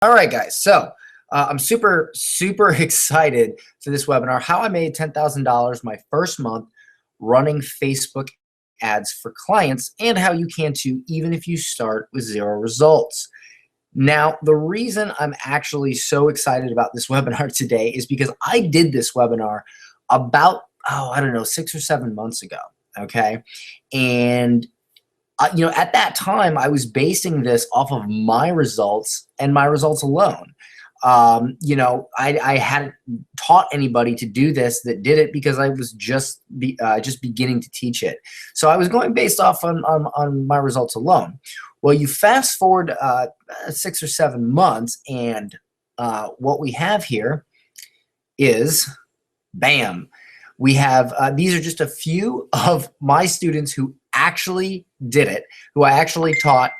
All right, guys. So I'm super excited for this webinar, how I made $10,000 my first month running Facebook ads for clients, and how you can too, even if you start with 0 results. Now, the reason I'm actually so excited about this webinar today is because I did this webinar about, I don't know, 6 or 7 months ago, okay? And at that time, I was basing this off of my results and my results alone. I hadn't taught anybody to do this that did it because I was just beginning to teach it. So I was going based off on my results alone. Well, you fast forward 6 or 7 months, and what we have here is, bam, we have, these are just a few of my students who actually did it, who I actually taught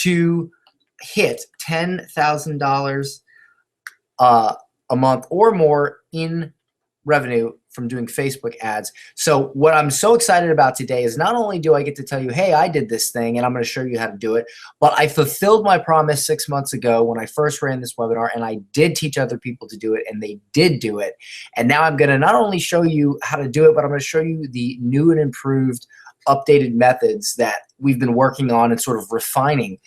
to hit $10,000 a month or more in revenue from doing Facebook ads. So what I'm so excited about today is not only do I get to tell you, hey, I did this thing and I'm going to show you how to do it, but I fulfilled my promise 6 months ago when I first ran this webinar, and I did teach other people to do it, and they did do it. And now I'm going to not only show you how to do it, but I'm going to show you the new and improved updated methods that we've been working on and sort of refining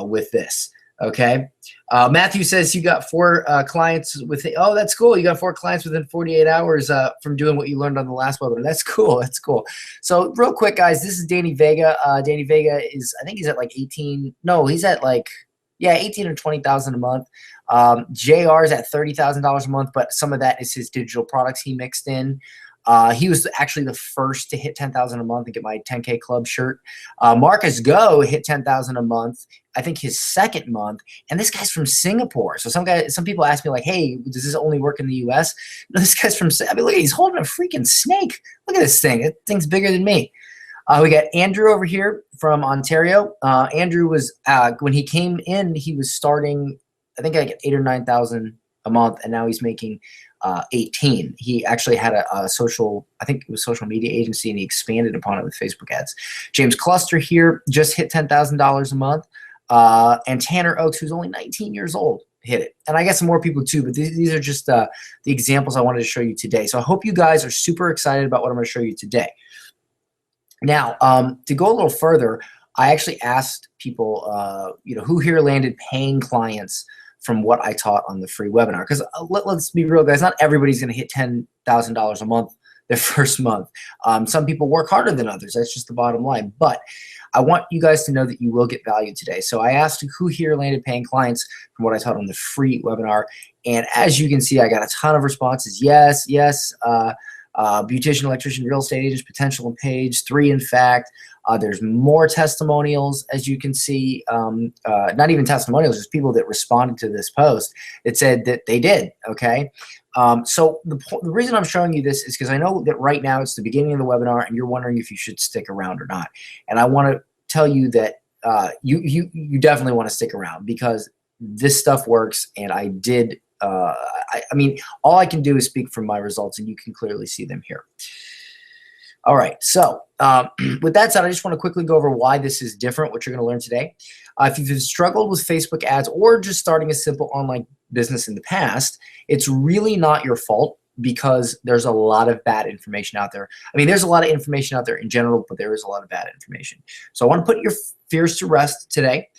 with this. Okay. Matthew says you got 4 clients within, oh, that's cool. You got 4 clients within 48 hours from doing what you learned on the last webinar. That's cool. That's cool. So real quick, guys, this is Danny Vega. Danny Vega is, I think he's at like 18. No, he's at like, yeah, 18 or 20,000 a month. JR is at $30,000 a month, but some of that is his digital products he mixed in. He was actually the first to hit 10,000 a month and get my 10K club shirt. Marcus Go hit 10,000 a month, I think his second month, and this guy's from Singapore. So some people ask me like, hey, does this only work in the US? No, this guy's from, I mean, look, he's holding a freaking snake. Look at this thing. That thing's bigger than me. We got Andrew over here from Ontario. Andrew was, when he came in, he was starting, I think like 8,000 or 9,000 a month, and now he's making 18. He actually had a social, I think it was social media agency, and he expanded upon it with Facebook ads. James Cluster here just hit $10,000 a month. And Tanner Oaks, who's only 19 years old, hit it. And I got some more people too, but these are just the examples I wanted to show you today. So I hope you guys are super excited about what I'm going to show you today. Now, to go a little further, I actually asked people, who here landed paying clients from what I taught on the free webinar. Because let's be real, guys, not everybody's going to hit $10,000 a month their first month. Some people work harder than others. That's just the bottom line. But I want you guys to know that you will get value today. So I asked who here landed paying clients from what I taught on the free webinar. And as you can see, I got a ton of responses. Yes, yes. Beautician, electrician, real estate agents, potential on page 3, in fact. There's more testimonials, as you can see. Not even testimonials, just people that responded to this post that said that they did, okay? So the reason I'm showing you this is because I know that right now it's the beginning of the webinar and you're wondering if you should stick around or not. And I want to tell you that you definitely want to stick around, because this stuff works, and I did I mean, all I can do is speak from my results, and you can clearly see them here. All right, so with that said, I just want to quickly go over why this is different, what you're going to learn today. If you've struggled with Facebook ads or just starting a simple online business in the past, it's really not your fault, because there's a lot of bad information out there. I mean, there's a lot of information out there in general, but there is a lot of bad information. So I want to put your fears to rest today.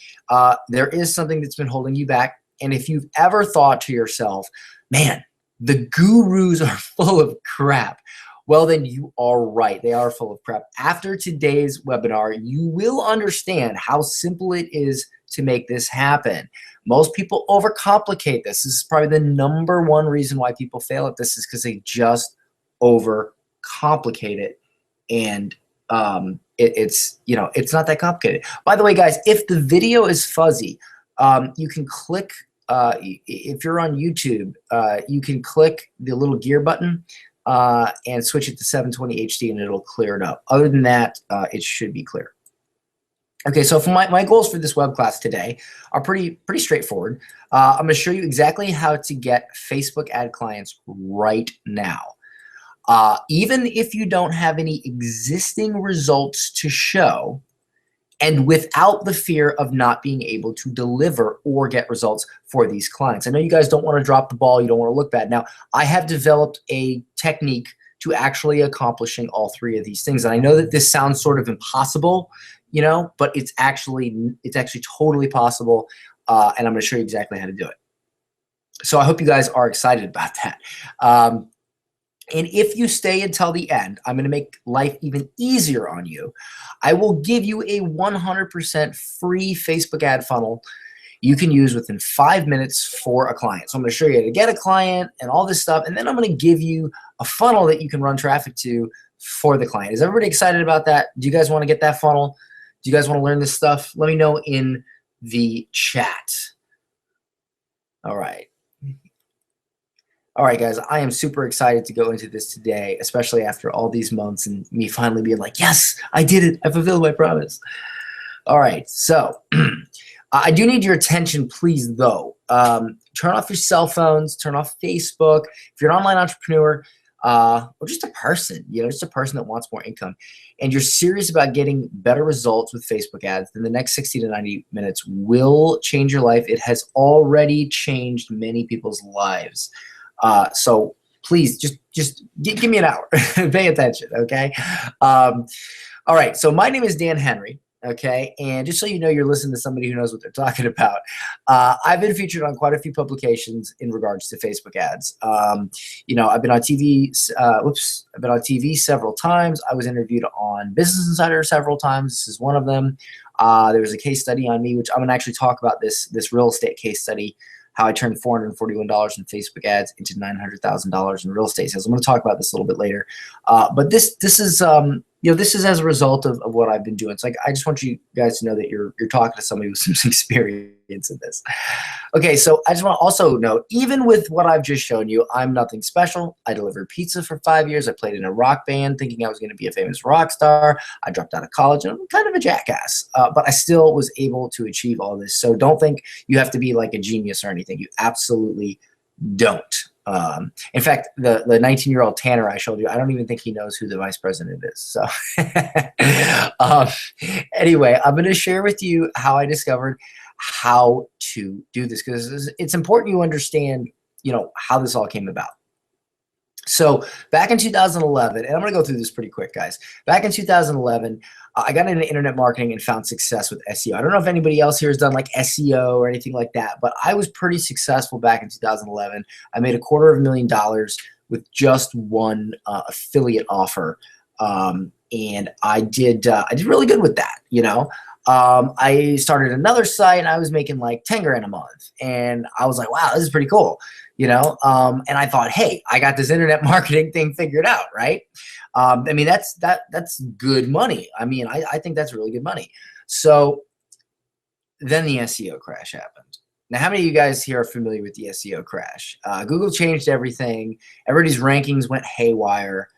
There is something that's been holding you back. And if you've ever thought to yourself, man, the gurus are full of crap, well, then you are right. They are full of crap. After today's webinar, you will understand how simple it is to make this happen. Most people overcomplicate this. This is probably the #1 reason why people fail at this, is because they just overcomplicate it. And it's not that complicated. By the way, guys, if the video is fuzzy, you can click, if you're on YouTube, you can click the little gear button and switch it to 720 HD, and it'll clear it up. Other than that, it should be clear. Okay, so for my goals for this web class today are pretty straightforward. I'm going to show you exactly how to get Facebook ad clients right now. Even if you don't have any existing results to show, and without the fear of not being able to deliver or get results for these clients. I know you guys don't want to drop the ball. You don't want to look bad. Now, I have developed a technique to actually accomplishing all three of these things. And I know that this sounds sort of impossible, you know, but it's actually totally possible. And I'm going to show you exactly how to do it. So I hope you guys are excited about that. And if you stay until the end, I'm going to make life even easier on you. I will give you a 100% free Facebook ad funnel you can use within 5 minutes for a client. So I'm going to show you how to get a client and all this stuff. And then I'm going to give you a funnel that you can run traffic to for the client. Is everybody excited about that? Do you guys want to get that funnel? Do you guys want to learn this stuff? Let me know in the chat. All right. All right, guys, I am super excited to go into this today, especially after all these months and me finally being like, yes, I did it. I fulfilled my promise. All right, so I do need your attention, please, though. Turn off your cell phones, turn off Facebook. If you're an online entrepreneur or just a person, you know, just a person that wants more income, and you're serious about getting better results with Facebook ads, then the next 60 to 90 minutes will change your life. It has already changed many people's lives. So please just give me an hour. Pay attention, okay? All right, so my name is Dan Henry, okay? And just so you know, you're listening to somebody who knows what they're talking about. I've been featured on quite a few publications in regards to Facebook ads. You know, I've been on TV, I've been on TV several times. I was interviewed on Business Insider several times. This is one of them. There was a case study on me, which I'm gonna actually talk about this real estate case study, how I turned $441 in Facebook ads into $900,000 in real estate sales. I'm going to talk about this a little bit later. But this is you know, this is as a result of what I've been doing. So I just want you guys to know that you're talking to somebody with some experience in this. Okay, so I just want to also note, even with what I've just shown you, I'm nothing special. I delivered pizza for 5 years. I played in a rock band thinking I was going to be a famous rock star. I dropped out of college and I'm kind of a jackass, but I still was able to achieve all this. So don't think you have to be like a genius or anything. You absolutely don't. In fact, the 19-year-old Tanner I showed you, I don't even think he knows who the vice president is. So anyway, I'm going to share with you how I discovered how to do this, because it's important you understand, you know, how this all came about. So back in 2011, and I'm going to go through this pretty quick, guys. Back in 2011, I got into internet marketing and found success with SEO. I don't know if anybody else here has done like SEO or anything like that, but I was pretty successful back in 2011. I made $250,000 with just one affiliate offer, and I did really good with that, you know. I started another site and I was making like 10 grand a month, and I was like, wow, this is pretty cool, you know. And I thought, hey, I got this internet marketing thing figured out, right? I mean, that's good money. I mean, I think that's really good money. So then the SEO crash happened. Now, how many of you guys here are familiar with the SEO crash? Google changed everything. Everybody's rankings went haywire,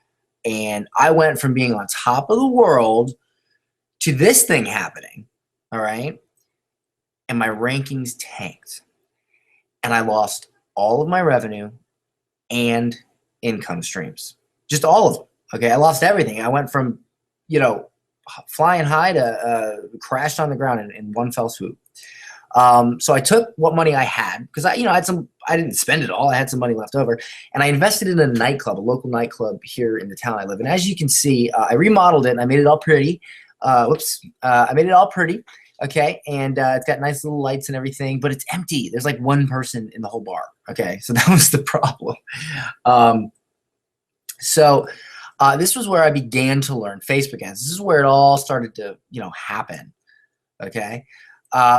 and I went from being on top of the world to this thing happening, all right? And my rankings tanked. And I lost all of my revenue and income streams. Just all of them, okay? I lost everything. I went from, you know, flying high to crashed on the ground in one fell swoop. So I took what money I had, because I didn't spend it all. I had some money left over, and I invested in a nightclub, a local nightclub here in the town I live in. As you can see, I remodeled it and I made it all pretty. I made it all pretty, okay, and it's got nice little lights and everything, but it's empty. There's like one person in the whole bar, okay, so that was the problem. This was where I began to learn Facebook ads. This is where it all started to, you know, happen, okay.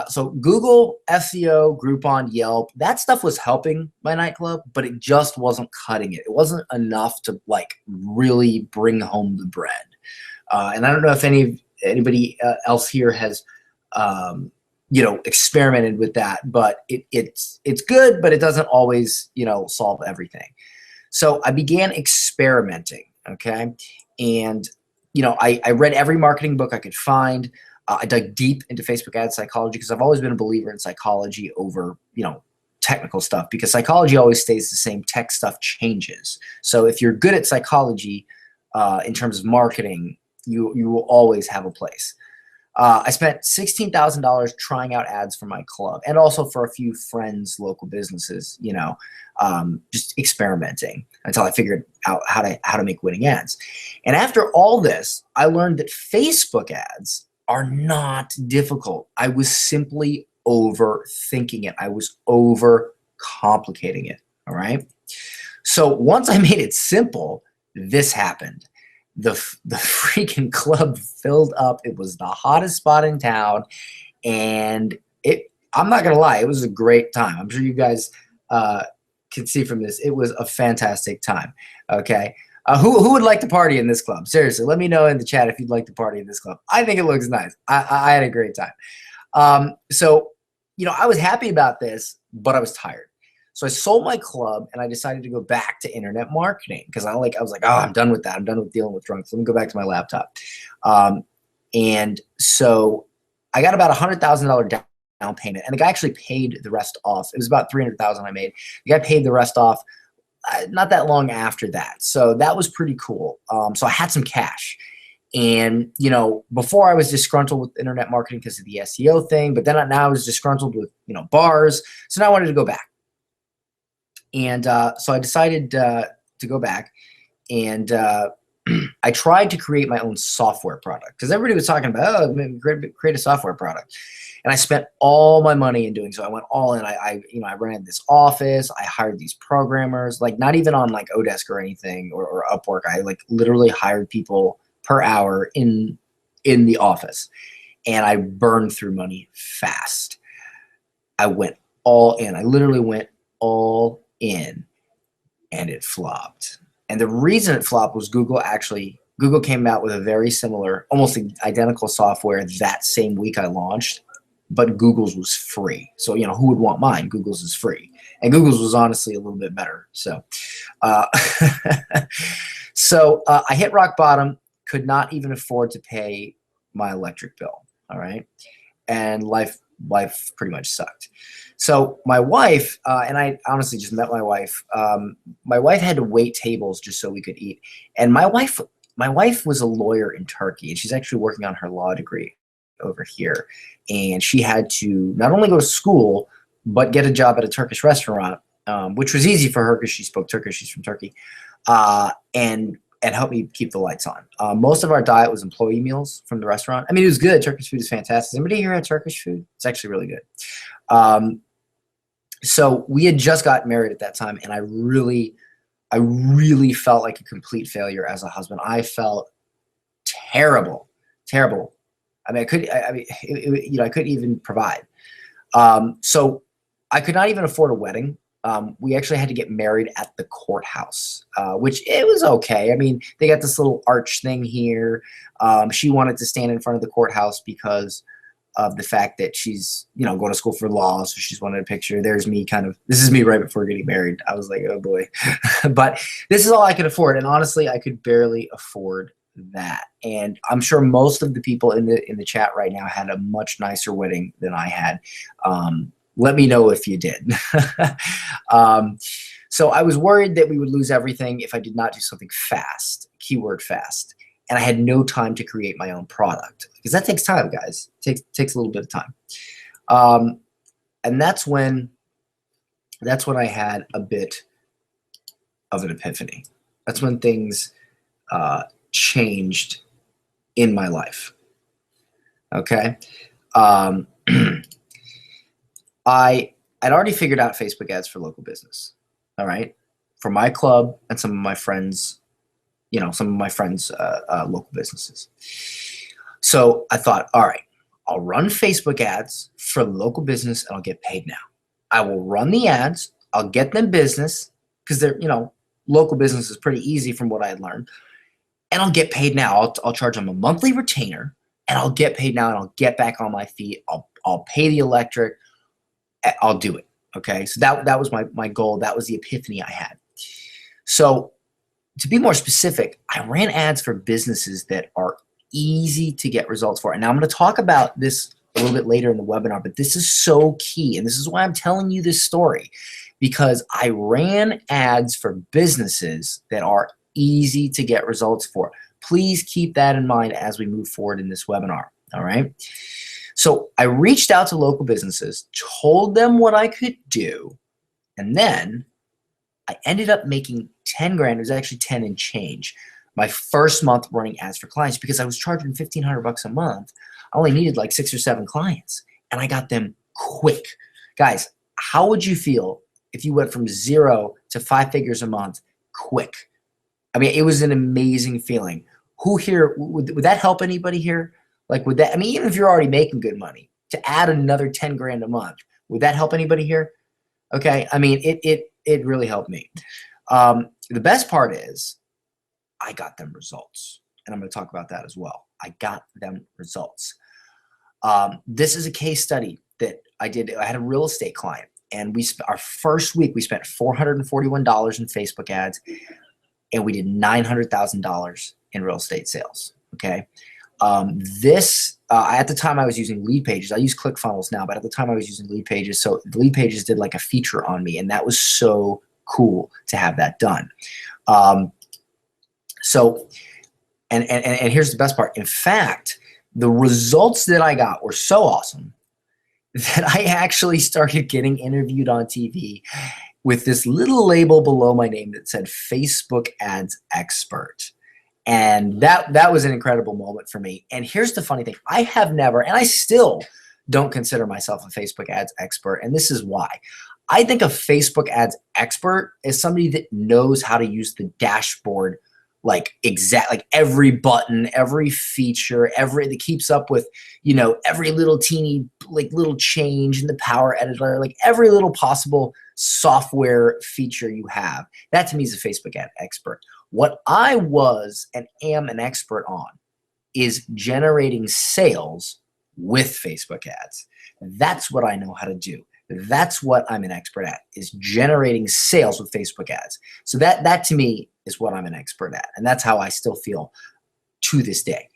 So Google, SEO, Groupon, Yelp, that stuff was helping my nightclub, but it just wasn't cutting it. It wasn't enough to like really bring home the bread. And I don't know if anybody else here has, you know, experimented with that, but it's good, but it doesn't always, you know, solve everything. So I began experimenting, okay? And, you know, I read every marketing book I could find. I dug deep into Facebook ad psychology, because I've always been a believer in psychology over, you know, technical stuff, because psychology always stays the same, tech stuff changes. So if you're good at psychology in terms of marketing, you will always have a place. I spent $16,000 trying out ads for my club and also for a few friends, local businesses, you know, just experimenting until I figured out how to make winning ads. And after all this, I learned that Facebook ads are not difficult. I was simply overthinking it. I was overcomplicating it. All right. So once I made it simple, this happened. The freaking club filled up. It was the hottest spot in town, and I'm not gonna lie, it was a great time. I'm sure you guys can see from this, it was a fantastic time. Okay, who would like to party in this club? Seriously, let me know in the chat if you'd like to party in this club. I think it looks nice. I had a great time. So you know, I was happy about this, but I was tired. So I sold my club and I decided to go back to internet marketing because I was like, oh, I'm done with that. I'm done with dealing with drunks. Let me go back to my laptop. And so I got about $100,000 down payment, and the guy actually paid the rest off. It was about $300,000 I made. The guy paid the rest off not that long after that. So that was pretty cool. So I had some cash. And, you know, before I was disgruntled with internet marketing because of the SEO thing, but then now I was disgruntled with, you know, bars. So now I wanted to go back. And so I decided to go back, and I tried to create my own software product because everybody was talking about, oh, create a software product. And I spent all my money in doing so. I went all in. I ran this office. I hired these programmers, like not even on like Odesk or anything or Upwork. I like literally hired people per hour in the office, and I burned through money fast. I went all in. I literally went all in, and it flopped. And the reason it flopped was Google came out with a very similar, almost identical software that same week I launched, but Google's was free. So, you know, who would want mine? Google's is free. And Google's was honestly a little bit better. So, I hit rock bottom, could not even afford to pay my electric bill. All right. And life pretty much sucked. So my wife, and I honestly just met my wife. My wife had to wait tables just so we could eat. And my wife was a lawyer in Turkey, and she's actually working on her law degree over here. And she had to not only go to school, but get a job at a Turkish restaurant, which was easy for her because she spoke Turkish. She's from Turkey, and help me keep the lights on. Most of our diet was employee meals from the restaurant. I mean, it was good. Turkish food is fantastic. Anybody here had Turkish food? It's actually really good. So we had just got married at that time, and I really felt like a complete failure as a husband. I felt terrible. I mean, I couldn't even provide. So I could not even afford a wedding. We actually had to get married at the courthouse, which it was okay. I mean, they got this little arch thing here. She wanted to stand in front of the courthouse because of the fact that she's, you know, going to school for law. So she's wanted a picture. There's me this is me right before getting married. I was like, oh boy, but this is all I could afford. And honestly, I could barely afford that. And I'm sure most of the people in the chat right now had a much nicer wedding than I had. Let me know if you did. So I was worried that we would lose everything if I did not do something fast, keyword fast. And I had no time to create my own product because that takes time, guys. It takes a little bit of time. And that's when I had a bit of an epiphany. That's when things changed in my life. Okay. I'd already figured out Facebook ads for local business. All right. For my club and some of my friends, local businesses. So I thought, all right, I'll run Facebook ads for local business and I'll get paid now. I will run the ads. I'll get them business because they're, local business is pretty easy from what I had learned. And I'll get paid now. I'll charge them a monthly retainer and I'll get paid now and I'll get back on my feet. I'll pay the electric. I'll do it. Okay. So that was my goal. That was the epiphany I had. So to be more specific, I ran ads for businesses that are easy to get results for. And now I'm going to talk about this a little bit later in the webinar, but this is so key. And this is why I'm telling you this story, because I ran ads for businesses that are easy to get results for. Please keep that in mind as we move forward in this webinar. all right? So I reached out to local businesses, told them what I could do, and then I ended up making 10 grand. It was actually 10 and change. My first month running ads for clients because I was charging 1,500 bucks a month. I only needed like 6 or 7 clients and I got them quick. Guys, how would you feel if you went from 0 to 5 figures a month quick? I mean, it was an amazing feeling. Who here, would that help anybody here? Like, would that, I mean, even if you're already making good money, to add another 10 grand a month, would that help anybody here? Okay, I mean, it really helped me. The best part is I got them results, and I'm going to talk about that as well. I got them results. This is a case study that I did. I had a real estate client, and our first week we spent $441 in Facebook ads, and we did $900,000 in real estate sales. Okay, at the time I was using lead pages. I use ClickFunnels now, but at the time I was using lead pages. So the lead pages did like a feature on me, and that was so cool to have that done. And here's the best part. In fact, the results that I got were so awesome that I actually started getting interviewed on TV with this little label below my name that said Facebook Ads Expert. And that was an incredible moment for me. And here's the funny thing. I have never, and I still don't consider myself a Facebook ads expert. And this is why. I think a Facebook ads expert is somebody that knows how to use the dashboard, like every button, every feature, that keeps up with, every little teeny, little change in the power editor, like every little possible software feature you have. That to me is a Facebook ad expert. What I was and am an expert on is generating sales with Facebook ads. That's what I know how to do. That's what I'm an expert at, is generating sales with Facebook ads. So that to me is what I'm an expert at. And that's how I still feel to this day.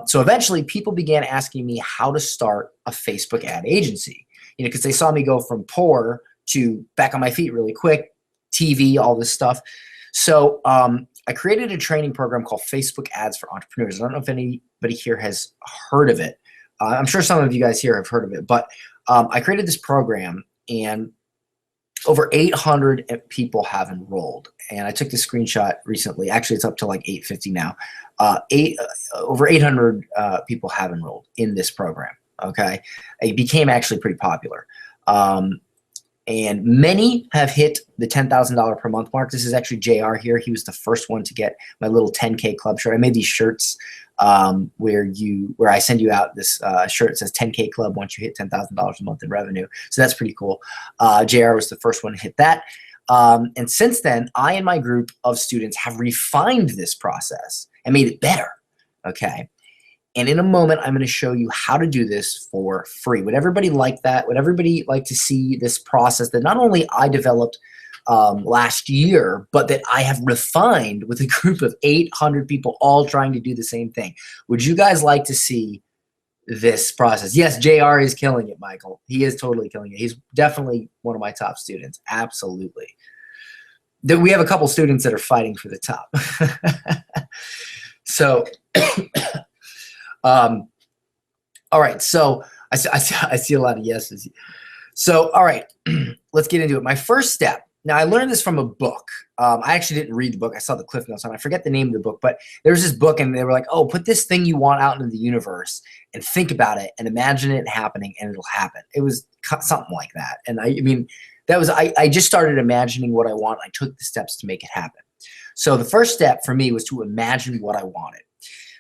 So eventually people began asking me how to start a Facebook ad agency, because they saw me go from poor to back on my feet really quick, TV, all this stuff. So I created a training program called Facebook Ads for Entrepreneurs. I don't know if anybody here has heard of it. I'm sure some of you guys here have heard of it, but I created this program and over 800 people have enrolled. And I took the screenshot recently. Actually, it's up to like 850 now. Over 800 people have enrolled in this program, okay? It became actually pretty popular. And many have hit the $10,000 per month mark. This is actually JR here. He was the first one to get my little 10K club shirt. I made these shirts where I send you out this shirt that says 10K club once you hit $10,000 a month in revenue. So that's pretty cool. JR was the first one to hit that. And since then, I and my group of students have refined this process and made it better, okay? And in a moment, I'm going to show you how to do this for free. Would everybody like that? Would everybody like to see this process that not only I developed last year, but that I have refined with a group of 800 people all trying to do the same thing? Would you guys like to see this process? Yes, JR is killing it, Michael. He is totally killing it. He's definitely one of my top students. Absolutely. We have a couple students that are fighting for the top. So... all right, so I see a lot of yeses. So, all right, let's get into it. My first step. Now, I learned this from a book. I actually didn't read the book. I saw the Cliff Notes on it. I forget the name of the book, but there was this book, and they were like, oh, put this thing you want out into the universe and think about it and imagine it happening, and it'll happen. It was something like that. And I mean, that was, I just started imagining what I want. I took the steps to make it happen. So the first step for me was to imagine what I wanted.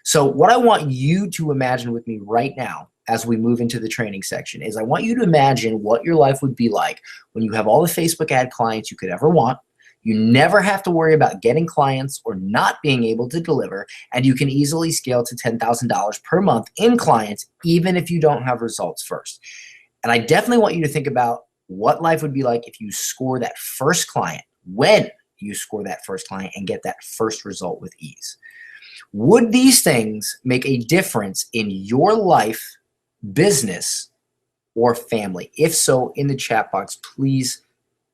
So what I want you to imagine with me right now as we move into the training section is I want you to imagine what your life would be like when you have all the Facebook ad clients you could ever want. You never have to worry about getting clients or not being able to deliver, and you can easily scale to $10,000 per month in clients even if you don't have results first. And I definitely want you to think about what life would be like if you score that first client, when you score that first client and get that first result with ease. Would these things make a difference in your life, business, or family? If so, in the chat box, please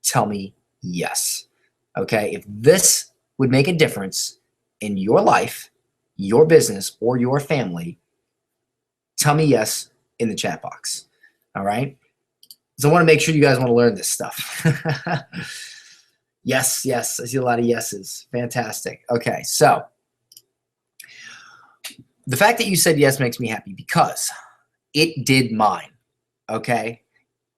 tell me yes. Okay, if this would make a difference in your life, your business, or your family, tell me yes in the chat box. All right. So I want to make sure you guys want to learn this stuff. Yes, yes. I see a lot of yeses. Fantastic. Okay. So the fact that you said yes makes me happy because it did mine. Okay.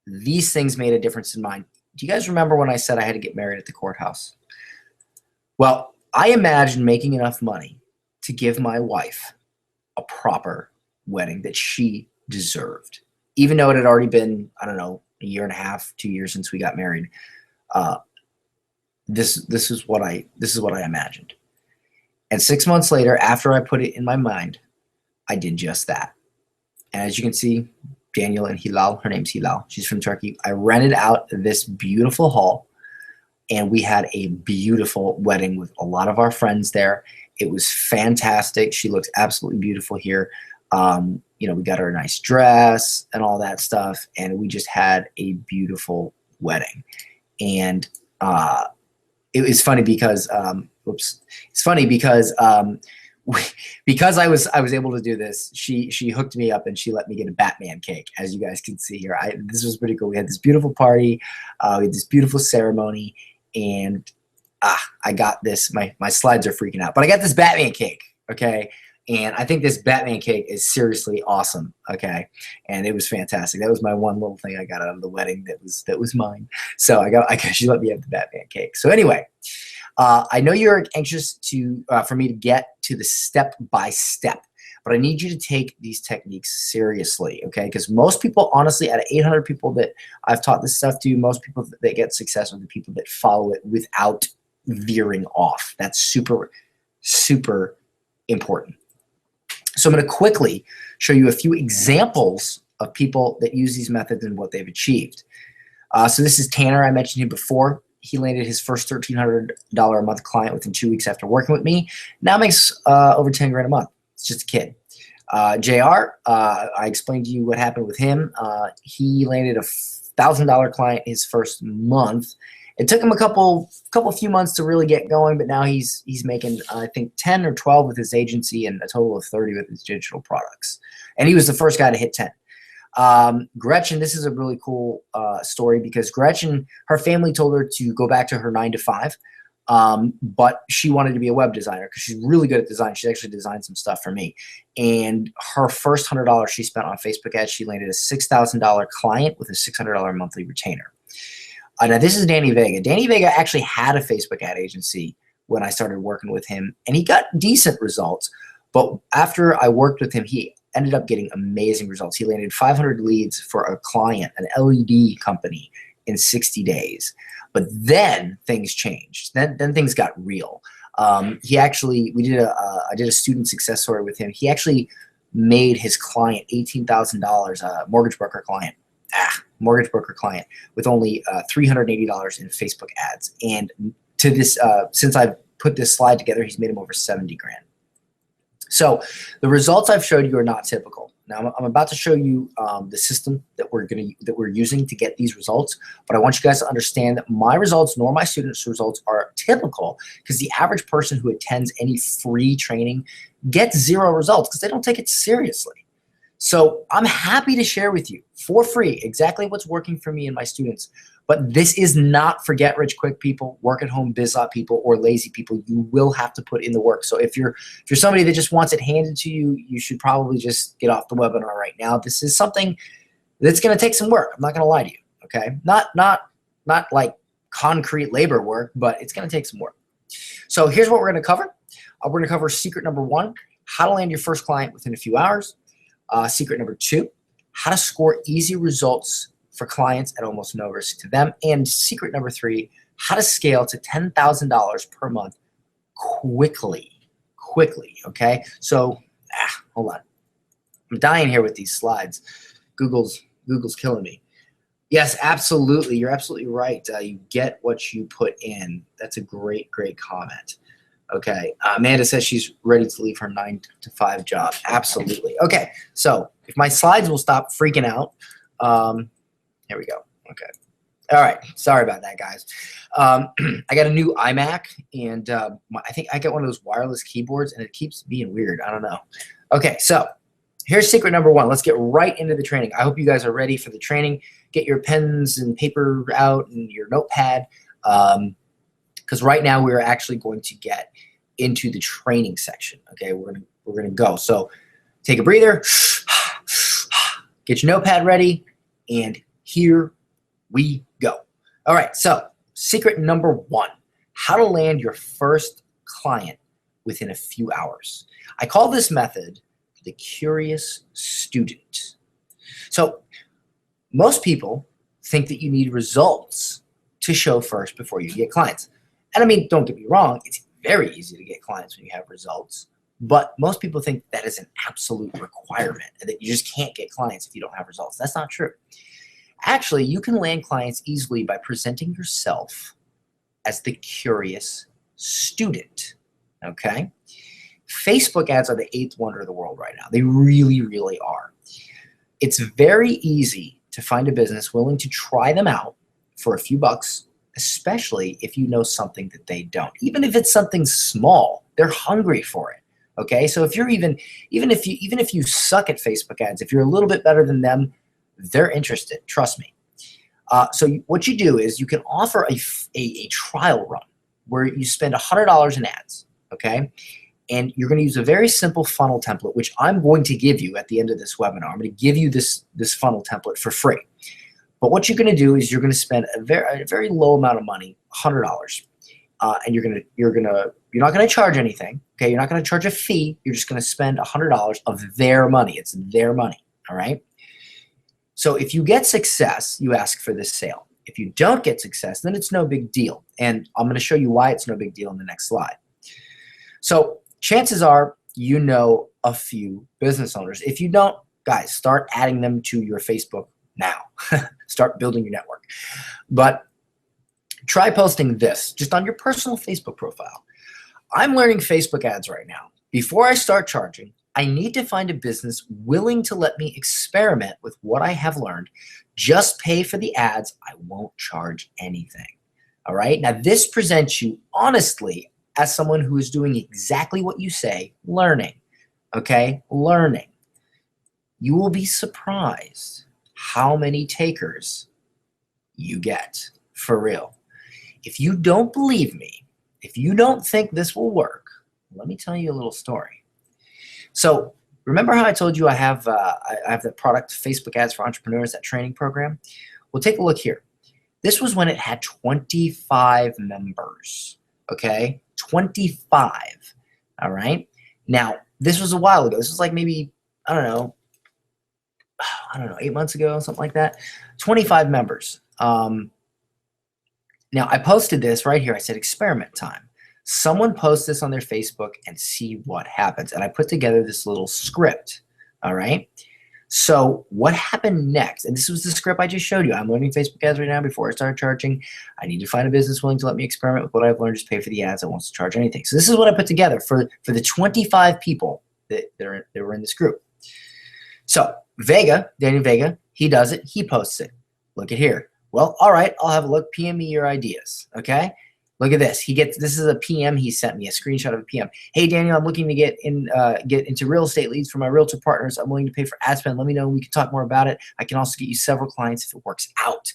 These things made a difference in mine. Do you guys remember when I said I had to get married at the courthouse? Well, I imagined making enough money to give my wife a proper wedding that she deserved. Even though it had already been, I don't know, a year and a half, 2 years since we got married. This is what I imagined. And 6 months later, after I put it in my mind, I did just that. And as you can see, Daniel and Hilal, her name's Hilal, she's from Turkey. I rented out this beautiful hall, and we had a beautiful wedding with a lot of our friends there. It was fantastic. She looks absolutely beautiful here. You know, we got her a nice dress and all that stuff, and we just had a beautiful wedding. And it was funny because, it's funny because because I was able to do this, she hooked me up and she let me get a Batman cake, as you guys can see here. This was pretty cool. We had this beautiful party, we had this beautiful ceremony, and I got this. My slides are freaking out, but I got this Batman cake. Okay. And I think this Batman cake is seriously awesome. Okay. And it was fantastic. That was my one little thing I got out of the wedding that was mine. So she let me have the Batman cake. So anyway, I know you're anxious for me to get to the step-by-step, but I need you to take these techniques seriously, okay? Because most people, honestly, out of 800 people that I've taught this stuff to, most people that get success are the people that follow it without veering off. That's super, super important. So I'm going to quickly show you a few examples of people that use these methods and what they've achieved. So this is Tanner. I mentioned him before. He landed his first $1,300 a month client within 2 weeks after working with me. Now makes over 10 grand a month. It's just a kid. JR, I explained to you what happened with him. He landed a $1,000 client his first month. It took him a few months to really get going, but now he's making, I think, 10 or 12 with his agency and a total of 30 with his digital products. And he was the first guy to hit 10. Gretchen, this is a really cool story because Gretchen, her family told her to go back to her 9-to-5, but she wanted to be a web designer because she's really good at design. She actually designed some stuff for me. And her first $100 she spent on Facebook ads, she landed a $6,000 client with a $600 monthly retainer. Now, this is Danny Vega. Danny Vega actually had a Facebook ad agency when I started working with him, and he got decent results. But after I worked with him, he ended up getting amazing results. He landed 500 leads for a client, an LED company, in 60 days. But then things changed. Then things got real. I did a student success story with him. He actually made his client $18,000, mortgage broker client with only $380 in Facebook ads. And to this, since I've put this slide together, he's made him over 70 grand. So the results I've showed you are not typical. Now I'm about to show you the system that we're using to get these results, but I want you guys to understand that my results nor my students' results are typical because the average person who attends any free training gets 0 results because they don't take it seriously. So I'm happy to share with you for free exactly what's working for me and my students. But this is not for get rich quick people, work at home biz op people, or lazy people. You will have to put in the work. So if you're somebody that just wants it handed to you, you should probably just get off the webinar right now. This is something that's going to take some work. I'm not going to lie to you. Okay, not like concrete labor work, but it's going to take some work. So here's what we're going to cover. We're going to cover secret number 1, how to land your first client within a few hours. Secret number 2, how to score easy results for clients at almost no risk to them. And secret number 3, how to scale to $10,000 per month quickly, okay? So, hold on. I'm dying here with these slides. Google's killing me. Yes, absolutely. You're absolutely right. You get what you put in. That's a great comment. Okay, Amanda says she's ready to leave her 9-to-5 job. Absolutely. Okay, so if my slides will stop freaking out, here we go. Okay. All right. Sorry about that, guys. I got a new iMac, and I think I got one of those wireless keyboards, and it keeps being weird. I don't know. Okay, so here's secret number one. Let's get right into the training. I hope you guys are ready for the training. Get your pens and paper out and your notepad, because right now we're actually going to get into the training section. Okay, we're gonna go. So take a breather, get your notepad ready, and here we go. All right, so secret number one, how to land your first client within a few hours. I call this method the curious student. So most people think that you need results to show first before you get clients. And I mean, don't get me wrong, it's very easy to get clients when you have results, but most people think that is an absolute requirement and that you just can't get clients if you don't have results. That's not true. Actually, you can land clients easily by presenting yourself as the curious student, okay? Facebook ads are the eighth wonder of the world right now. They really, really are. It's very easy to find a business willing to try them out for a few bucks, especially if you know something that they don't. Even if it's something small, they're hungry for it. Okay, so if you're even if you suck at Facebook ads, if you're a little bit better than them, they're interested. Trust me. So what you do is you can offer a trial run where you spend $100 in ads. Okay, and you're going to use a very simple funnel template, which I'm going to give you at the end of this webinar. I'm going to give you this funnel template for free. But what you're going to do is you're going to spend a very low amount of money, $100, and you're not going to charge anything. Okay, you're not going to charge a fee. You're just going to spend $100 of their money. It's their money. All right. So if you get success, you ask for this sale. If you don't get success, then it's no big deal. And I'm going to show you why it's no big deal in the next slide. So chances are you know a few business owners. If you don't, guys, start adding them to your Facebook now. Start building your network. But try posting this just on your personal Facebook profile. I'm learning Facebook ads right now. Before I start charging, I need to find a business willing to let me experiment with what I have learned. Just pay for the ads. I won't charge anything. All right. Now, this presents you honestly as someone who is doing exactly what you say, learning. Okay. Learning. You will be surprised how many takers you get for real. If you don't believe me, if you don't think this will work, let me tell you a little story. So remember how I told you I have the product Facebook Ads for Entrepreneurs, that training program? Well, take a look here. This was when it had 25 members, okay? 25, all right? Now, this was a while ago. This was like maybe, I don't know, 8 months ago, something like that. 25 members. Now, I posted this right here. I said experiment time. Someone post this on their Facebook and see what happens. And I put together this little script, all right? So what happened next? And this was the script I just showed you. I'm learning Facebook ads right now before I start charging. I need to find a business willing to let me experiment with what I've learned, just pay for the ads. I won't charge anything. So this is what I put together for the 25 people that were in this group. So Vega, Daniel Vega, he does it. He posts it. Look at here. Well, all right, I'll have a look. PM me your ideas, okay? Look at this. This is a PM he sent me, a screenshot of a PM. Hey, Daniel, I'm looking to get into real estate leads for my realtor partners. I'm willing to pay for ad spend. Let me know. We can talk more about it. I can also get you several clients if it works out.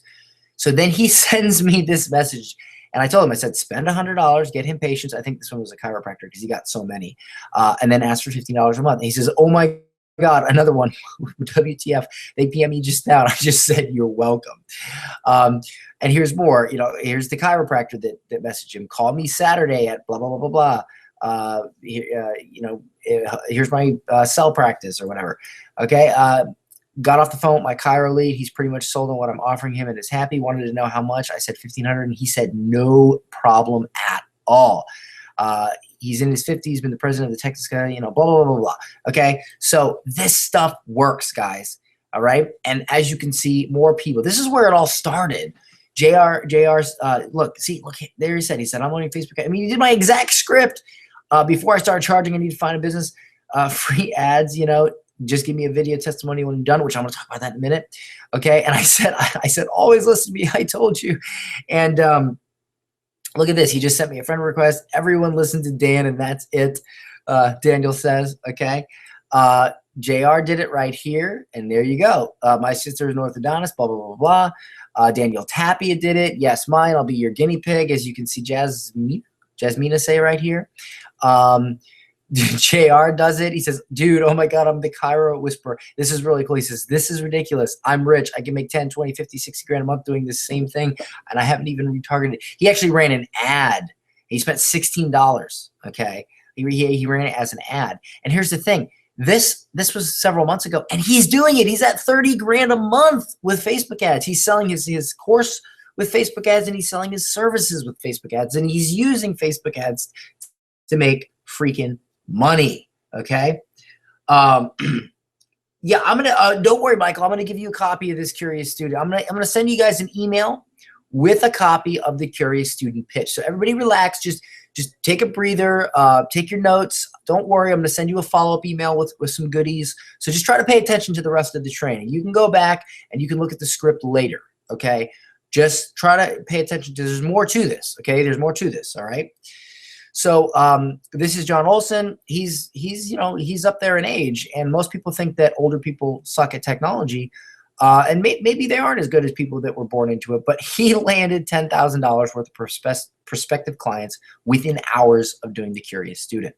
So then he sends me this message. And I told him, I said, spend $100, get him patients. I think this one was a chiropractor because he got so many. And then ask for $15 a month. And he says, oh my God, another one. WTF, they PM me just now. I just said, you're welcome. And here's more, here's the chiropractor that messaged him. Call me Saturday at blah, blah, blah, blah, blah. Here's my cell practice or whatever. Okay. Got off the phone with my chiro lead. He's pretty much sold on what I'm offering him and is happy. Wanted to know how much. I said $1,500 and he said no problem at all. He's in his 50s, been the president of the Texas guy, blah, blah, blah, blah. Okay. So this stuff works, guys. All right. And as you can see, more people, this is where it all started. JR's, look, there he said, I'm learning Facebook. I mean, he did my exact script. Before I started charging, I need to find a business, free ads, just give me a video testimony when I'm done, which I'm going to talk about that in a minute. Okay. And I said, always listen to me. I told you. And, look at this. He just sent me a friend request. Everyone listen to Dan and that's it. Daniel says, okay. JR did it right here, and there you go. My sister is an orthodontist, blah, blah, blah, blah. Daniel Tapia did it. Yes, mine. I'll be your guinea pig, as you can see Jasmina say right here. JR does it. He says, dude, oh my God, I'm the Cairo whisperer. This is really cool. He says, this is ridiculous. I'm rich. I can make 10, 20, 50, 60 grand a month doing the same thing, and I haven't even retargeted. He actually ran an ad. He spent $16, okay? He ran it as an ad. And here's the thing. This was several months ago, and he's doing it. He's at 30 grand a month with Facebook ads. He's selling his course with Facebook ads, and he's selling his services with Facebook ads, and he's using Facebook ads to make freaking money, okay? Yeah, I'm gonna don't worry, Michael. I'm gonna give you a copy of this Curious Student. I'm gonna send you guys an email with a copy of the Curious Student pitch. So everybody relax. Just take a breather. Take your notes. Don't worry. I'm gonna send you a follow-up email with some goodies. So just try to pay attention to the rest of the training. You can go back and you can look at the script later. Okay. Just try to pay attention to. There's more to this. Okay. There's more to this. All right. So this is John Olson. He's up there in age, and most people think that older people suck at technology, and maybe they aren't as good as people that were born into it. But he landed $10,000 worth of prospective clients within hours of doing the Curious Student.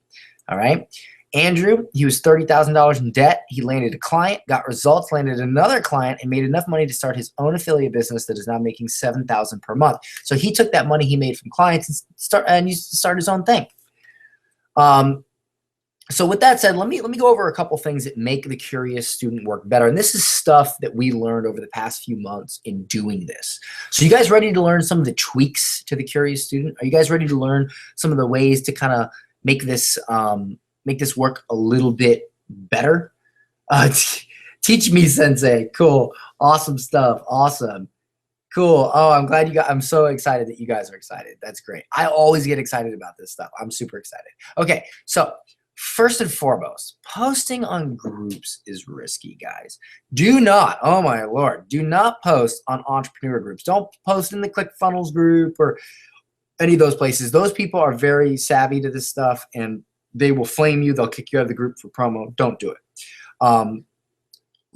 All right. Andrew, he was $30,000 in debt. He landed a client, got results, landed another client, and made enough money to start his own affiliate business that is now making $7,000 per month. So he took that money he made from clients and used to start his own thing. So with that said, let me go over a couple things that make the Curious Student work better. And this is stuff that we learned over the past few months in doing this. So you guys ready to learn some of the tweaks to the Curious Student? Are you guys ready to learn some of the ways to kind of make this work a little bit better? Teach me, Sensei. Cool. Awesome stuff. Awesome. Cool. Oh, I'm so excited that you guys are excited. That's great. I always get excited about this stuff. I'm super excited. Okay. So first and foremost, posting on groups is risky, guys. Do not, oh my Lord, do not post on entrepreneur groups. Don't post in the ClickFunnels group or any of those places. Those people are very savvy to this stuff, and they will flame you. They'll kick you out of the group for promo. Don't do it.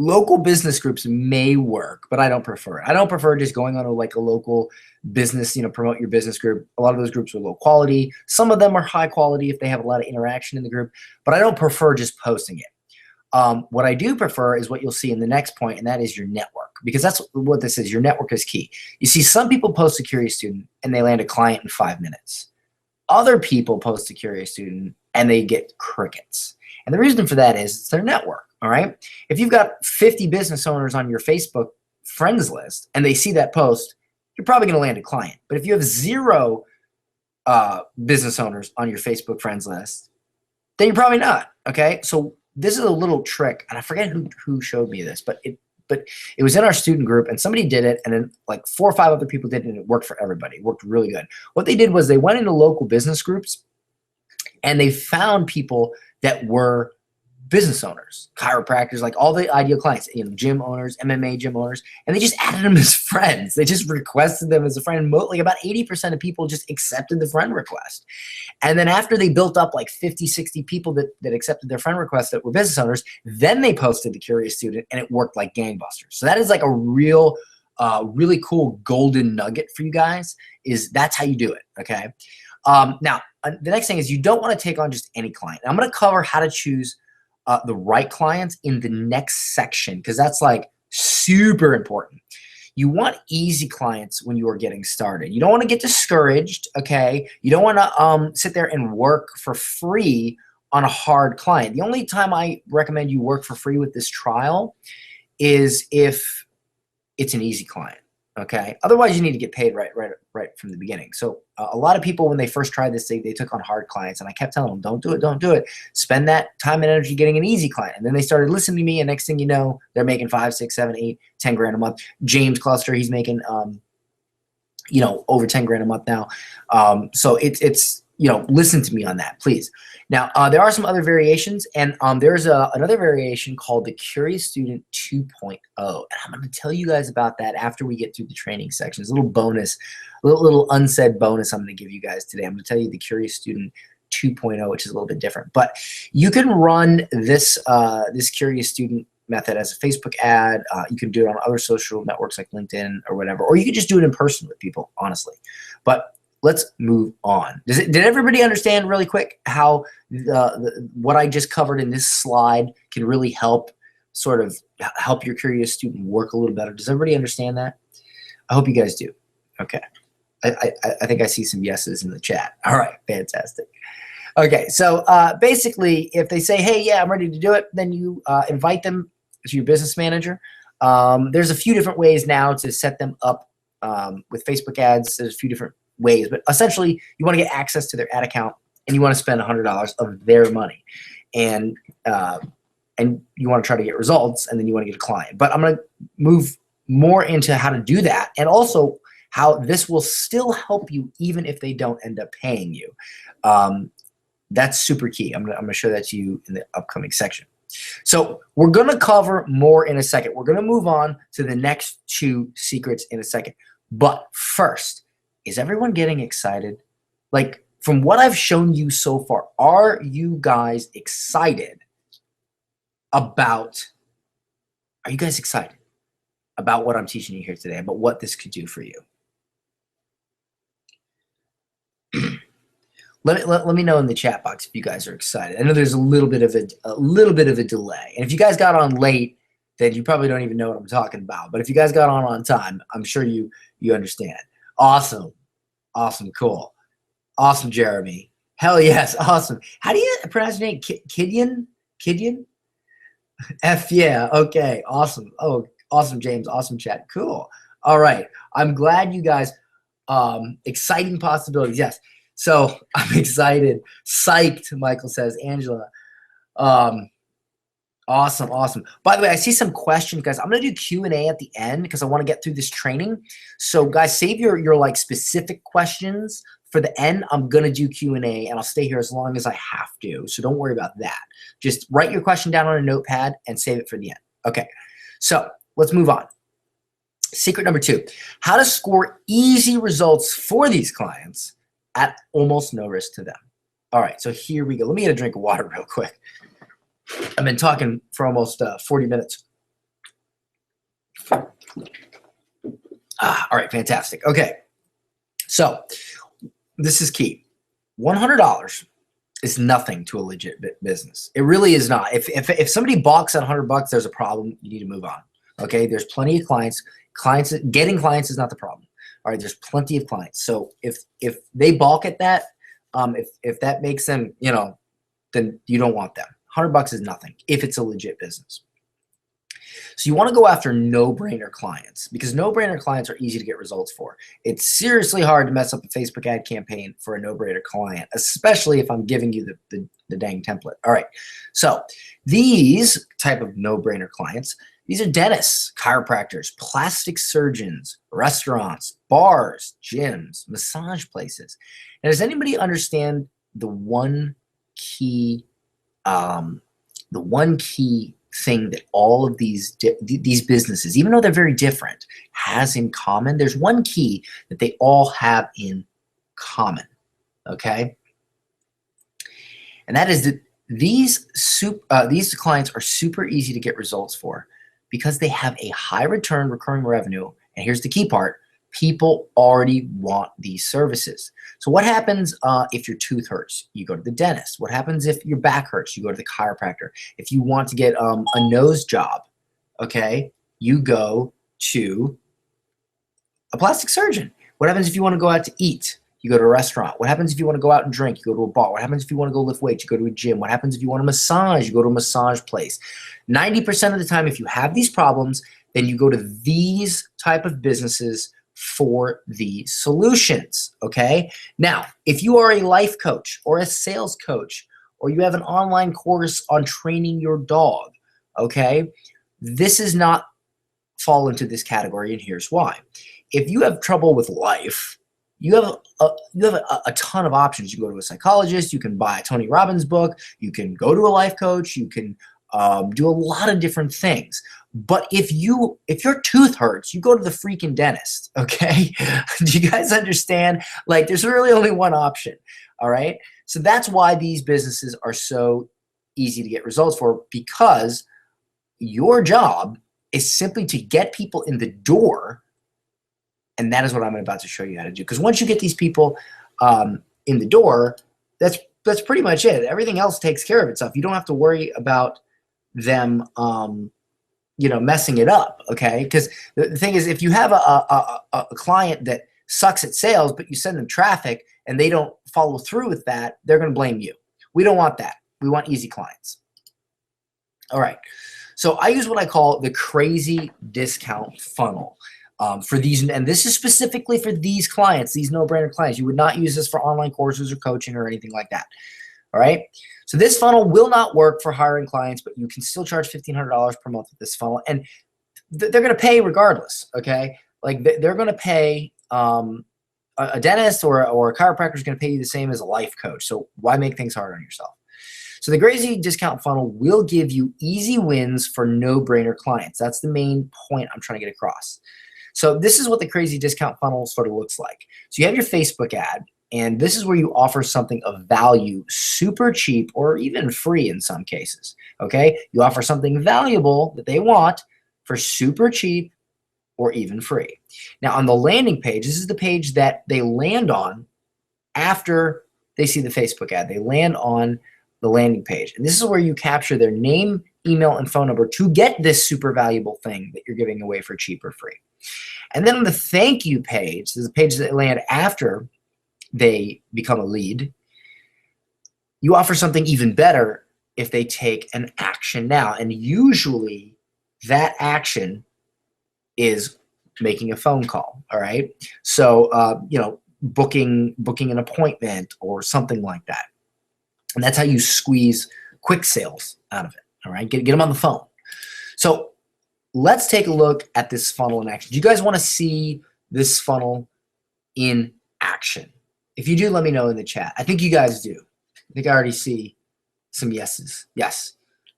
Local business groups may work, but I don't prefer it. I don't prefer just going on a local business, promote your business group. A lot of those groups are low quality. Some of them are high quality if they have a lot of interaction in the group, but I don't prefer just posting it. What I do prefer is what you'll see in the next point, and that is your network, because that's what this is. Your network is key. You see, some people post a Curious Student and they land a client in 5 minutes. Other people post a Curious Student and they get crickets. And the reason for that is it's their network, all right? If you've got 50 business owners on your Facebook friends list and they see that post, you're probably going to land a client. But if you have 0 business owners on your Facebook friends list, then you're probably not, okay? So this is a little trick, and I forget who showed me this, but it was in our student group, and somebody did it, and then 4 or 5 other people did it, and it worked for everybody. It worked really good. What they did was they went into local business groups, and they found people that were business owners, chiropractors, like all the ideal clients, gym owners, MMA gym owners, and they just added them as friends. They just requested them as a friend. Like about 80% of people just accepted the friend request. And then after they built up 50, 60 people that accepted their friend request that were business owners, then they posted the Curious Student, and it worked like gangbusters. So that is a real, really cool golden nugget for you guys. That's how you do it, okay? Now, the next thing is you don't want to take on just any client. I'm going to cover how to choose the right clients in the next section, because that's super important. You want easy clients when you are getting started. You don't want to get discouraged, okay? You don't want to sit there and work for free on a hard client. The only time I recommend you work for free with this trial is if it's an easy client. Okay. Otherwise, you need to get paid right from the beginning. So a lot of people, when they first tried this, they took on hard clients, and I kept telling them, don't do it, don't do it. Spend that time and energy getting an easy client. And then they started listening to me, and next thing you know, they're making 5, 6, 7, 8, 10 grand a month. James Cluster, he's making over 10 grand a month now. So it's listen to me on that, please. Now, there are some other variations, and there's another variation called the Curious Student 2.0, and I'm going to tell you guys about that after we get through the training sections. A little bonus, little unsaid bonus I'm going to give you guys today. I'm going to tell you the Curious Student 2.0, which is a little bit different. But you can run this this curious student method as a Facebook ad. You can do it on other social networks like LinkedIn or whatever, or you can just do it in person with people, honestly. But let's move on. Did everybody understand really quick how what I just covered in this slide can really help sort of help your curious student work a little better? Does everybody understand that? I hope you guys do. Okay. I think I see some yeses in the chat. All right, fantastic. Okay, so basically, if they say, hey, yeah, I'm ready to do it, then you invite them to your business manager. There's a few different ways now to set them up with Facebook ads. There's a few different ways, but essentially, you want to get access to their ad account, and you want to spend $100 of their money. And you want to try to get results, and then you want to get a client. But I'm going to move more into how to do that, and also how this will still help you even if they don't end up paying you. That's super key. I'm gonna show that to you in the upcoming section. So we're gonna cover more in a second. We're gonna move on to the next 2 secrets in a second. But first, is everyone getting excited? Like, from what I've shown you so far, are you guys excited about, are you guys excited about what I'm teaching you here today, about what this could do for you? Let me know in the chat box if you guys are excited. I know there's a little bit of a delay, and if you guys got on late, then you probably don't even know what I'm talking about. But if you guys got on time, I'm sure you understand. Awesome, cool, awesome, Jeremy. Hell yes, awesome. How do you pronounce your name? Kidian? F yeah. Okay, awesome. Oh, awesome, James. Awesome chat. Cool. All right. I'm glad you guys. Exciting possibilities. Yes. So I'm excited. Psyched, Michael says. Angela. Awesome. By the way, I see some questions, guys. I'm going to do Q&A at the end because I want to get through this training. So guys, save your like specific questions for the end. I'm going to do Q&A, and I'll stay here as long as I have to. So don't worry about that. Just write your question down on a notepad and save it for the end. Okay. So let's move on. Secret number 2, how to score easy results for these clients at almost no risk to them. All right, so here we go. Let me get a drink of water real quick. I've been talking for almost 40 minutes. All right, fantastic. Okay, so this is key. $100 is nothing to a legit business. It really is not. If somebody balks at $100, there's a problem. You need to move on. Okay, there's plenty of clients. Getting clients is not the problem. All right, there's plenty of clients. So if they balk at that, if that makes them, then you don't want them. $100 is nothing if it's a legit business. So you want to go after no-brainer clients, because no-brainer clients are easy to get results for. It's seriously hard to mess up a Facebook ad campaign for a no-brainer client, especially if I'm giving you the dang template. All right, so these type of no-brainer clients, these are dentists, chiropractors, plastic surgeons, restaurants, bars, gyms, massage places. Now, does anybody understand the one key thing that all of these businesses, even though they're very different, has in common? There's one key that they all have in common, okay? And that is that these clients are super easy to get results for because they have a high return recurring revenue. And here's the key part: people already want these services. So what happens if your tooth hurts? You go to the dentist. What happens if your back hurts? You go to the chiropractor. If you want to get a nose job, okay, you go to a plastic surgeon. What happens if you want to go out to eat? You go to a restaurant. What happens if you want to go out and drink? You go to a bar. What happens if you want to go lift weights? You go to a gym. What happens if you want a massage? You go to a massage place. 90% of the time, if you have these problems, then you go to these type of businesses for the solutions, okay? Now, if you are a life coach or a sales coach, or you have an online course on training your dog, okay, this is not fall into this category, and here's why. If you have trouble with life, you have a ton of options. You go to a psychologist, you can buy a Tony Robbins book, you can go to a life coach, you can do a lot of different things. But if your tooth hurts, you go to the freaking dentist, okay? Do you guys understand? Like, there's really only one option, all right? So that's why these businesses are so easy to get results for, because your job is simply to get people in the door. And that is what I'm about to show you how to do. Because once you get these people in the door, that's pretty much it. Everything else takes care of itself. You don't have to worry about them messing it up, okay? Because the thing is, if you have a client that sucks at sales, but you send them traffic and they don't follow through with that, they're going to blame you. We don't want that. We want easy clients. All right. So I use what I call the crazy discount funnel for these, and this is specifically for these clients, these no-brainer clients. You would not use this for online courses or coaching or anything like that. All right. So this funnel will not work for hiring clients, but you can still charge $1,500 per month with this funnel, and they're going to pay regardless. Okay. Like they're going to pay, a dentist or a chiropractor is going to pay you the same as a life coach. So why make things hard on yourself? So the crazy discount funnel will give you easy wins for no-brainer clients. That's the main point I'm trying to get across. So this is what the crazy discount funnel sort of looks like. So you have your Facebook ad, and this is where you offer something of value, super cheap or even free in some cases. Okay, you offer something valuable that they want for super cheap or even free. Now on the landing page, this is the page that they land on after they see the Facebook ad. They land on the landing page, and this is where you capture their name, email, and phone number to get this super valuable thing that you're giving away for cheap or free. And then on the thank you page, this is a page that they land after they become a lead. You offer something even better if they take an action now, and usually that action is making a phone call. All right, so booking an appointment or something like that. And that's how you squeeze quick sales out of it. All right, get them on the phone. So let's take a look at this funnel in action. Do you guys want to see this funnel in action? If you do, let me know in the chat. I think you guys do. I think I already see some yeses. Yes.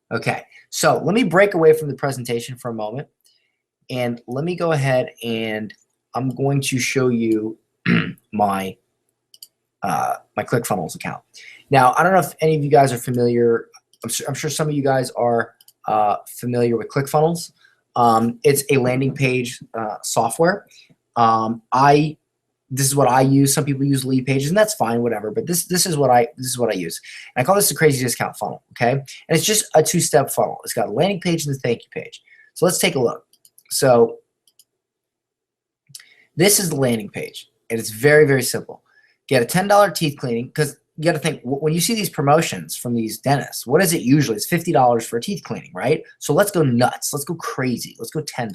Okay. So let me break away from the presentation for a moment, and let me go ahead and I'm going to show you my ClickFunnels account. Now, I don't know if any of you guys are familiar. I'm sure some of you guys are familiar with ClickFunnels. It's a landing page software. This is what I use. Some people use lead pages, and that's fine, whatever. But this is what I use. And I call this the crazy discount funnel. Okay, and it's just a two-step funnel. It's got a landing page and a thank you page. So let's take a look. So this is the landing page, and it's very, very simple. Get a $10 teeth cleaning, because you got to think, when you see these promotions from these dentists, what is it usually? It's $50 for a teeth cleaning, right? So let's go nuts. Let's go crazy. Let's go $10.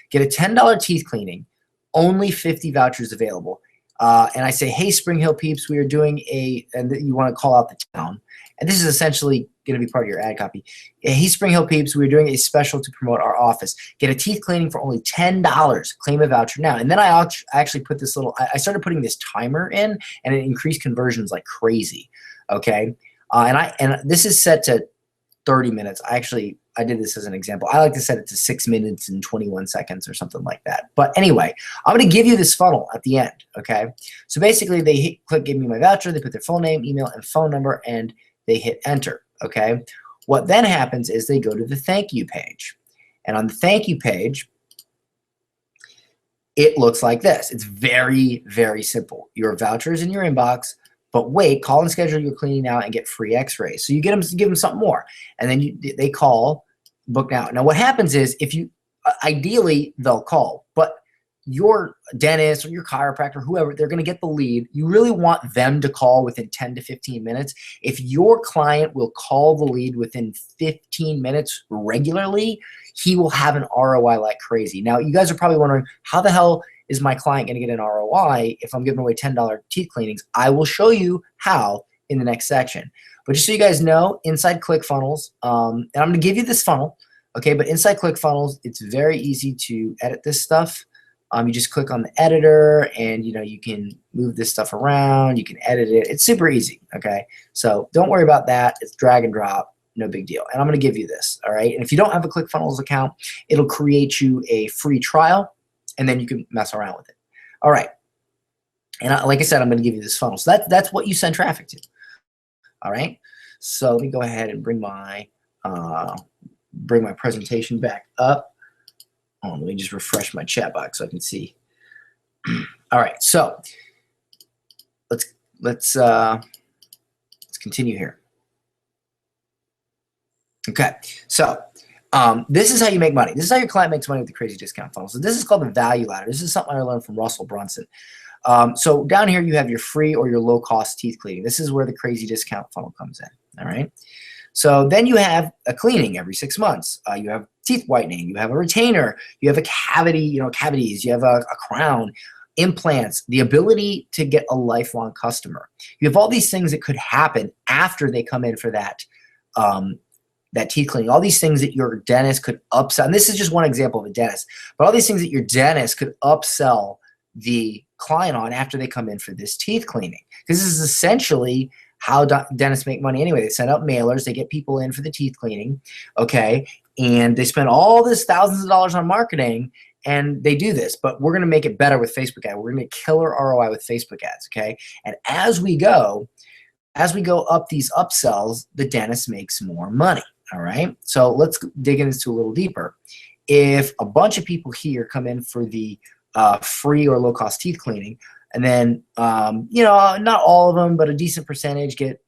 Get a $10 teeth cleaning, only 50 vouchers available. And I say, hey, Spring Hill peeps, we are doing and you want to call out the town. And this is essentially going to be part of your ad copy. Hey, Spring Hill peeps, we're doing a special to promote our office. Get a teeth cleaning for only $10. Claim a voucher now. And then I actually put this I started putting this timer in, and it increased conversions like crazy. Okay. And this is set to 30 minutes. I did this as an example. I like to set it to 6 minutes and 21 seconds or something like that. But anyway, I'm going to give you this funnel at the end. Okay. So basically they click give me my voucher. They put their full name, email, and phone number, and they hit enter. Okay. What then happens is they go to the thank you page. And on the thank you page, it looks like this. It's very, very simple. Your voucher is in your inbox, but wait, call and schedule your cleaning now and get free x-rays. So you give them something more. And then they call, book now. Now what happens is, if you, ideally they'll call, but your dentist or your chiropractor, whoever, they're going to get the lead. You really want them to call within 10 to 15 minutes. If your client will call the lead within 15 minutes regularly, he will have an ROI like crazy. Now, you guys are probably wondering, how the hell is my client going to get an ROI if I'm giving away $10 teeth cleanings? I will show you how in the next section. But just so you guys know, inside ClickFunnels, and I'm going to give you this funnel, okay, but inside ClickFunnels, it's very easy to edit this stuff. You just click on the editor, and you can move this stuff around. You can edit it. It's super easy. Okay, so don't worry about that. It's drag and drop, no big deal. And I'm going to give you this. All right, and if you don't have a ClickFunnels account, it'll create you a free trial, and then you can mess around with it. All right, and like I said, I'm going to give you this funnel. So that's what you send traffic to. All right. So let me go ahead and bring my presentation back up. Oh, let me just refresh my chat box so I can see. All right. So let's continue here. Okay. So this is how you make money. This is how your client makes money with the crazy discount funnel. So this is called the value ladder. This is something I learned from Russell Brunson. So down here you have your free or your low cost teeth cleaning. This is where the crazy discount funnel comes in. All right. So then you have a cleaning every 6 months. You have teeth whitening. You have a retainer. You have a cavity, cavities. You have a crown, implants, the ability to get a lifelong customer. You have all these things that could happen after they come in for that teeth cleaning. All these things that your dentist could upsell. And this is just one example of a dentist. But all these things that your dentist could upsell the client on after they come in for this teeth cleaning. Because this is essentially how dentists make money anyway. They send out mailers, they get people in for the teeth cleaning, okay, and they spend all this thousands of dollars on marketing, and they do this, but we're going to make it better with Facebook ads. We're going to make killer ROI with Facebook ads, okay? And as we go up these upsells, the dentist makes more money, all right? So let's dig into this a little deeper. If a bunch of people here come in for the free or low-cost teeth cleaning, and then, not all of them, but a decent percentage get,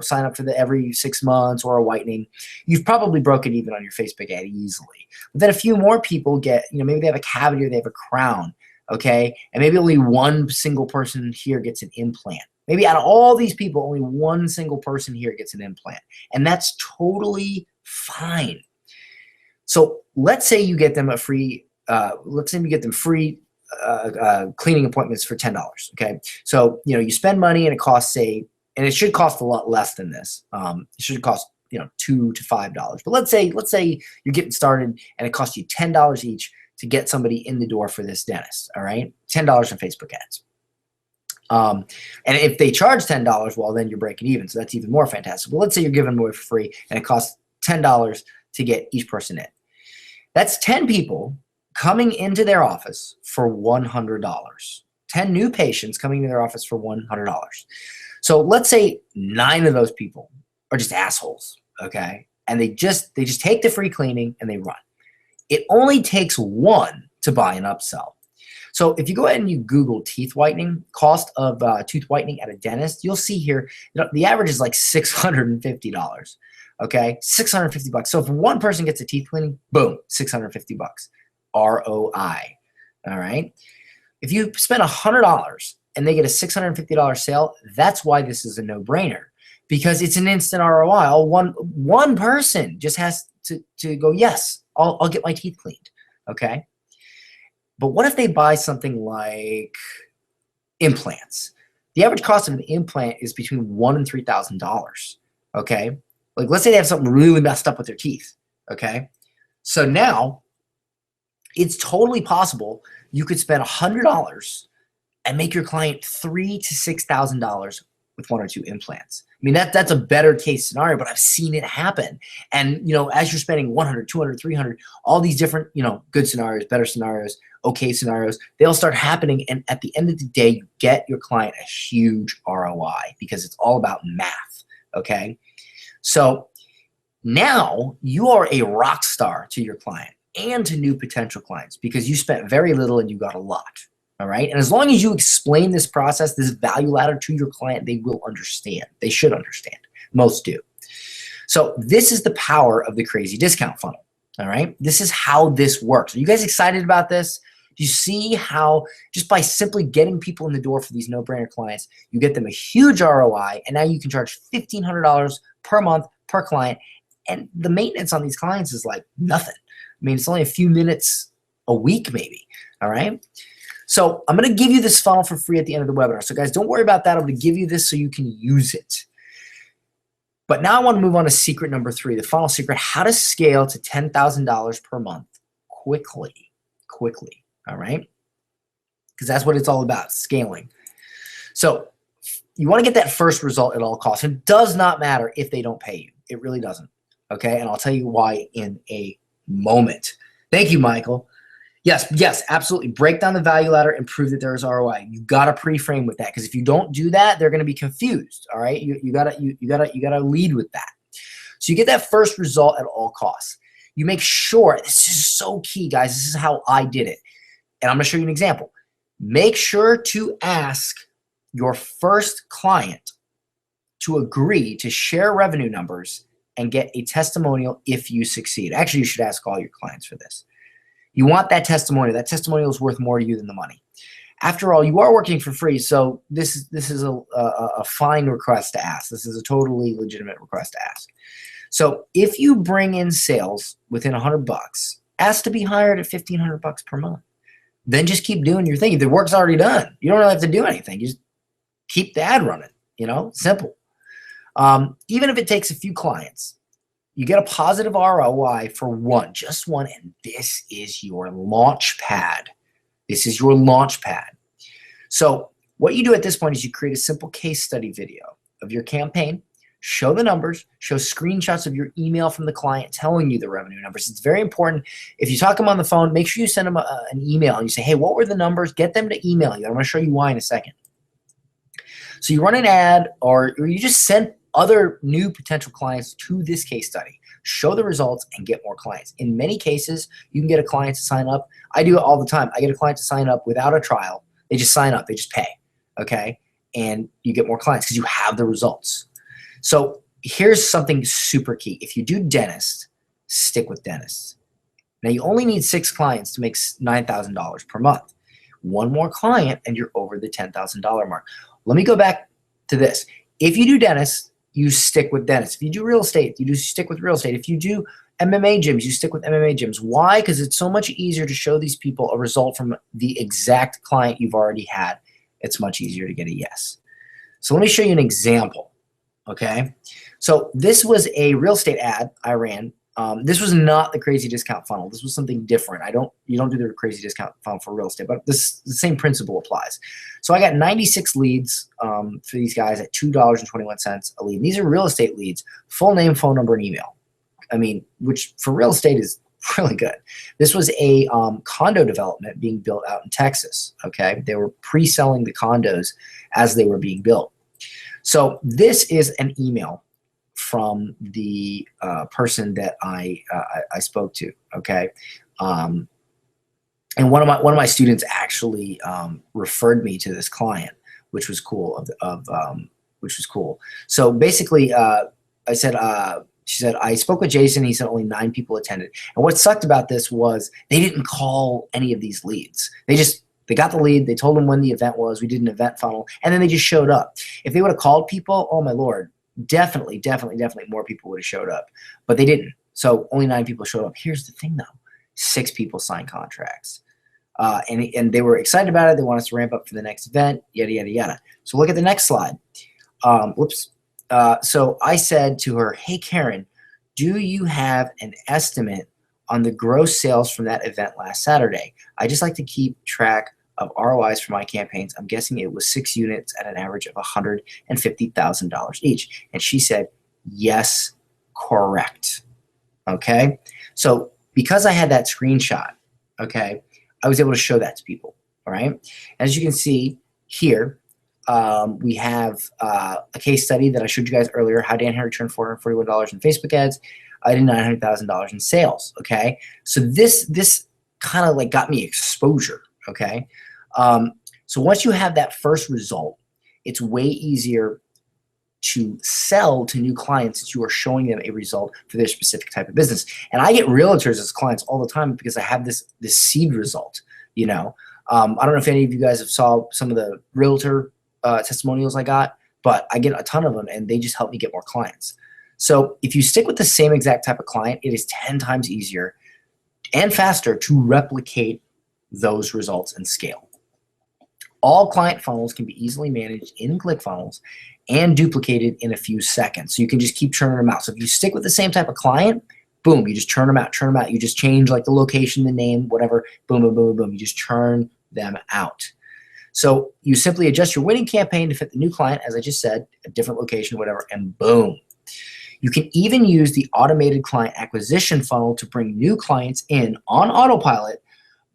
sign up for the every 6 months or a whitening, you've probably broken even on your Facebook ad easily. But then a few more people get, maybe they have a cavity or they have a crown, okay? And maybe only one single person here gets an implant. Maybe out of all these people, only one single person here gets an implant. And that's totally fine. So let's say you get them a free, cleaning appointments for $10. Okay, so you spend money and it costs and it should cost a lot less than this. It should cost $2 to $5. But let's say you're getting started and it costs you $10 each to get somebody in the door for this dentist. All right, $10 on Facebook ads. And if they charge $10, well, then you're breaking even. So that's even more fantastic. But let's say you're giving them away for free and it costs $10 to get each person in. That's 10 people coming into their office for $100. 10 new patients coming into their office for $100. So let's say 9 of those people are just assholes, okay? And they just take the free cleaning and they run. It only takes 1 to buy an upsell. So if you go ahead and you Google teeth whitening, cost of tooth whitening at a dentist, you'll see here, the average is like $650, okay? $650. So if one person gets a teeth cleaning, boom, $650. ROI, all right? If you spend $100 and they get a $650 sale, that's why this is a no-brainer, because it's an instant ROI. One person just has to go, yes, I'll get my teeth cleaned, okay? But what if they buy something like implants? The average cost of an implant is between $1,000 and $3,000, okay? Like, let's say they have something really messed up with their teeth, okay? So now, it's totally possible you could spend $100 and make your client $3,000 to $6,000 with 1 or 2 implants. I mean, that's a better case scenario, but I've seen it happen. And, as you're spending 100, 200, 300, all these different, good scenarios, better scenarios, okay scenarios, they'll start happening. And at the end of the day, you get your client a huge ROI because it's all about math, okay? So now you are a rock star to your client and to new potential clients because you spent very little and you got a lot, all right? And as long as you explain this process, this value ladder to your client, they will understand. They should understand. Most do. So this is the power of the crazy discount funnel, all right? This is how this works. Are you guys excited about this? Do you see how just by simply getting people in the door for these no-brainer clients, you get them a huge ROI, and now you can charge $1,500 per month per client, and the maintenance on these clients is like nothing. I mean, it's only a few minutes a week maybe, all right? So I'm going to give you this funnel for free at the end of the webinar. So guys, don't worry about that. I'm going to give you this so you can use it. But now I want to move on to secret number 3, the funnel secret, how to scale to $10,000 per month quickly, all right? Because that's what it's all about, scaling. So you want to get that first result at all costs. It does not matter if they don't pay you. It really doesn't, okay? And I'll tell you why in a moment. Thank you, Michael. Yes, absolutely. Break down the value ladder and prove that there is ROI. You got to pre-frame with that, because if you don't do that, they're going to be confused. All right, you gotta lead with that. So you get that first result at all costs. You make sure, this is so key, guys. This is how I did it, and I'm going to show you an example. Make sure to ask your first client to agree to share revenue numbers and get a testimonial if you succeed. Actually, you should ask all your clients for this. You want that testimonial. That testimonial is worth more to you than the money. After all, you are working for free, so this is a fine request to ask. This is a totally legitimate request to ask. So if you bring in sales within $100, ask to be hired at $1,500 per month. Then just keep doing your thing. If the work's already done, you don't really have to do anything. You just keep the ad running. Simple. Even if it takes a few clients, you get a positive ROI for one, just one, and this is your launch pad. This is your launch pad. So what you do at this point is you create a simple case study video of your campaign, show the numbers, show screenshots of your email from the client telling you the revenue numbers. It's very important. If you talk to them on the phone, make sure you send them an email and you say, hey, what were the numbers? Get them to email you. I'm going to show you why in a second. So you run an ad, or you just send other new potential clients to this case study. Show the results and get more clients. In many cases, you can get a client to sign up. I do it all the time. I get a client to sign up without a trial. They just sign up. They just pay, okay? And you get more clients because you have the results. So here's something super key. If you do dentist, stick with dentists. Now, you only need 6 clients to make $9,000 per month. One more client and you're over the $10,000 mark. Let me go back to this. If you do dentists, you stick with dentists. If you do real estate, you stick with real estate. If you do MMA gyms, you stick with MMA gyms. Why? Because it's so much easier to show these people a result from the exact client you've already had. It's much easier to get a yes. So let me show you an example, okay? So this was a real estate ad I ran. This was not the crazy discount funnel. This was something different. You don't do the crazy discount funnel for real estate, but the same principle applies. So I got 96 leads for these guys at $2.21 a lead. And these are real estate leads, full name, phone number, and email. I mean, which for real estate is really good. This was a condo development being built out in Texas, okay? They were pre-selling the condos as they were being built. So this is an email from the person that I spoke to, okay? And one of my students actually referred me to this client, which was cool. Which was cool. So basically, she said, I spoke with Jason. He said only 9 people attended. And what sucked about this was they didn't call any of these leads. They got the lead. They told them when the event was. We did an event funnel, and then they just showed up. If they would have called people, oh my Lord, definitely more people would have showed up, but they didn't. So only 9 people showed up. Here's the thing though, 6 people signed contracts. And they were excited about it. They want us to ramp up for the next event, yada, yada, yada. So look at the next slide. So I said to her, hey, Karen, do you have an estimate on the gross sales from that event last Saturday? I just like to keep track of ROIs for my campaigns. I'm guessing it was 6 units at an average of $150,000 each. And she said, yes, correct. Okay. So because I had that screenshot, okay, I was able to show that to people. All right. As you can see here, we have a case study that I showed you guys earlier, how Dan Henry turned $441 in Facebook ads. I did $900,000 in sales. Okay. So this kind of like got me exposure. Okay. So once you have that first result, it's way easier to sell to new clients that you are showing them a result for their specific type of business. And I get realtors as clients all the time because I have this seed result, you know. I don't know if any of you guys have saw some of the realtor testimonials I got, but I get a ton of them and they just help me get more clients. So if you stick with the same exact type of client, it is 10 times easier and faster to replicate those results and scale. All client funnels can be easily managed in ClickFunnels and duplicated in a few seconds. So you can just keep churning them out. So if you stick with the same type of client, boom, you just churn them out, churn them out. You just change like the location, the name, whatever, boom, boom, boom, boom. You just churn them out. So you simply adjust your winning campaign to fit the new client, as I just said, a different location, whatever, and boom. You can even use the automated client acquisition funnel to bring new clients in on autopilot,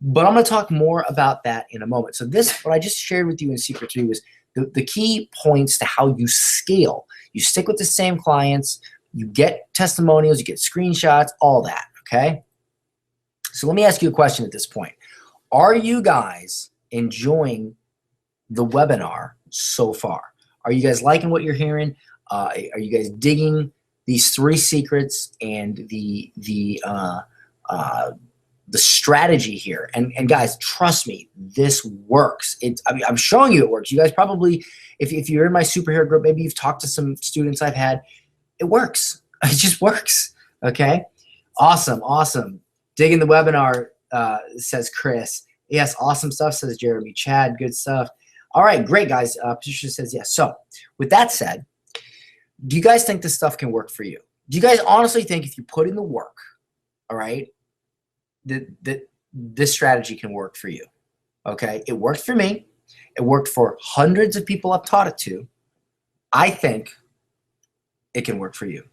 But I'm going to talk more about that in a moment. So what I just shared with you in Secret 3 was the key points to how you scale. You stick with the same clients, you get testimonials, you get screenshots, all that, okay? So let me ask you a question at this point. Are you guys enjoying the webinar so far? Are you guys liking what you're hearing? Are you guys digging these 3 secrets and the strategy here? And guys, trust me, this works. I'm showing you it works. You guys probably, if you're in my superhero group, maybe you've talked to some students I've had. It works. It just works. Okay. Awesome. Awesome. Digging the webinar, says Chris. Yes. Awesome stuff, says Jeremy. Chad, good stuff. All right. Great, guys. Patricia says yes. So with that said, do you guys think this stuff can work for you? Do you guys honestly think if you put in the work, all right, that this strategy can work for you? Okay. It worked for me. It worked for hundreds of people I've taught it to. I think it can work for you.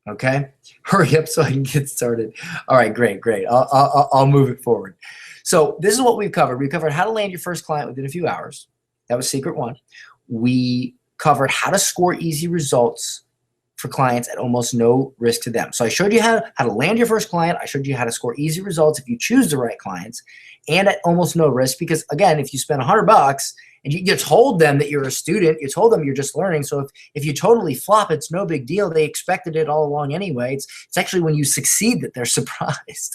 Okay. Hurry up so I can get started. All right. Great. Great. I'll move it forward. So this is what we've covered. We covered how to land your first client within a few hours. That was secret 1. We covered how to score easy results for clients at almost no risk to them. So I showed you how to land your first client. I showed you how to score easy results if you choose the right clients and at almost no risk, because again, if you spend $100 and you told them that you're a student, you told them you're just learning. So if you totally flop, it's no big deal. They expected it all along anyway. It's actually when you succeed that they're surprised.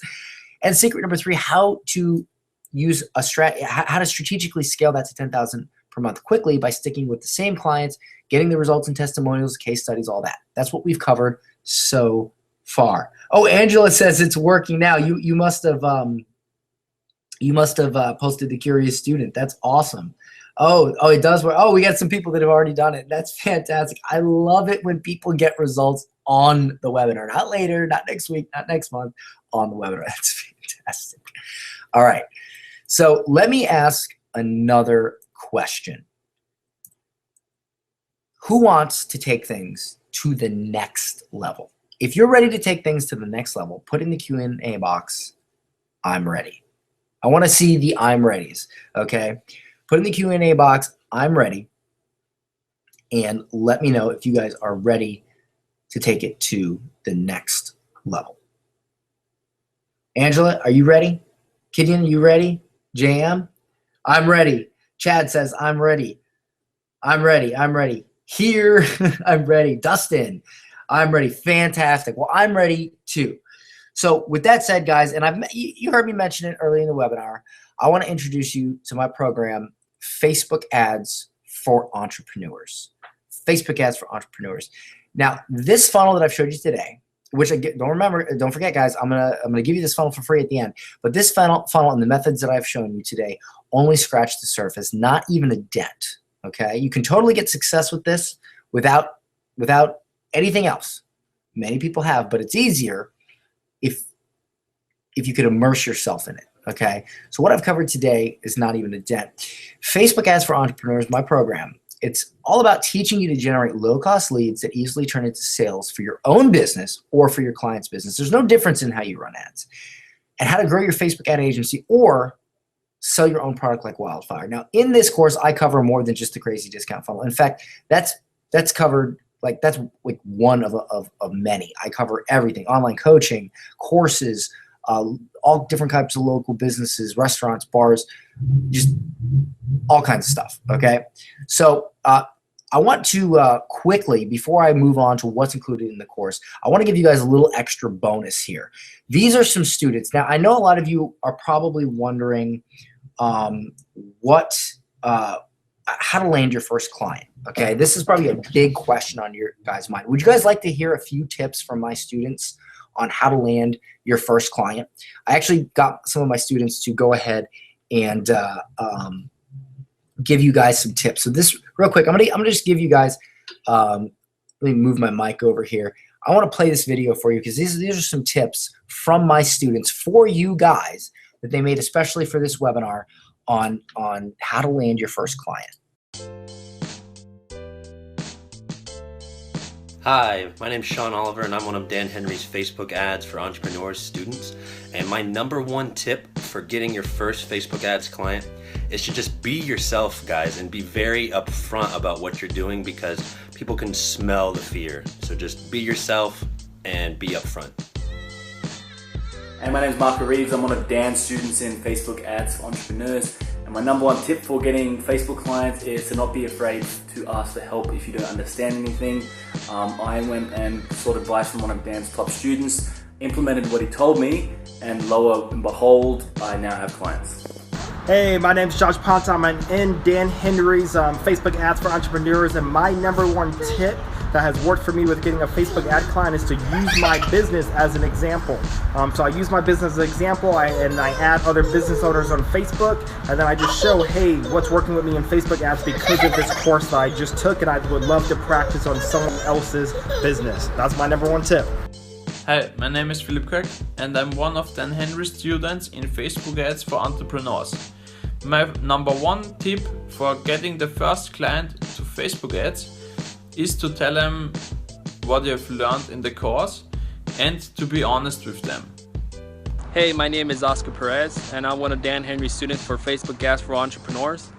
And secret number 3, how to use how to strategically scale that to 10,000 per month quickly by sticking with the same clients, getting the results and testimonials, case studies, all that. That's what we've covered so far. Oh, Angela says it's working now. You must have posted the curious student. That's awesome. Oh, it does work. Oh, we got some people that have already done it. That's fantastic. I love it when people get results on the webinar, not later, not next week, not next month, on the webinar. That's fantastic. All right. So let me ask another question. Who wants to take things to the next level? If you're ready to take things to the next level, put in the Q&A box, I'm ready. I want to see the I'm readies, okay? Put in the Q&A box, I'm ready, and let me know if you guys are ready to take it to the next level. Angela, are you ready? Gideon, you ready? JM? I'm ready. Chad says, I'm ready. I'm ready. I'm ready. Here, I'm ready. Dustin, I'm ready. Fantastic. Well, I'm ready too. So with that said, guys, and you heard me mention it early in the webinar, I want to introduce you to my program, Facebook Ads for Entrepreneurs. Facebook Ads for Entrepreneurs. Now, this funnel that I've showed you today, which don't forget, guys, I'm gonna give you this funnel for free at the end. But this funnel and the methods that I've shown you today only scratch the surface, not even a dent. Okay, you can totally get success with this without anything else. Many people have, but it's easier if you could immerse yourself in it. Okay, so what I've covered today is not even a dent. Facebook Ads for Entrepreneurs, my program. It's all about teaching you to generate low-cost leads that easily turn into sales for your own business or for your client's business. There's no difference in how you run ads. And how to grow your Facebook ad agency or sell your own product like wildfire. Now, in this course, I cover more than just the crazy discount funnel. In fact, that's covered, that's like one of many. I cover everything: online coaching, courses, all different types of local businesses, restaurants, bars, just all kinds of stuff, okay? So I want to quickly, before I move on to what's included in the course, I want to give you guys a little extra bonus here. These are some students. Now, I know a lot of you are probably wondering how to land your first client, okay? This is probably a big question on your guys' mind. Would you guys like to hear a few tips from my students on how to land your first client? I actually got some of my students to go ahead and give you guys some tips. So this, real quick, I'm gonna just give you guys, let me move my mic over here. I want to play this video for you because these are some tips from my students for you guys that they made especially for this webinar on how to land your first client. Hi, my name is Sean Oliver and I'm one of Dan Henry's Facebook Ads for Entrepreneurs students. And my #1 tip for getting your first Facebook ads client is to just be yourself, guys, and be very upfront about what you're doing, because people can smell the fear. So just be yourself and be upfront. Hey, my name is Marco Reeves. I'm one of Dan's students in Facebook ads for entrepreneurs. And my number one tip for getting Facebook clients is to not be afraid to ask for help if you don't understand anything. I went and sought advice from one of Dan's top students, implemented what he told me, and lo and behold, I now have clients. Hey, my name is Josh Ponce. I'm in Dan Henry's Facebook ads for entrepreneurs, and my number one tip that has worked for me with getting a Facebook ad client is to use my business as an example. So I use my business as an example, and I add other business owners on Facebook, and then I just show, hey, what's working with me in Facebook ads because of this course that I just took, and I would love to practice on someone else's business. That's my number one tip. Hi, my name is Philip Kirk, and I'm one of Dan Henry's students in Facebook ads for entrepreneurs. My number one tip for getting the first client to Facebook ads is to tell them what you have learned in the course and to be honest with them. Hey, my name is Oscar Perez, and I'm one of Dan Henry's students for Facebook ads for entrepreneurs.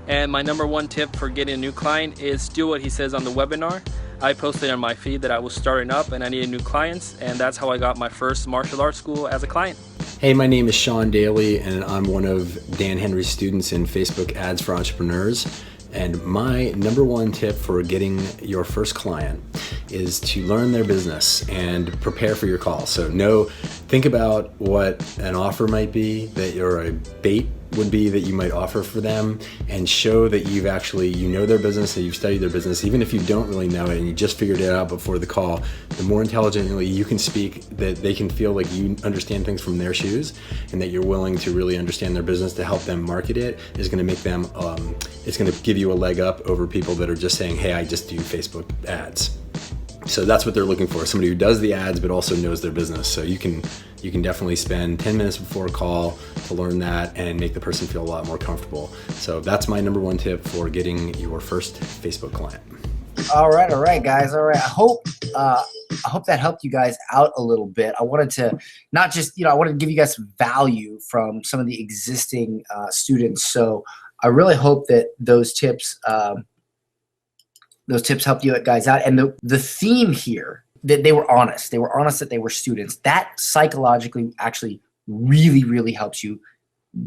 And my number one tip for getting a new client is do what he says on the webinar. I posted on my feed that I was starting up and I needed new clients, and that's how I got my first martial arts school as a client. Hey, my name is Sean Daly, and I'm one of Dan Henry's students in Facebook ads for entrepreneurs. And my number one tip for getting your first client is to learn their business and prepare for your call. So think about what an offer might be, that you're a bait would be that you might offer for them, and show that you know their business, that you've studied their business. Even if you don't really know it and you just figured it out before the call, the more intelligently you can speak, that they can feel like you understand things from their shoes, and that you're willing to really understand their business to help them market it, is going to make them, it's going to give you a leg up over people that are just saying, hey, I just do Facebook ads. So that's what they're looking for, somebody who does the ads but also knows their business. So you can definitely spend 10 minutes before a call to learn that and make the person feel a lot more comfortable. So that's my number one tip for getting your first Facebook client. All right, guys. All right. I hope that helped you guys out a little bit. I wanted to not just, I wanted to give you guys some value from some of the existing students. So I really hope that those tips helped you guys out. And the theme here, that they were honest. They were honest that they were students. That psychologically actually really, really helps you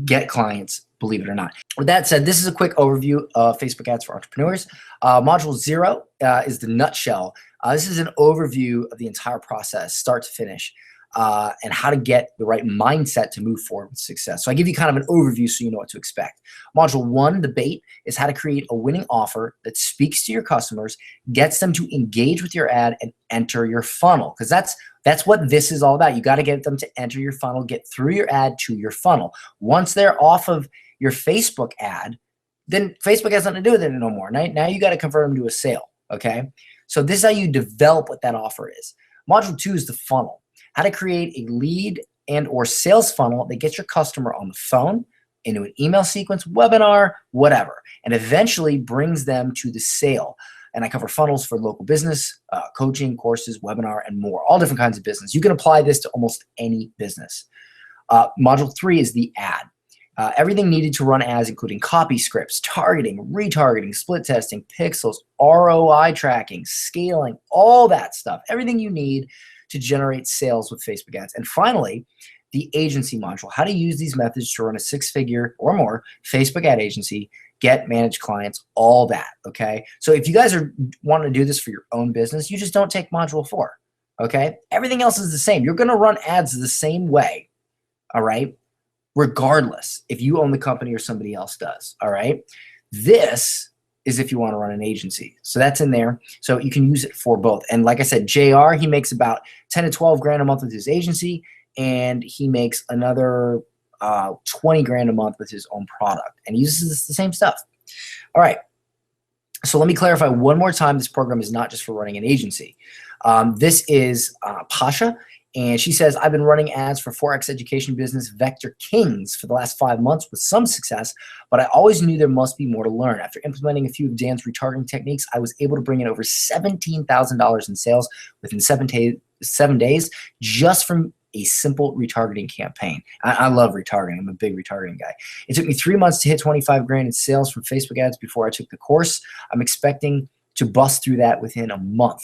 get clients, believe it or not. With that said, this is a quick overview of Facebook ads for entrepreneurs. Module 0 is the nutshell. This is an overview of the entire process, start to finish, and how to get the right mindset to move forward with success. So I give you kind of an overview so you know what to expect. Module 1, the bait, is how to create a winning offer that speaks to your customers, gets them to engage with your ad and enter your funnel. Because that's what this is all about. You got to get them to enter your funnel, get through your ad to your funnel. Once they're off of your Facebook ad, then Facebook has nothing to do with it no more. Now you got to convert them to a sale, okay? So this is how you develop what that offer is. Module 2 is the funnel. How to create a lead and or sales funnel that gets your customer on the phone, into an email sequence, webinar, whatever, and eventually brings them to the sale. And I cover funnels for local business, coaching, courses, webinar, and more, all different kinds of business. You can apply this to almost any business. Module 3 is the ad. Everything needed to run ads, including copy scripts, targeting, retargeting, split testing, pixels, ROI tracking, scaling, all that stuff. Everything you need to generate sales with Facebook ads. And finally, the agency module, how to use these methods to run a 6-figure or more Facebook ad agency, get managed clients, all that, okay? So if you guys are wanting to do this for your own business, you just don't take module 4, okay? Everything else is the same. You're gonna run ads the same way, all right? Regardless if you own the company or somebody else does, all right? This is if you want to run an agency. So that's in there. So you can use it for both. And like I said, JR, he makes about 10 to 12 grand a month with his agency, and he makes another 20 grand a month with his own product, and he uses the same stuff. All right. So let me clarify one more time. This program is not just for running an agency. This is Pasha. And she says, I've been running ads for Forex education business Vector Kings for the last 5 months with some success, but I always knew there must be more to learn. After implementing a few of Dan's retargeting techniques, I was able to bring in over $17,000 in sales within 7 days just from a simple retargeting campaign. I love retargeting. I'm a big retargeting guy. It took me 3 months to hit 25 grand in sales from Facebook ads before I took the course. I'm expecting to bust through that within a month.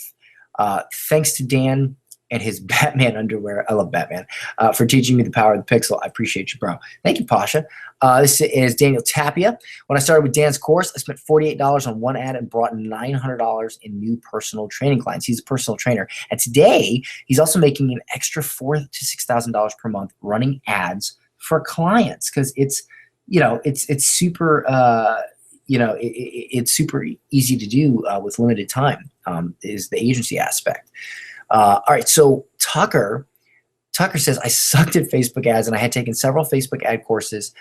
Thanks to Dan and his Batman underwear. I love Batman. For teaching me the power of the pixel. I appreciate you, bro. Thank you, Pasha. This is Daniel Tapia. When I started with Dan's course, I spent $48 on one ad and brought $900 in new personal training clients. He's a personal trainer. And today, he's also making an extra $4,000 to $6,000 per month running ads for clients, because it's, you know, it's super, you know, it's super easy to do with limited time, is the agency aspect. All right, so Tucker says, I sucked at Facebook ads and I had taken several Facebook ad courses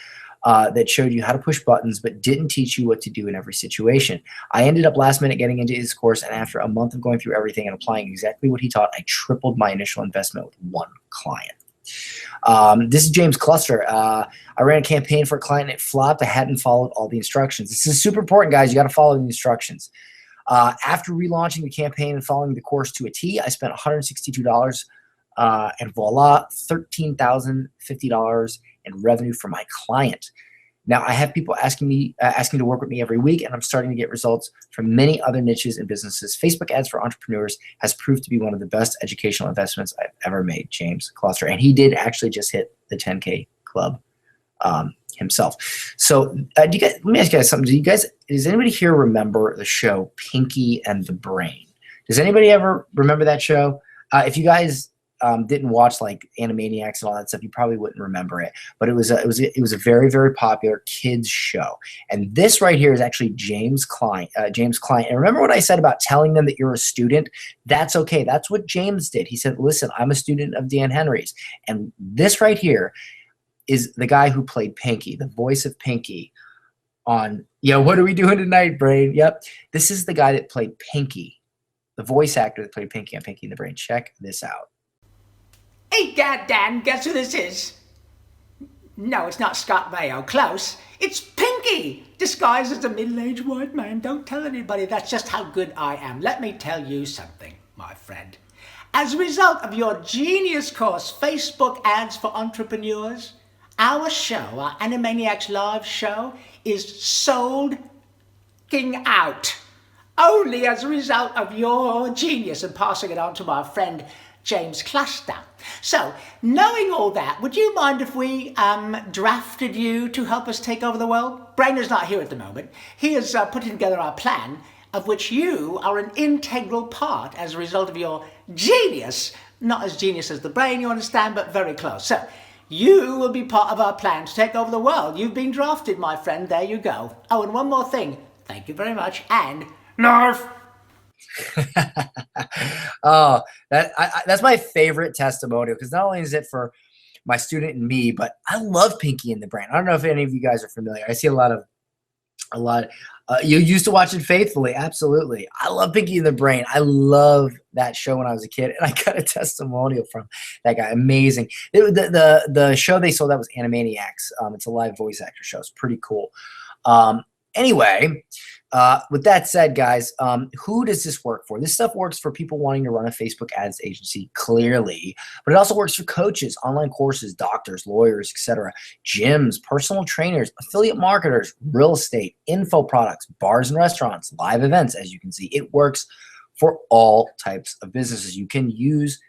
that showed you how to push buttons but didn't teach you what to do in every situation. I ended up last minute getting into his course, and after a month of going through everything and applying exactly what he taught, I tripled my initial investment with one client. This is James Cluster. I ran a campaign for a client and it flopped. I hadn't followed all the instructions. This is super important, guys. You got to follow the instructions. After relaunching the campaign and following the course to a T, I spent $162 and voila, $13,050 in revenue for my client. Now, I have people asking to work with me every week, and I'm starting to get results from many other niches and businesses. Facebook ads for entrepreneurs has proved to be one of the best educational investments I've ever made, James Cluster. And he did actually just hit the 10K club himself. So let me ask you guys something. Does anybody here remember the show Pinky and the Brain? Does anybody ever remember that show? If you guys didn't watch like Animaniacs and all that stuff, you probably wouldn't remember it. But it was a very, very popular kids show. And this right here is actually James Klein. And remember what I said about telling them that you're a student? That's okay. That's what James did. He said, listen, I'm a student of Dan Henry's. And this right here is the guy who played Pinky, the voice of Pinky on, what are we doing tonight, Brain? Yep. This is the guy that played Pinky, the voice actor that played Pinky on Pinky and the Brain. Check this out. Hey, Gad Dan, guess who this is? No, it's not Scott Baio. Close. It's Pinky, disguised as a middle-aged white man. Don't tell anybody. That's just how good I am. Let me tell you something, my friend. As a result of your genius course, Facebook Ads for Entrepreneurs, our show, our Animaniacs Live show, is sold out. Only as a result of your genius and passing it on to my friend James Cluster. So, knowing all that, would you mind if we drafted you to help us take over the world? Brainer's not here at the moment. He is putting together our plan, of which you are an integral part as a result of your genius. Not as genius as the brain, you understand, but very close. So, you will be part of our plan to take over the world. You've been drafted, my friend. There you go. Oh, and one more thing. Thank you very much. And Narf. Oh, that's my favorite testimonial, because not only is it for my student and me, but I love Pinky and the Brain. I don't know if any of you guys are familiar. I see a lot. You used to watch it faithfully. Absolutely. I love Pinky and the Brain. I love that show when I was a kid, and I got a testimonial from that guy. Amazing. The show they sold, that was Animaniacs. It's a live voice actor show. It's pretty cool. Anyway, with that said, guys, who does this work for? This stuff works for people wanting to run a Facebook ads agency, clearly, but it also works for coaches, online courses, doctors, lawyers, etc., gyms, personal trainers, affiliate marketers, real estate, info products, bars and restaurants, live events. As you can see, it works for all types of businesses. You can use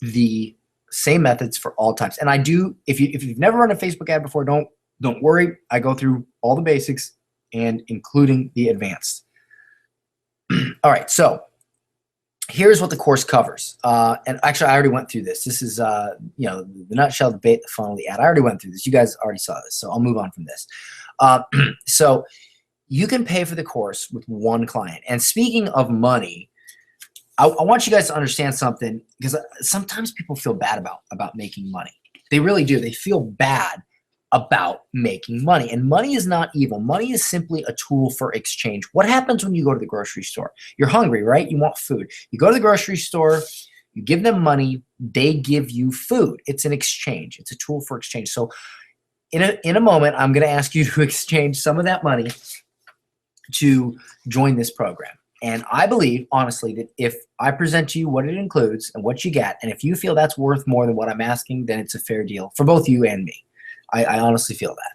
the same methods for all types. And I do, if you've never run a Facebook ad before, don't worry. I go through all the basics and including the advanced. All right, so here's what the course covers. And actually, I already went through this. This is, the nutshell, the bait, the funnel, the ad. I already went through this. You guys already saw this, so I'll move on from this. So you can pay for the course with one client. And speaking of money, I want you guys to understand something, because sometimes people feel bad about making money. They really do. They feel bad about making money. And money is not evil. Money is simply a tool for exchange. What happens when you go to the grocery store? You're hungry, right? You want food. You go to the grocery store, you give them money, they give you food. It's an exchange. It's a tool for exchange. So in a moment, I'm going to ask you to exchange some of that money to join this program. And I believe, honestly, that if I present to you what it includes and what you get, and if you feel that's worth more than what I'm asking, then it's a fair deal for both you and me. I honestly feel that.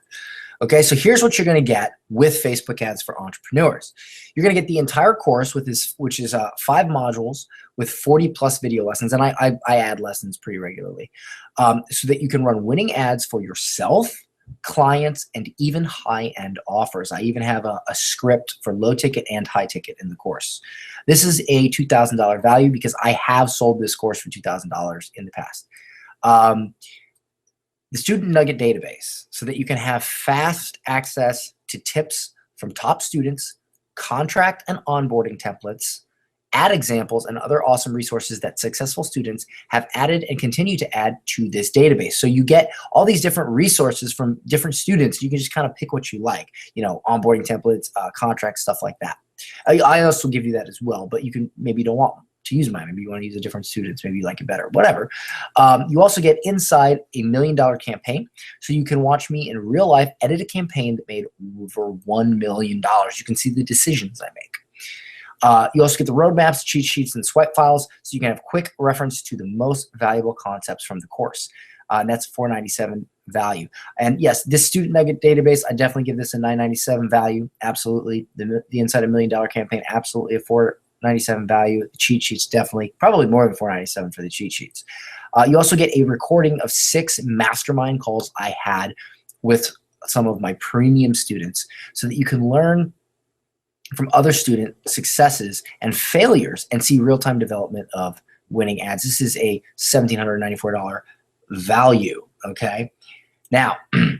Okay, so here's what you're going to get with Facebook Ads for Entrepreneurs. You're going to get the entire course, which is 5 modules with 40 plus video lessons, and I add lessons pretty regularly, so that you can run winning ads for yourself, clients, and even high-end offers. I even have a script for low ticket and high ticket in the course. This is a $2,000 value because I have sold this course for $2,000 in the past. The Student Nugget Database, so that you can have fast access to tips from top students, contract and onboarding templates, ad examples, and other awesome resources that successful students have added and continue to add to this database. So you get all these different resources from different students. You can just kind of pick what you like, you know, onboarding templates, contracts, stuff like that. I also give you that as well, but you can, maybe you don't want to use mine. Maybe you want to use a different students. Maybe you like it better, whatever. You also get inside a $1 million campaign. So you can watch me in real life edit a campaign that made over $1 million. You can see the decisions I make. You also get the roadmaps, cheat sheets, and swipe files, so you can have quick reference to the most valuable concepts from the course. And that's $497 value. And yes, this Student Nugget Database, I definitely give this a $997 value. Absolutely. The Inside a $1 Million campaign, absolutely a $497 value. The cheat sheets, definitely, probably more than $497 for the cheat sheets. You also get a recording of 6 mastermind calls I had with some of my premium students, so that you can learn from other student successes and failures and see real-time development of winning ads. This is a $1,794 value, okay? Now,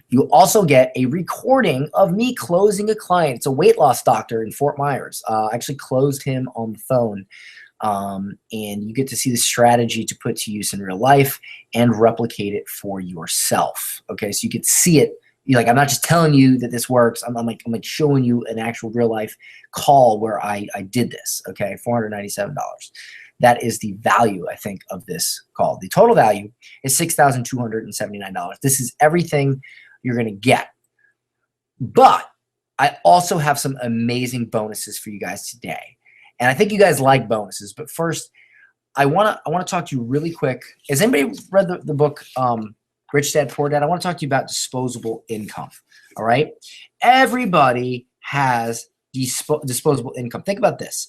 you also get a recording of me closing a client. It's a weight loss doctor in Fort Myers. I actually closed him on the phone, and you get to see the strategy to put to use in real life and replicate it for yourself, okay? So you can see it. Like, I'm not just telling you that this works. I'm like showing you an actual real life call where I did this. Okay, $497. That is the value, I think, of this call. The total value is $6,279. This is everything you're going to get. But I also have some amazing bonuses for you guys today, and I think you guys like bonuses. But first, I want to talk to you really quick. Has anybody read the book? Rich Dad, Poor Dad? I want to talk to you about disposable income, all right? Everybody has disposable income. Think about this.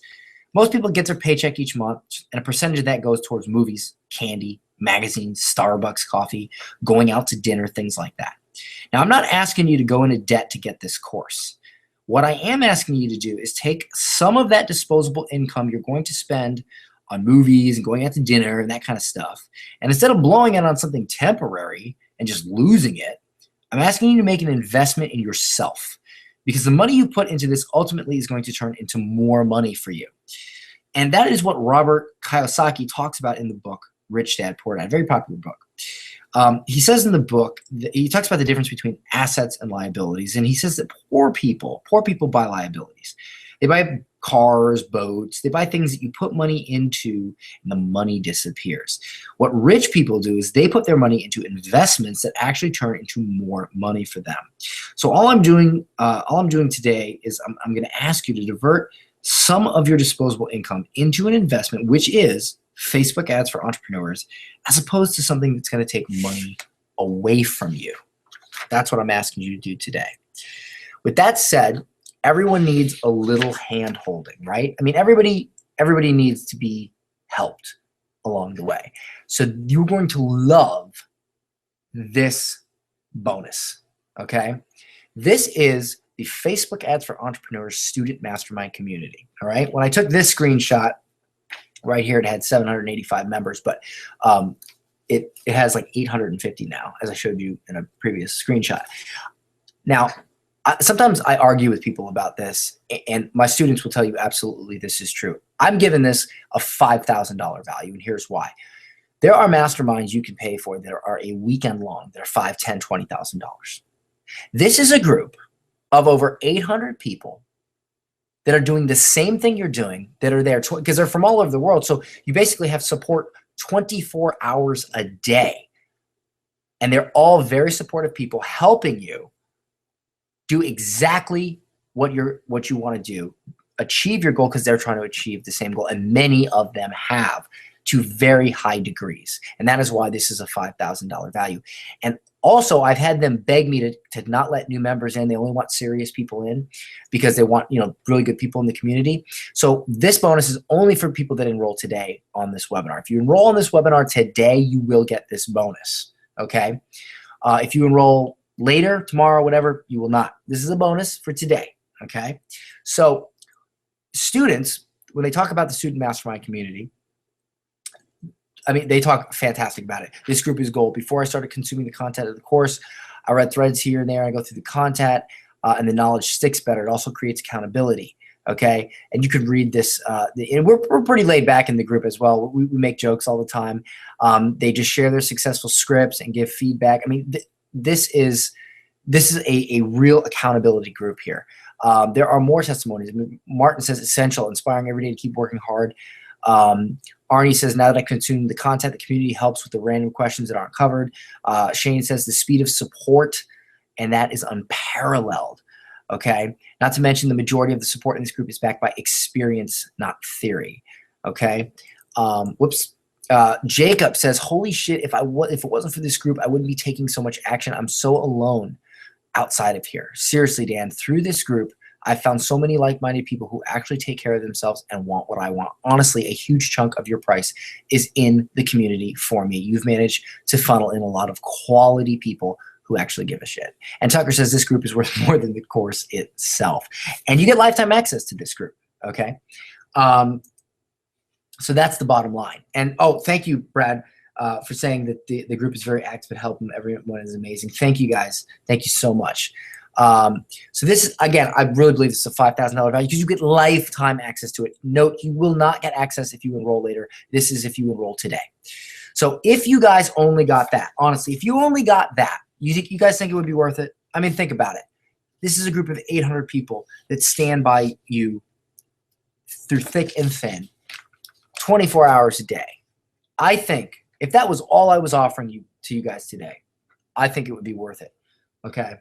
Most people get their paycheck each month, and a percentage of that goes towards movies, candy, magazines, Starbucks coffee, going out to dinner, things like that. Now, I'm not asking you to go into debt to get this course. What I am asking you to do is take some of that disposable income you're going to spend on movies and going out to dinner and that kind of stuff, and instead of blowing it on something temporary and just losing it, I'm asking you to make an investment in yourself, because the money you put into this ultimately is going to turn into more money for you. And that is what Robert Kiyosaki talks about in the book Rich Dad, Poor Dad, very popular book. He says in the book, he talks about the difference between assets and liabilities, and he says that poor people buy liabilities. They buy cars, boats, they buy things that you put money into and the money disappears. What rich people do is they put their money into investments that actually turn into more money for them. So all I'm doing today is I'm going to ask you to divert some of your disposable income into an investment, which is Facebook Ads for Entrepreneurs, as opposed to something that's going to take money away from you. That's what I'm asking you to do today. With that said, everyone needs a little hand holding, right? I mean, everybody needs to be helped along the way. So you're going to love this bonus, okay? This is the Facebook Ads for Entrepreneurs Student Mastermind Community, all right? When I took this screenshot right here, it had 785 members, but it has like 850 now, as I showed you in a previous screenshot. Now, sometimes I argue with people about this, and my students will tell you absolutely this is true. I'm giving this a $5,000 value, and here's why. There are masterminds you can pay for that are a weekend long. They're $5,000, $10,000, $20,000. This is a group of over 800 people that are doing the same thing you're doing, that are there because they're from all over the world. So you basically have support 24 hours a day, and they're all very supportive people helping you do exactly what you want to do. achieve your goal because they're trying to achieve the same goal. And many of them have to very high degrees. And that is why this is a $5,000 value. And also, I've had them beg me to not let new members in. They only want serious people in because they want, really good people in the community. So this bonus is only for people that enroll today on this webinar. If you enroll on this webinar today, you will get this bonus, okay? If you enroll later, tomorrow, whatever, you will not. This is a bonus for today, okay? So students, when they talk about the student mastermind community, I mean, they talk fantastic about it. This group is gold. Before I started consuming the content of the course, I read threads here and there. I go through the content, and the knowledge sticks better. It also creates accountability, okay? And you could read this. And we're pretty laid back in the group as well. We make jokes all the time. They just share their successful scripts and give feedback. I mean, this is a real accountability group here. There are more testimonies. I mean, Martin says essential, inspiring every day to keep working hard. Arnie says, now that I consume the content, the community helps with the random questions that aren't covered. Shane says the speed of support, and that is unparalleled, okay? Not to mention the majority of the support in this group is backed by experience, not theory, okay? Jacob says, holy shit, if it wasn't for this group, I wouldn't be taking so much action. I'm so alone outside of here. Seriously, Dan, through this group, I found so many like-minded people who actually take care of themselves and want what I want. Honestly, a huge chunk of your price is in the community for me. You've managed to funnel in a lot of quality people who actually give a shit. And Tucker says this group is worth more than the course itself. And you get lifetime access to this group, okay? So that's the bottom line. And, thank you, Brad, for saying that the group is very active and helping. Everyone is amazing. Thank you, guys. Thank you so much. So this is, again, I really believe this is a $5,000 value because you get lifetime access to it. Note, you will not get access if you enroll later. This is if you enroll today. So if you guys only got that, honestly, if you only got that, you guys think it would be worth it? I mean, think about it. This is a group of 800 people that stand by you through thick and thin, 24 hours a day. I think if that was all I was offering to you guys today, I think it would be worth it. Okay.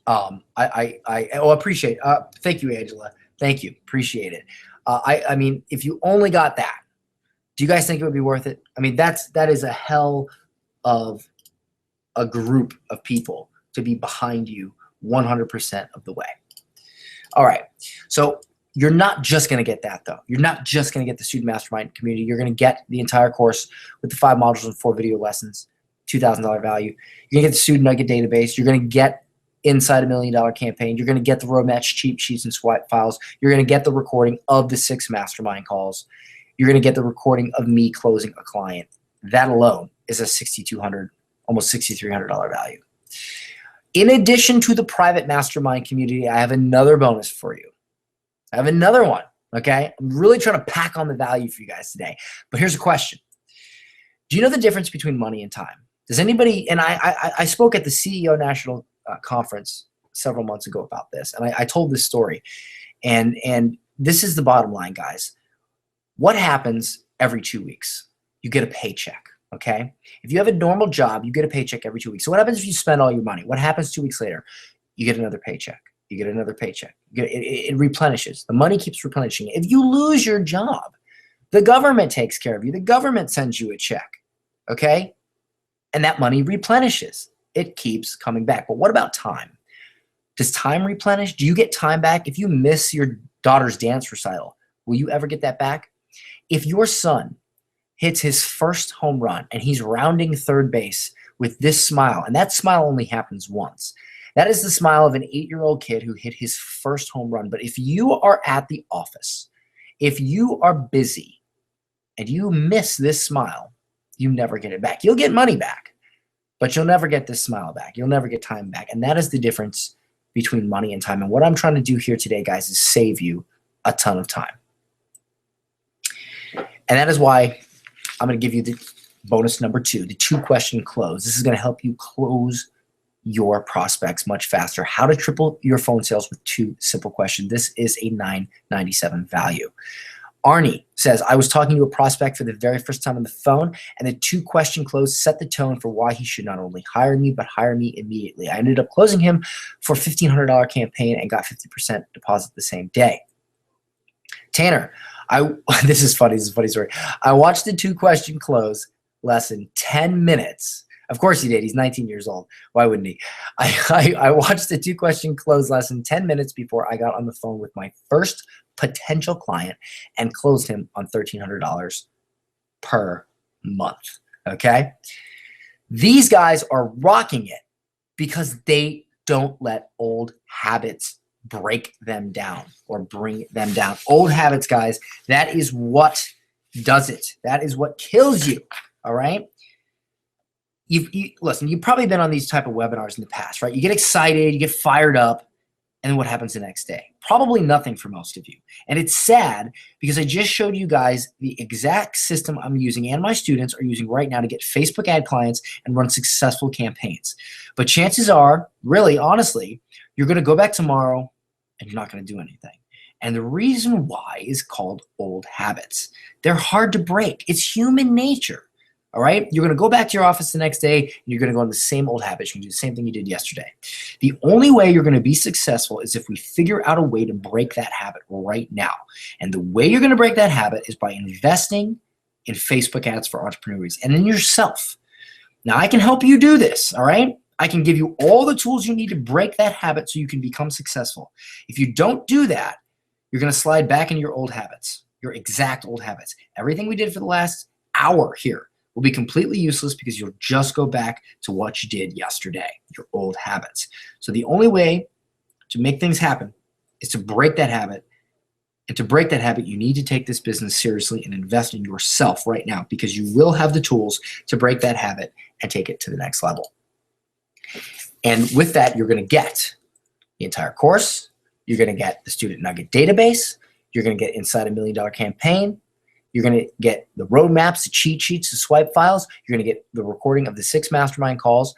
I appreciate it. Thank you, Angela. Thank you. Appreciate it. I mean, if you only got that, do you guys think it would be worth it? I mean, that is a hell of a group of people to be behind you 100% of the way. All right. So you're not just going to get that, though. You're not just going to get the student mastermind community. You're going to get the entire course with the 5 modules and 4 video lessons, $2,000 value. You're going to get the student nugget database. You're going to get inside $1 Million Campaign. You're going to get the road match cheat sheets and swipe files. You're going to get the recording of the 6 mastermind calls. You're going to get the recording of me closing a client. That alone is a $6,200, almost $6,300 value. In addition to the private mastermind community, I have another bonus for you. I have another one, okay? I'm really trying to pack on the value for you guys today. But here's a question. Do you know the difference between money and time? Does anybody, and I spoke at the CEO National Conference several months ago about this, and I told this story. And this is the bottom line, guys. What happens every 2 weeks? You get a paycheck, okay? If you have a normal job, you get a paycheck every 2 weeks. So what happens if you spend all your money? What happens 2 weeks later? You get another paycheck. You get another paycheck. It replenishes. The money keeps replenishing. If you lose your job, the government takes care of you. The government sends you a check, okay? And that money replenishes. It keeps coming back. But what about time? Does time replenish? Do you get time back? If you miss your daughter's dance recital, will you ever get that back? If your son hits his first home run and he's rounding third base with this smile, and that smile only happens once, that is the smile of an 8-year-old kid who hit his first home run. But if you are at the office, if you are busy and you miss this smile, you never get it back. You'll get money back, but you'll never get this smile back. You'll never get time back. And that is the difference between money and time. And what I'm trying to do here today, guys, is save you a ton of time. And that is why I'm going to give you the bonus number 2, the 2-question close. This is going to help you close your prospects much faster. How to triple your phone sales with 2 simple questions. This is a $9.97 value. Arnie says, I was talking to a prospect for the very first time on the phone, and the 2-question close set the tone for why he should not only hire me, but hire me immediately. I ended up closing him for a $1,500 campaign and got 50% deposit the same day. Tanner, this is funny. This is a funny story. I watched the 2-question close lesson 10 minutes. Of course he did. He's 19 years old. Why wouldn't he? I watched the 2-question close lesson 10 minutes before I got on the phone with my first potential client and closed him on $1,300 per month. Okay? These guys are rocking it because they don't let old habits break them down or bring them down. Old habits, guys, that is what does it. That is what kills you. All right? Listen, you've probably been on these type of webinars in the past, right? You get excited, you get fired up, and then what happens the next day? Probably nothing for most of you. And it's sad because I just showed you guys the exact system I'm using and my students are using right now to get Facebook ad clients and run successful campaigns. But chances are, really, honestly, you're going to go back tomorrow and you're not going to do anything. And the reason why is called old habits. They're hard to break. It's human nature. All right, you're going to go back to your office the next day and you're going to go into the same old habits. You're going to do the same thing you did yesterday. The only way you're going to be successful is if we figure out a way to break that habit right now. And the way you're going to break that habit is by investing in Facebook ads for entrepreneurs and in yourself. Now, I can help you do this, all right? I can give you all the tools you need to break that habit so you can become successful. If you don't do that, you're going to slide back into your old habits, your exact old habits. Everything we did for the last hour here will be completely useless because you'll just go back to what you did yesterday, your old habits. So the only way to make things happen is to break that habit. And to break that habit, you need to take this business seriously and invest in yourself right now because you will have the tools to break that habit and take it to the next level. And with that, you're going to get the entire course. You're going to get the Student Nugget database. You're going to get Inside a $1 Million Campaign. You're going to get the roadmaps, the cheat sheets, the swipe files. You're going to get the recording of the 6 mastermind calls.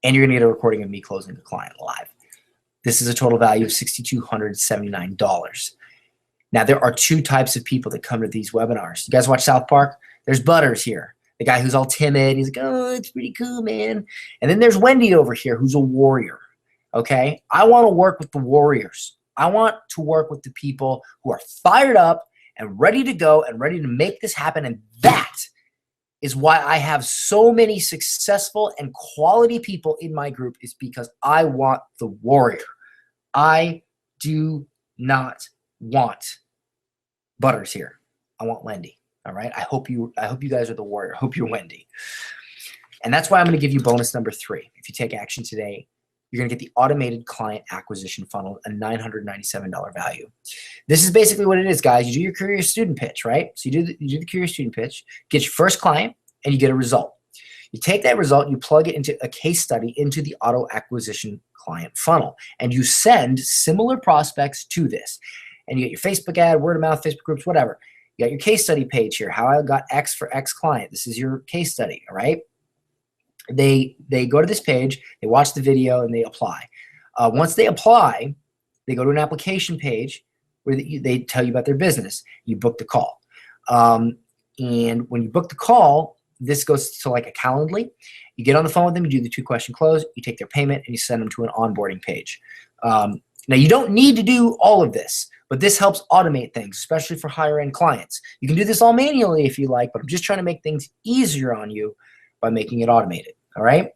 And you're going to get a recording of me closing the client live. This is a total value of $6,279. Now, there are 2 types of people that come to these webinars. You guys watch South Park? There's Butters here, the guy who's all timid. He's like, oh, it's pretty cool, man. And then there's Wendy over here, who's a warrior. Okay? I want to work with the warriors. I want to work with the people who are fired up and ready to go and ready to make this happen. And that is why I have so many successful and quality people in my group, is because I want the warrior. I do not want Butters here. I want Wendy. All right. I hope you guys are the warrior. I hope you're Wendy. And that's why I'm going to give you bonus number 3. If you take action today, you're going to get the automated client acquisition funnel, a $997 value. This is basically what it is, guys. You do your curious student pitch, right? So you do the curious student pitch, get your first client, and you get a result. You take that result, you plug it into a case study into the auto acquisition client funnel, and you send similar prospects to this. And you get your Facebook ad, word of mouth, Facebook groups, whatever. You got your case study page here, how I got X for X client. This is your case study, all right? They go to this page, they watch the video, and they apply. Once they apply, they go to an application page where they tell you about their business. You book the call. And when you book the call, this goes to like a Calendly. You get on the phone with them, you do the 2-question close, you take their payment, and you send them to an onboarding page. Now, you don't need to do all of this, but this helps automate things, especially for higher-end clients. You can do this all manually if you like, but I'm just trying to make things easier on you by making it automated, all right?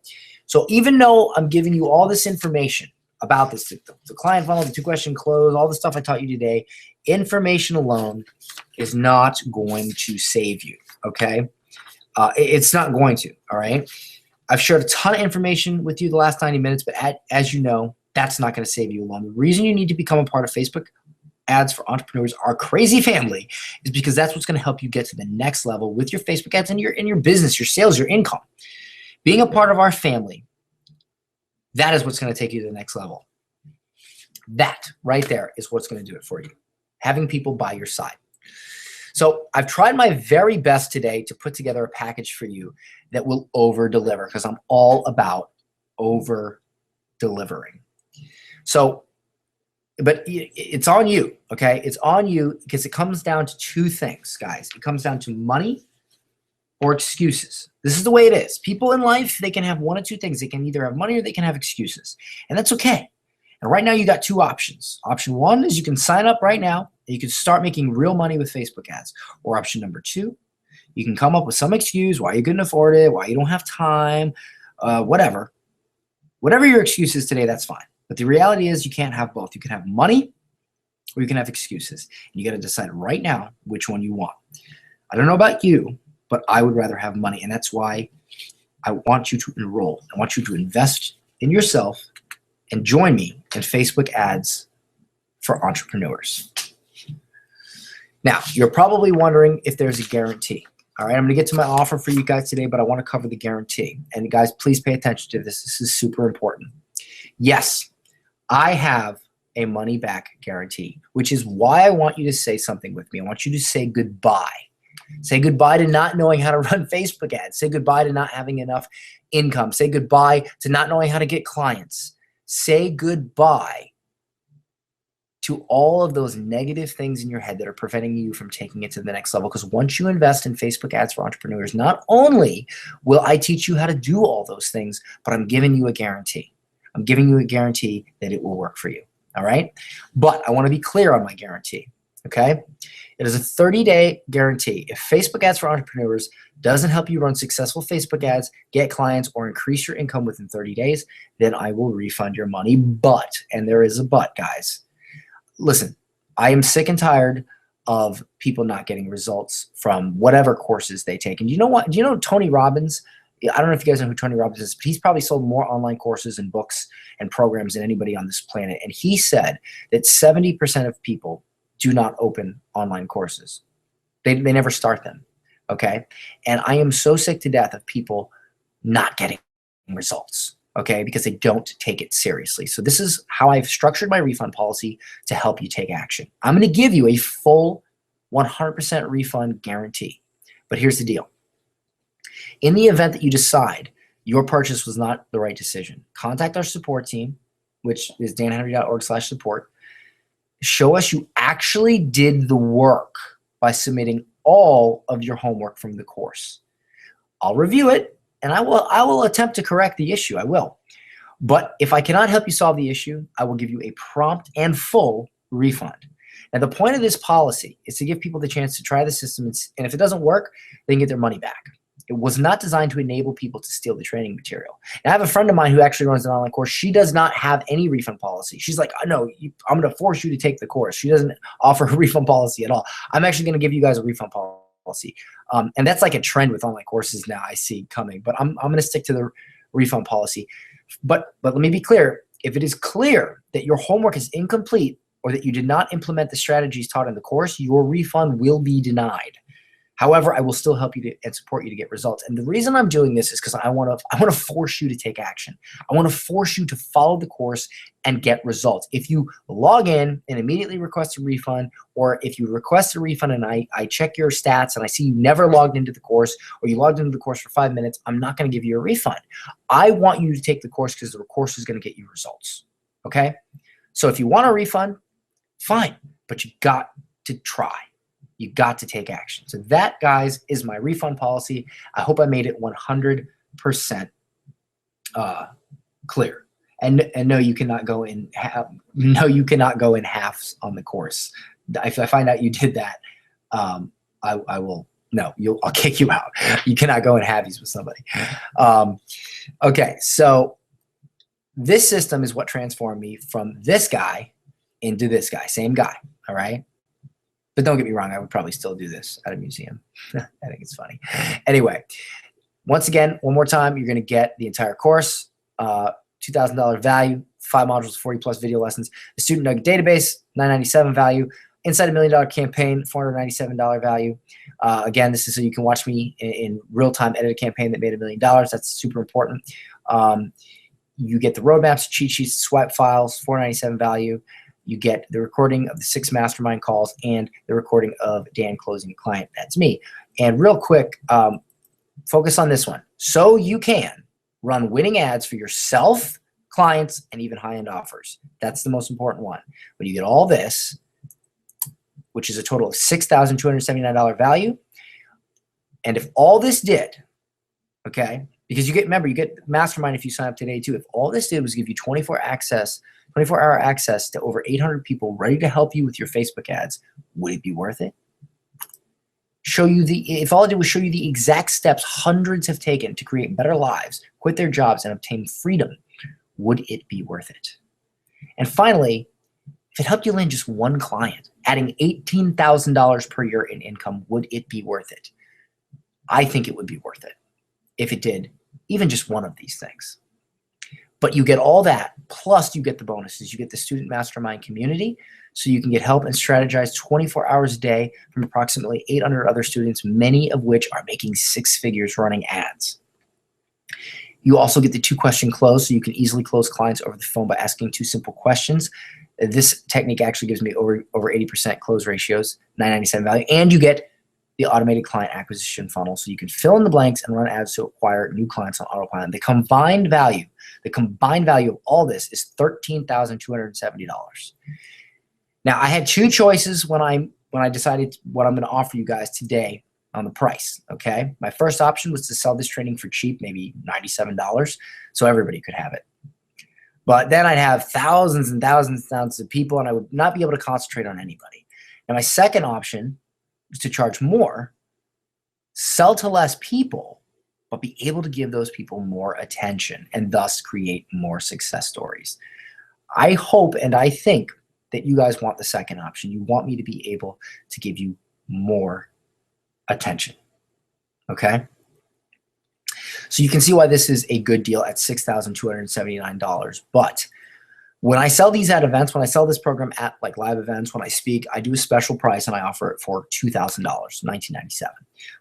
So even though I'm giving you all this information about this, the client funnel, the 2-question close, all the stuff I taught you today, information alone is not going to save you, okay? It's not going to, all right? I've shared a ton of information with you the last 90 minutes, but as you know, that's not going to save you alone. The reason you need to become a part of Facebook Ads for Entrepreneurs, our crazy family, is because that's what's going to help you get to the next level with your Facebook ads and your business, your sales, your income. Being a part of our family, that is what's going to take you to the next level. That right there is what's going to do it for you. Having people by your side. So I've tried my very best today to put together a package for you that will over-deliver, because I'm all about over-delivering. So, but it's on you, okay? It's on you, because it comes down to 2 things, guys. It comes down to money or excuses. This is the way it is. People in life, they can have 1 of 2 things. They can either have money or they can have excuses. And that's okay. And right now you got 2 options. Option 1 is you can sign up right now you can start making real money with Facebook ads. Or option number 2, you can come up with some excuse why you couldn't afford it, why you don't have time, whatever. Whatever your excuse is today, that's fine. But the reality is you can't have both. You can have money or you can have excuses. And you got to decide right now which one you want. I don't know about you, but I would rather have money. And that's why I want you to enroll. I want you to invest in yourself and join me in Facebook ads for entrepreneurs. Now, you're probably wondering if there's a guarantee. All right, I'm going to get to my offer for you guys today, but I want to cover the guarantee. And guys, please pay attention to this. This is super important. Yes, I have a money back guarantee, which is why I want you to say something with me. I want you to say goodbye. Say goodbye to not knowing how to run Facebook ads. Say goodbye to not having enough income. Say goodbye to not knowing how to get clients. Say goodbye to all of those negative things in your head that are preventing you from taking it to the next level. Because once you invest in Facebook ads for entrepreneurs, not only will I teach you how to do all those things, but I'm giving you a guarantee. I'm giving you a guarantee that it will work for you. All right. But I want to be clear on my guarantee. Okay. It is a 30-day guarantee. If Facebook ads for entrepreneurs doesn't help you run successful Facebook ads, get clients, or increase your income within 30 days, then I will refund your money. But, and there is a but, guys. Listen, I am sick and tired of people not getting results from whatever courses they take. And you know what? Do you know Tony Robbins? I don't know if you guys know who Tony Robbins is, but he's probably sold more online courses and books and programs than anybody on this planet. And he said that 70% of people do not open online courses. They never start them, okay? And I am so sick to death of people not getting results, okay, because they don't take it seriously. So this is how I've structured my refund policy to help you take action. I'm going to give you a full 100% refund guarantee. But here's the deal. In the event that you decide your purchase was not the right decision, contact our support team, which is danhenry.org/support. Show us you actually did the work by submitting all of your homework from the course. I'll review it, and I will attempt to correct the issue. I will. But if I cannot help you solve the issue, I will give you a prompt and full refund. Now, the point of this policy is to give people the chance to try the system, and if it doesn't work, they can get their money back. It was not designed to enable people to steal the training material. And I have a friend of mine who actually runs an online course. She does not have any refund policy. She's like, no, I'm going to force you to take the course. She doesn't offer a refund policy at all. I'm actually going to give you guys a refund policy. And that's like a trend with online courses now I see coming. But I'm going to stick to the refund policy. But let me be clear. If it is clear that your homework is incomplete or that you did not implement the strategies taught in the course, your refund will be denied. However, I will still help you and support you to get results. And the reason I'm doing this is because I want to force you to take action. I want to force you to follow the course and get results. If you log in and immediately request a refund, or if you request a refund and I check your stats and I see you never logged into the course, or you logged into the course for 5 minutes, I'm not going to give you a refund. I want you to take the course because the course is going to get you results. Okay? So if you want a refund, fine, but you got to try. You got to take action. So that, guys, is my refund policy. I hope I made it 100% clear. And no, you cannot go in halves on the course. If I find out you did that, I will. No, I'll kick you out. You cannot go in halves with somebody. Okay, so this system is what transformed me from this guy into this guy. Same guy. All right. But don't get me wrong, I would probably still do this at a museum. I think it's funny. Anyway, once again, one more time, you're going to get the entire course, $2,000 value, 5 modules, 40+ video lessons, the student nugget database, $997 value, Inside $1 Million Campaign, $497 value. Again, this is so you can watch me in real-time edit a campaign that made $1 million. That's super important. You get the roadmaps, cheat sheets, swipe files, $497 value. You get the recording of the 6 mastermind calls and the recording of Dan closing a client. That's me. And real quick, focus on this one. So you can run winning ads for yourself, clients, and even high-end offers. That's the most important one. When you get all this, which is a total of $6,279 value, and if all this did, okay, Because remember, you get Mastermind if you sign up today too. If all this did was give you 24-hour access to over 800 people ready to help you with your Facebook ads, would it be worth it? If all I did was show you the exact steps hundreds have taken to create better lives, quit their jobs, and obtain freedom, would it be worth it? And finally, if it helped you land just one client, adding $18,000 per year in income, would it be worth it? I think it would be worth it if it did even just one of these things. But you get all that, plus you get the bonuses. You get the student mastermind community, so you can get help and strategize 24 hours a day from approximately 800 other students, many of which are making 6 figures running ads. You also get the 2-question close, so you can easily close clients over the phone by asking 2 simple questions. This technique actually gives me over 80% close ratios, $9.97 value, and you get the automated client acquisition funnel, so you can fill in the blanks and run ads to acquire new clients on autopilot. The combined value of all this is $13,270. Now, I had 2 choices when I decided what I'm going to offer you guys today on the price. Okay, my first option was to sell this training for cheap, maybe $97, so everybody could have it. But then I'd have thousands and thousands and thousands of people, and I would not be able to concentrate on anybody. Now, my second option was to charge more, sell to less people, but be able to give those people more attention and thus create more success stories. I hope and I think that you guys want the second option. You want me to be able to give you more attention. Okay? So you can see why this is a good deal at $6,279. But when I sell these at events, when I sell this program at like live events, when I speak, I do a special price and I offer it for $2,000, $1,997.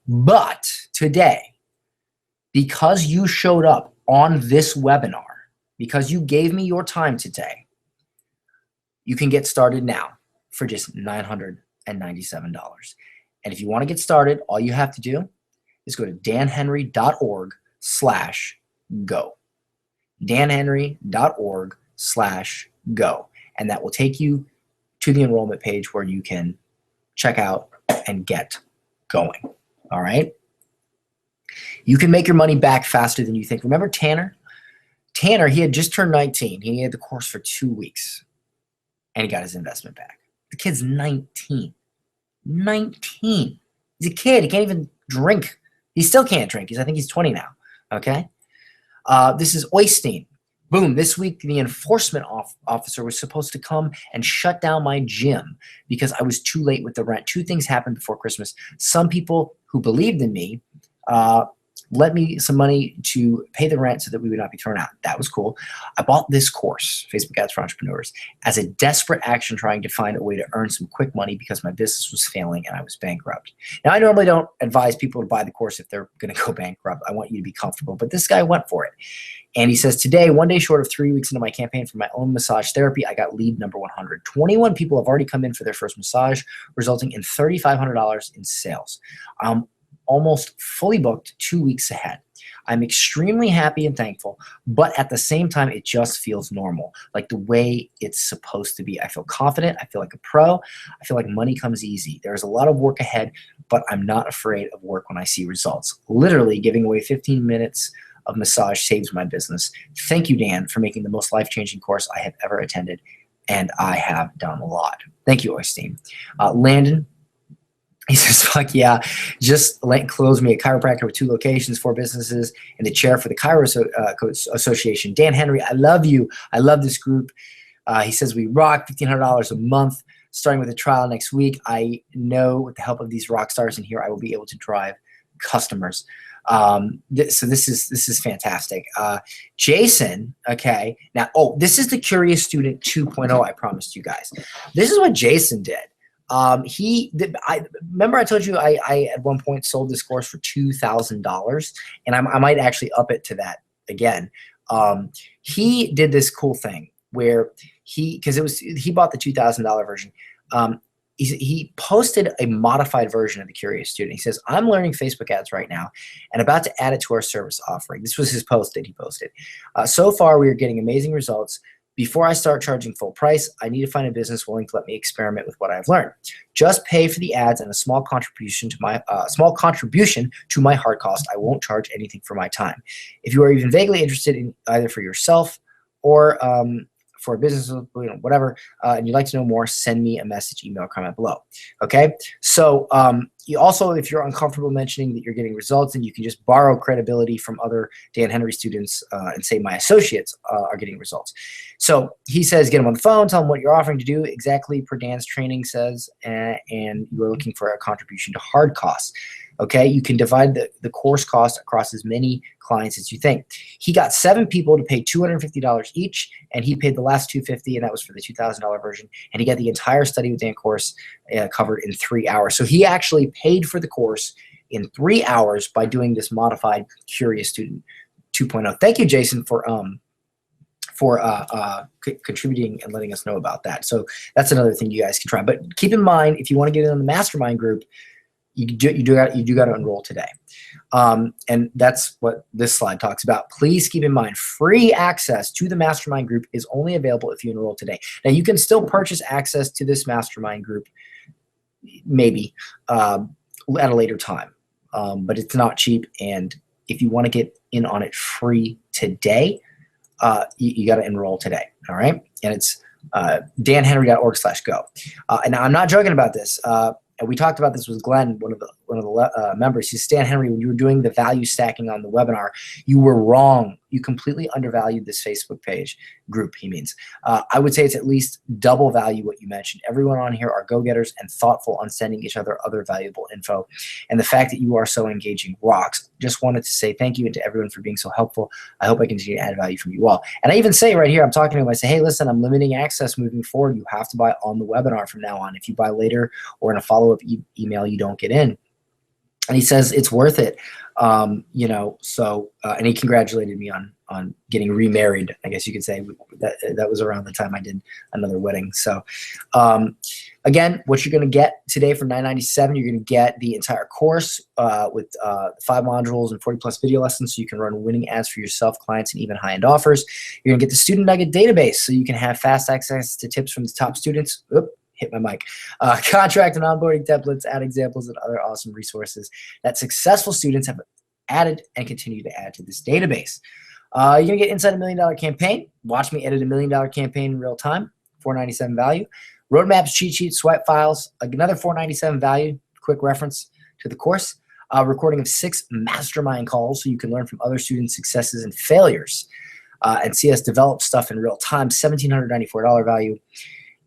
But today, because you showed up on this webinar, because you gave me your time today, you can get started now for just $997. And if you want to get started, all you have to do is go to danhenry.org/go. danhenry.org/go. And that will take you to the enrollment page where you can check out and get going. All right? You can make your money back faster than you think. Remember Tanner? Tanner, he had just turned 19. He had the course for 2 weeks, and he got his investment back. The kid's 19. 19. He's a kid. He can't even drink. He still can't drink. I think he's 20 now. Okay? This is Oystein. Boom. This week, the enforcement officer was supposed to come and shut down my gym because I was too late with the rent. 2 things happened before Christmas. Some people who believed in me lent me some money to pay the rent so that we would not be thrown out. That was cool. I bought this course, Facebook Ads for Entrepreneurs, as a desperate action trying to find a way to earn some quick money because my business was failing and I was bankrupt. Now, I normally don't advise people to buy the course if they're going to go bankrupt. I want you to be comfortable. But this guy went for it. And he says, today, 1 day short of 3 weeks into my campaign for my own massage therapy, I got lead number 100. 21 people have already come in for their first massage, resulting in $3,500 in sales. Almost fully booked 2 weeks ahead. I'm extremely happy and thankful, but at the same time, it just feels normal, like the way it's supposed to be. I feel confident. I feel like a pro. I feel like money comes easy. There's a lot of work ahead, but I'm not afraid of work when I see results. Literally, giving away 15 minutes of massage saves my business. Thank you, Dan, for making the most life-changing course I have ever attended, and I have done a lot. Thank you, Oystein. Landon, he says, fuck yeah, just closed me a chiropractor with 2 locations, 4 businesses, and the chair for the Chiro Association. Dan Henry, I love you. I love this group. He says, we rock, $1,500 a month, starting with a trial next week. I know with the help of these rock stars in here, I will be able to drive customers. So this is fantastic. Jason, okay. Now, this is the Curious Student 2.0 I promised you guys. This is what Jason did. Remember I told you I at one point sold this course for $2,000, and I might actually up it to that again. He did this cool thing where he bought the $2,000 version. He posted a modified version of the Curious Student. He says, I'm learning Facebook ads right now and about to add it to our service offering. This was his post that he posted. So far, we are getting amazing results. Before I start charging full price, I need to find a business willing to let me experiment with what I've learned. Just pay for the ads and a small contribution to my hard cost. I won't charge anything for my time. If you are even vaguely interested in either for yourself or for a business, whatever, and you'd like to know more, send me a message, email, or comment below. Okay. So you also, if you're uncomfortable mentioning that you're getting results, then you can just borrow credibility from other Dan Henry students and say my associates are getting results. So he says, get them on the phone, tell them what you're offering to do exactly per Dan's training says, and you are looking for a contribution to hard costs. Okay, you can divide the course cost across as many clients as you think. He got 7 people to pay $250 each, and he paid the last $250, and that was for the $2,000 version. And he got the entire Study with Dan course covered in 3 hours. So he actually paid for the course in 3 hours by doing this modified Curious Student 2.0. Thank you, Jason, for contributing and letting us know about that. So that's another thing you guys can try. But keep in mind, if you want to get in the mastermind group, you do got to enroll today. And that's what this slide talks about. Please keep in mind, free access to the mastermind group is only available if you enroll today. Now, you can still purchase access to this mastermind group, maybe at a later time, but it's not cheap. And if you want to get in on it free today, you got to enroll today. All right. And it's danhenry.org/go. And I'm not joking about this. And we talked about this with Glenn, one of the members. He said, Stan Henry, when you were doing the value stacking on the webinar, you were wrong. You completely undervalued this Facebook page group, he means. I would say it's at least double value what you mentioned. Everyone on here are go-getters and thoughtful on sending each other valuable info. And the fact that you are so engaging rocks. Just wanted to say thank you and to everyone for being so helpful. I hope I continue to add value from you all. And I even say right here, I'm talking to him, I say, hey, listen, I'm limiting access moving forward. You have to buy on the webinar from now on. If you buy later or in a follow-up email, you don't get in. And he says it's worth it, and he congratulated me on getting remarried. I guess you could say that was around the time I did another wedding. So, again, what you're going to get today for $997, you're going to get the entire course with 5 modules and 40+ video lessons, so you can run winning ads for yourself, clients, and even high-end offers. You're going to get the Student Nugget database, so you can have fast access to tips from the top students. Hit my mic. Contract and onboarding templates, ad examples, and other awesome resources that successful students have added and continue to add to this database. You're going to get Inside a $1 Million Campaign. Watch me edit a $1 million campaign in real time, $497 value. Roadmaps, cheat sheets, swipe files, another $497 value, quick reference to the course. Recording of 6 mastermind calls so you can learn from other students' successes and failures and see us develop stuff in real time, $1,794 value.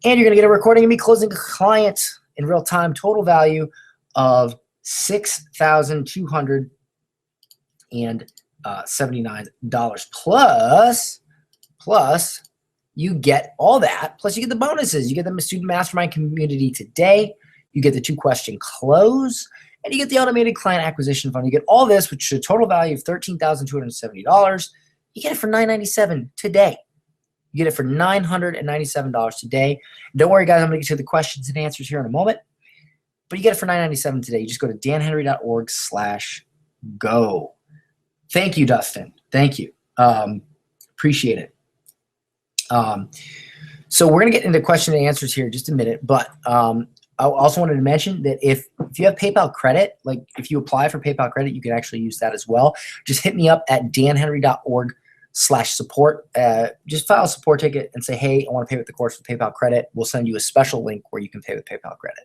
And you're going to get a recording of me closing a client in real time, total value of $6,279 plus you get all that, plus you get the bonuses. You get the student mastermind community today, you get the 2-question close, and you get the automated client acquisition fund. You get all this, which is a total value of $13,270. You get it for $997 today. You get it for $997 today. Don't worry, guys. I'm going to get to the questions and answers here in a moment. But you get it for $997 today. You just go to danhenry.org/go. Thank you, Dustin. Thank you. Appreciate it. So we're going to get into question and answers here in just a minute. But I also wanted to mention that if you have PayPal credit, like if you apply for PayPal credit, you can actually use that as well. Just hit me up at danhenry.org/support. Just file a support ticket and say, hey, I want to pay with the course with PayPal credit. We'll send you a special link where you can pay with PayPal credit.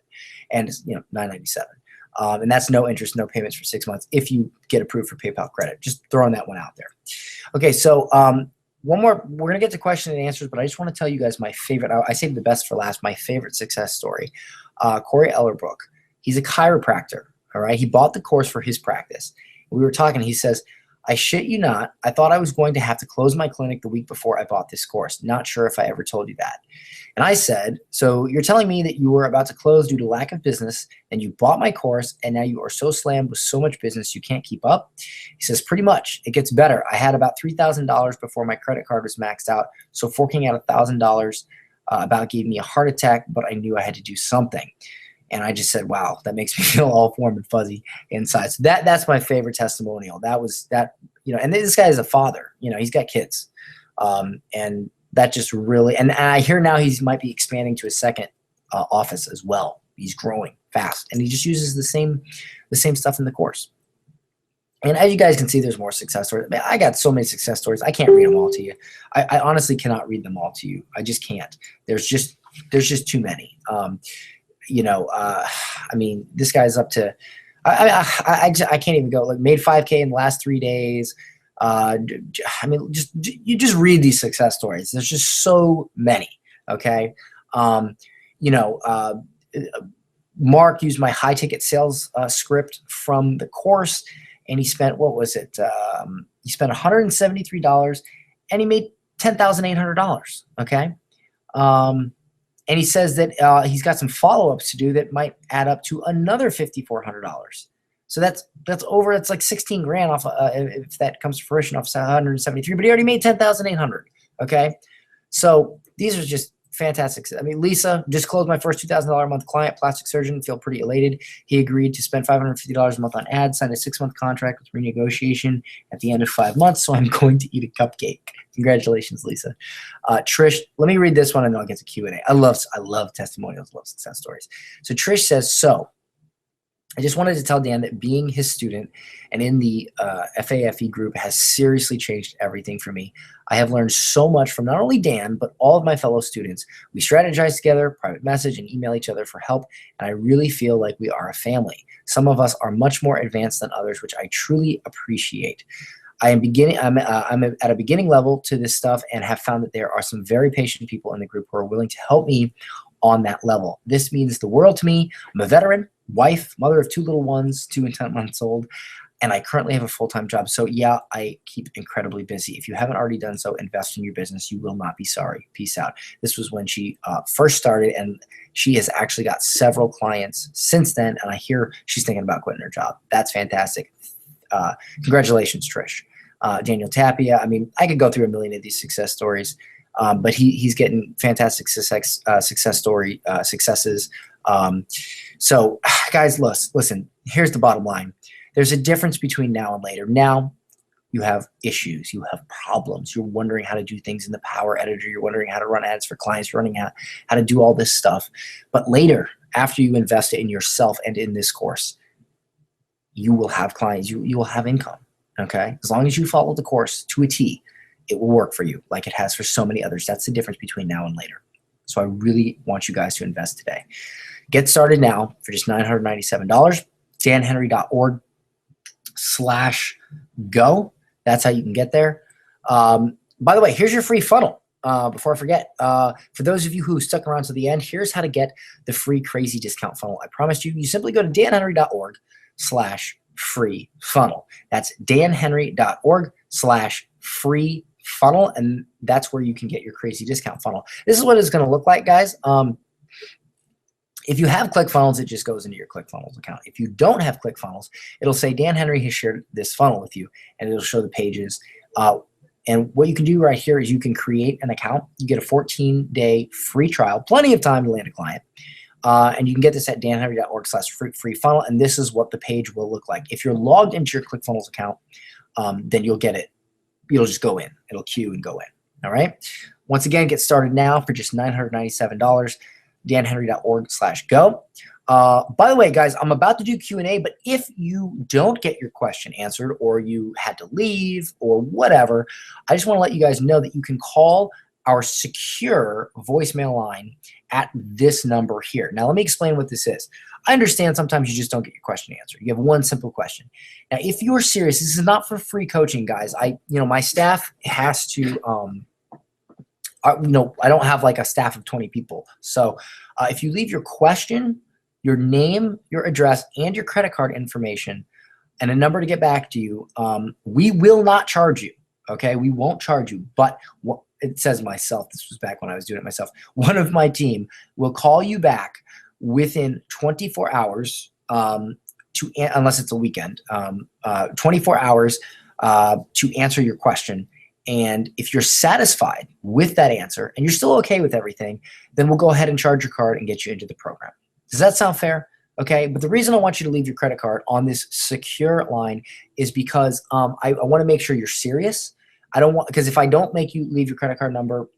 And it's $997. And that's no interest, no payments for 6 months if you get approved for PayPal credit. Just throwing that one out there. Okay, so one more. We're going to get to question and answers, but I just want to tell you guys my favorite. I saved the best for last, my favorite success story. Corey Ellerbrook. He's a chiropractor, all right? He bought the course for his practice. We were talking. He says, I shit you not, I thought I was going to have to close my clinic the week before I bought this course. Not sure if I ever told you that. And I said, so you're telling me that you were about to close due to lack of business and you bought my course and now you are so slammed with so much business you can't keep up? He says, pretty much. It gets better. I had about $3,000 before my credit card was maxed out. So forking out $1,000 about gave me a heart attack, but I knew I had to do something. And I just said, wow, that makes me feel all warm and fuzzy inside. So that's my favorite testimonial. And this guy is a father, he's got kids. And that just really, and I hear now he might be expanding to a second office as well. He's growing fast, and he just uses the same stuff in the course. And as you guys can see, there's more success stories. Man, I got so many success stories. I can't read them all to you. I honestly cannot read them all to you. I just can't. There's just too many. You know, I mean, this guy's up to, I can't even go. Like, made 5K in the last 3 days. I mean, you just read these success stories. There's just so many. Okay. You know, Mark used my high ticket sales script from the course, and he spent, what was it? He spent $173, and he made $10,800. Okay. And he says that he's got some follow-ups to do that might add up to another $5,400. So that's like 16 grand off if that comes to fruition off 173. But he already made 10,800. Okay, so these are just fantastic. I mean, Lisa just closed my first $2,000 a month client, plastic surgeon. Feel pretty elated. He agreed to spend $550 a month on ads. Signed a 6-month contract with renegotiation at the end of 5 months. So I'm going to eat a cupcake. Congratulations, Lisa. Trish, let me read this one and then I'll get to Q&A. I love testimonials, love success stories. So Trish says, so I just wanted to tell Dan that being his student and in the FAFE group has seriously changed everything for me. I have learned so much from not only Dan, but all of my fellow students. We strategize together, private message, and email each other for help, and I really feel like we are a family. Some of us are much more advanced than others, which I truly appreciate. I'm at a beginning level to this stuff and have found that there are some very patient people in the group who are willing to help me on that level. This means the world to me. I'm a veteran, wife, mother of 2 little ones, 2 and 10 months old, and I currently have a full-time job. So yeah, I keep incredibly busy. If you haven't already done so, invest in your business. You will not be sorry. Peace out. This was when she first started, and she has actually got several clients since then, and I hear she's thinking about quitting her job. That's fantastic. Congratulations, Trish. Daniel Tapia. I mean, I could go through a million of these success stories, but he's getting fantastic successes. So guys, listen, here's the bottom line. There's a difference between now and later. Now you have issues, you have problems. You're wondering how to do things in the Power Editor. You're wondering how to run ads for clients. You're wondering how to do all this stuff. But later, after you invest in yourself and in this course, you will have clients. You will have income. Okay, as long as you follow the course to a T, it will work for you like it has for so many others. That's the difference between now and later. So I really want you guys to invest today. Get started now for just $997. danhenry.org/go. That's how you can get there. By the way, here's your free funnel. Before I forget, for those of you who stuck around to the end, here's how to get the free crazy discount funnel. I promised you. You simply go to danhenry.org/free funnel. That's danhenry.org/free funnel, and that's where you can get your crazy discount funnel. This is what it's going to look like, guys. If you have ClickFunnels, it just goes into your ClickFunnels account. If you don't have ClickFunnels, it'll say Dan Henry has shared this funnel with you, and it'll show the pages. And what you can do right here is you can create an account. You get a 14-day free trial, plenty of time to land a client. And you can get this at danhenry.org/free funnel, and this is what the page will look like. If you're logged into your ClickFunnels account, then you'll get it. You'll just go in. It'll queue and go in. All right. Once again, get started now for just $997. danhenry.org/go. By the way, guys, I'm about to do Q&A, but if you don't get your question answered or you had to leave or whatever, I just want to let you guys know that you can call our secure voicemail line at this number here. Now, let me explain what this is. I understand sometimes you just don't get your question answered. You have one simple question. Now, if you're serious, this is not for free coaching, guys. My staff has to, I don't have like a staff of 20 people. So if you leave your question, your name, your address, and your credit card information, and a number to get back to you, we will not charge you. Okay, we won't charge you. But it says myself. This was back when I was doing it myself. One of my team will call you back within 24 hours, unless it's a weekend. 24 hours to answer your question. And if you're satisfied with that answer and you're still okay with everything, then we'll go ahead and charge your card and get you into the program. Does that sound fair? Okay, but the reason I want you to leave your credit card on this secure line is because I want to make sure you're serious. I don't want, because if I don't make you leave your credit card number,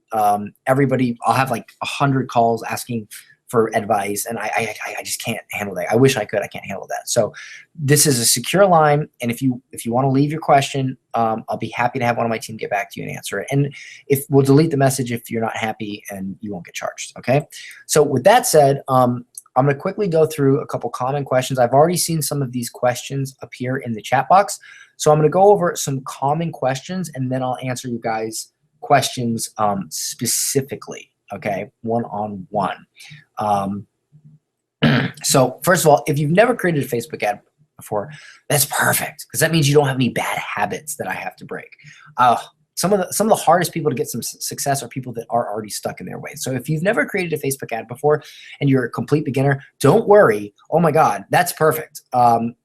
Everybody, I'll have like 100 calls asking for advice, and I just can't handle that. I wish I could. I can't handle that. So this is a secure line, and if you want to leave your question, I'll be happy to have one of my team get back to you and answer it. And if we'll delete the message if you're not happy, and you won't get charged. Okay. So with that said, I'm going to quickly go through a couple common questions. I've already seen some of these questions appear in the chat box, so I'm going to go over some common questions, and then I'll answer you guys questions specifically. Okay, one-on-one. So first of all, if you've never created a Facebook ad before, that's perfect, because that means you don't have any bad habits that I have to break. Some of the hardest people to get some success are people that are already stuck in their ways. So if you've never created a Facebook ad before and you're a complete beginner, don't worry. Oh my God, that's perfect.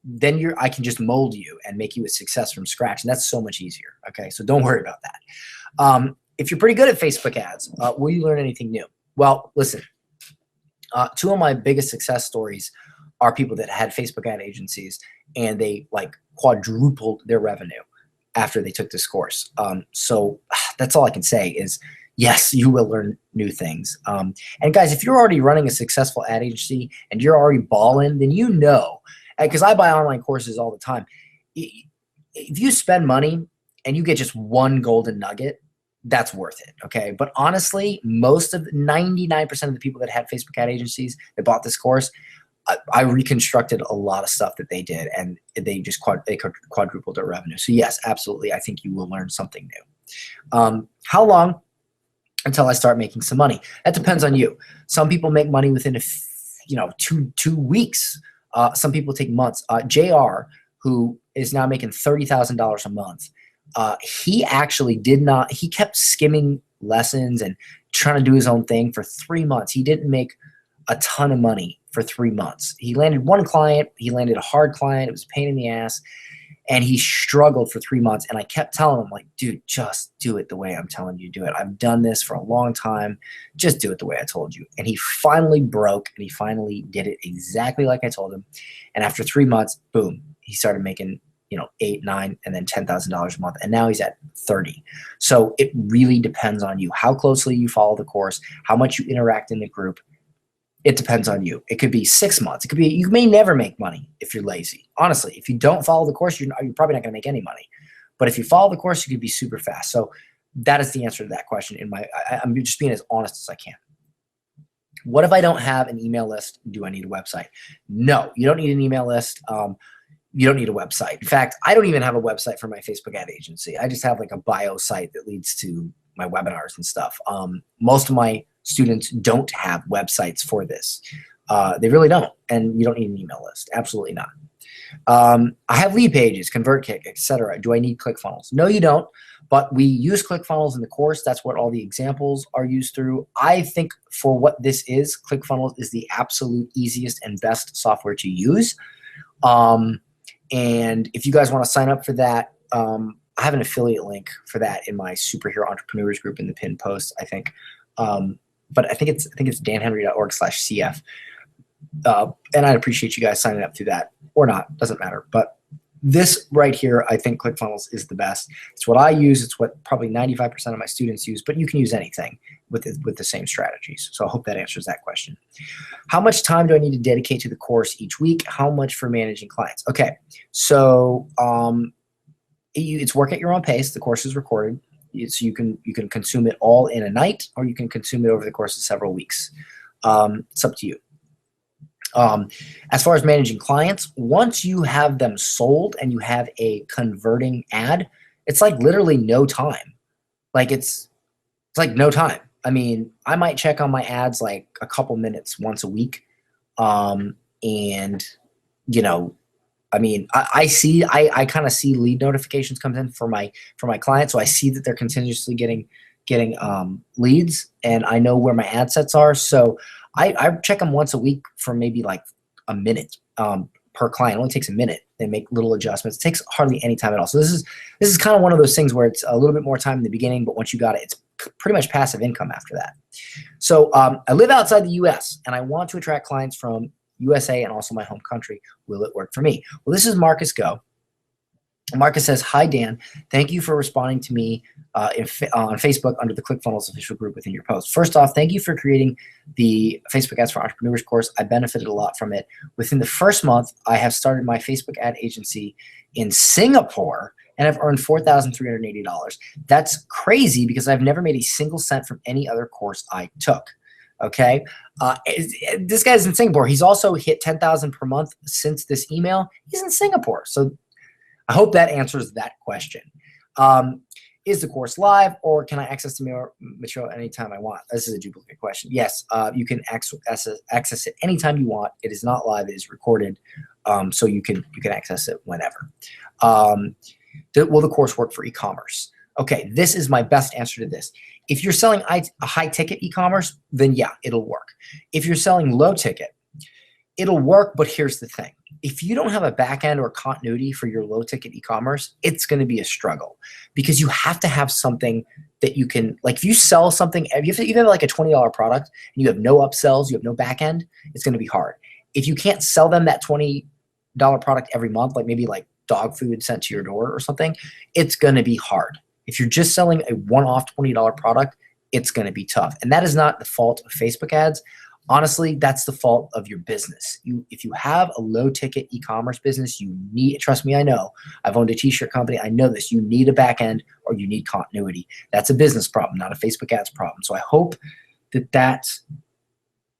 Then I can just mold you and make you a success from scratch, and that's so much easier. Okay, so don't worry about that. If you're pretty good at Facebook ads, will you learn anything new? Well, listen, two of my biggest success stories are people that had Facebook ad agencies, and they like quadrupled their revenue after they took this course. So that's all I can say is, yes, you will learn new things. And guys, if you're already running a successful ad agency and you're already balling, then you know, because I buy online courses all the time. If you spend money and you get just one golden nugget, that's worth it, okay? But honestly, most of 99% of the people that had Facebook ad agencies that bought this course, I reconstructed a lot of stuff that they did, and they just quadrupled their revenue. So yes, absolutely, I think you will learn something new. How long until I start making some money? That depends on you. Some people make money within two weeks. Some people take months. JR, who is now making $30,000 a month, he actually he kept skimming lessons and trying to do his own thing for 3 months. He didn't make a ton of money for 3 months. He landed one client. He landed a hard client. It was a pain in the ass. And he struggled for 3 months. And I kept telling him, like, dude, just do it the way I'm telling you to do it. I've done this for a long time. Just do it the way I told you. And he finally broke, and he finally did it exactly like I told him. And after 3 months, boom, he started making $8, $9, and then $10,000 a month. And now he's at 30. So it really depends on you, how closely you follow the course, how much you interact in the group. It depends on you. It could be 6 months. It could be, you may never make money if you're lazy. Honestly, if you don't follow the course, you're probably not going to make any money. But if you follow the course, you could be super fast. So that is the answer to that question. I'm just being as honest as I can. What if I don't have an email list? Do I need a website? No, you don't need an email list. You don't need a website. In fact, I don't even have a website for my Facebook ad agency. I just have like a bio site that leads to my webinars and stuff. Most of my students don't have websites for this. They really don't. And you don't need an email list. Absolutely not. I have lead pages, ConvertKit, etc. Do I need ClickFunnels? No, you don't. But we use ClickFunnels in the course. That's what all the examples are used through. I think for what this is, ClickFunnels is the absolute easiest and best software to use. And if you guys want to sign up for that, I have an affiliate link for that in my Superhero Entrepreneurs group in the pinned post, I think. But I think it's danhenry.org/cf. And I'd appreciate you guys signing up through that, or not, doesn't matter. But this right here, I think ClickFunnels is the best. It's what I use. It's what probably 95% of my students use, but you can use anything with the same strategies. So I hope that answers that question. How much time do I need to dedicate to the course each week? How much for managing clients? Okay, so it's work at your own pace. The course is recorded. So you can consume it all in a night, or you can consume it over the course of several weeks. It's up to you. As far as managing clients, once you have them sold and you have a converting ad, it's like literally no time. Like it's like no time. I mean, I might check on my ads like a couple minutes once a week. And I mean, I kind of see lead notifications come in for my clients. So I see that they're continuously getting leads, and I know where my ad sets are. So I check them once a week for maybe like a minute per client. It only takes a minute. They make little adjustments. It takes hardly any time at all. So this is kind of one of those things where it's a little bit more time in the beginning, but once you got it, it's pretty much passive income after that. So I live outside the US and I want to attract clients from USA and also my home country. Will it work for me? Well, this is Marcus Go. Marcus says, hi, Dan. Thank you for responding to me on Facebook under the ClickFunnels official group within your post. First off, thank you for creating the Facebook Ads for Entrepreneurs course. I benefited a lot from it. Within the first month, I have started my Facebook ad agency in Singapore and I've earned $4,380. That's crazy because I've never made a single cent from any other course I took. Okay. This guy's in Singapore. He's also hit 10,000 per month since this email. He's in Singapore. So I hope that answers that question. Is the course live or can I access the material anytime I want? This is a duplicate question. Yes, you can access it anytime you want. It is not live, it is recorded. So you can access it whenever. Will the course work for e-commerce? Okay, this is my best answer to this. If you're selling a high ticket e-commerce, then yeah, it'll work. If you're selling low ticket, it'll work, but here's the thing. If you don't have a back end or continuity for your low ticket e-commerce, it's going to be a struggle because you have to have something that you can, like if you sell something, if you have like a $20 product and you have no upsells, you have no back end, it's going to be hard. If you can't sell them that $20 product every month, like maybe like dog food sent to your door or something, it's going to be hard. If you're just selling a one-off $20 product, it's going to be tough. And that is not the fault of Facebook ads. Honestly, that's the fault of your business. If you have a low ticket e-commerce business, you need, trust me, I know, I've owned a t-shirt company. I know this, you need a back end or you need continuity. That's a business problem, not a Facebook ads problem. So I hope that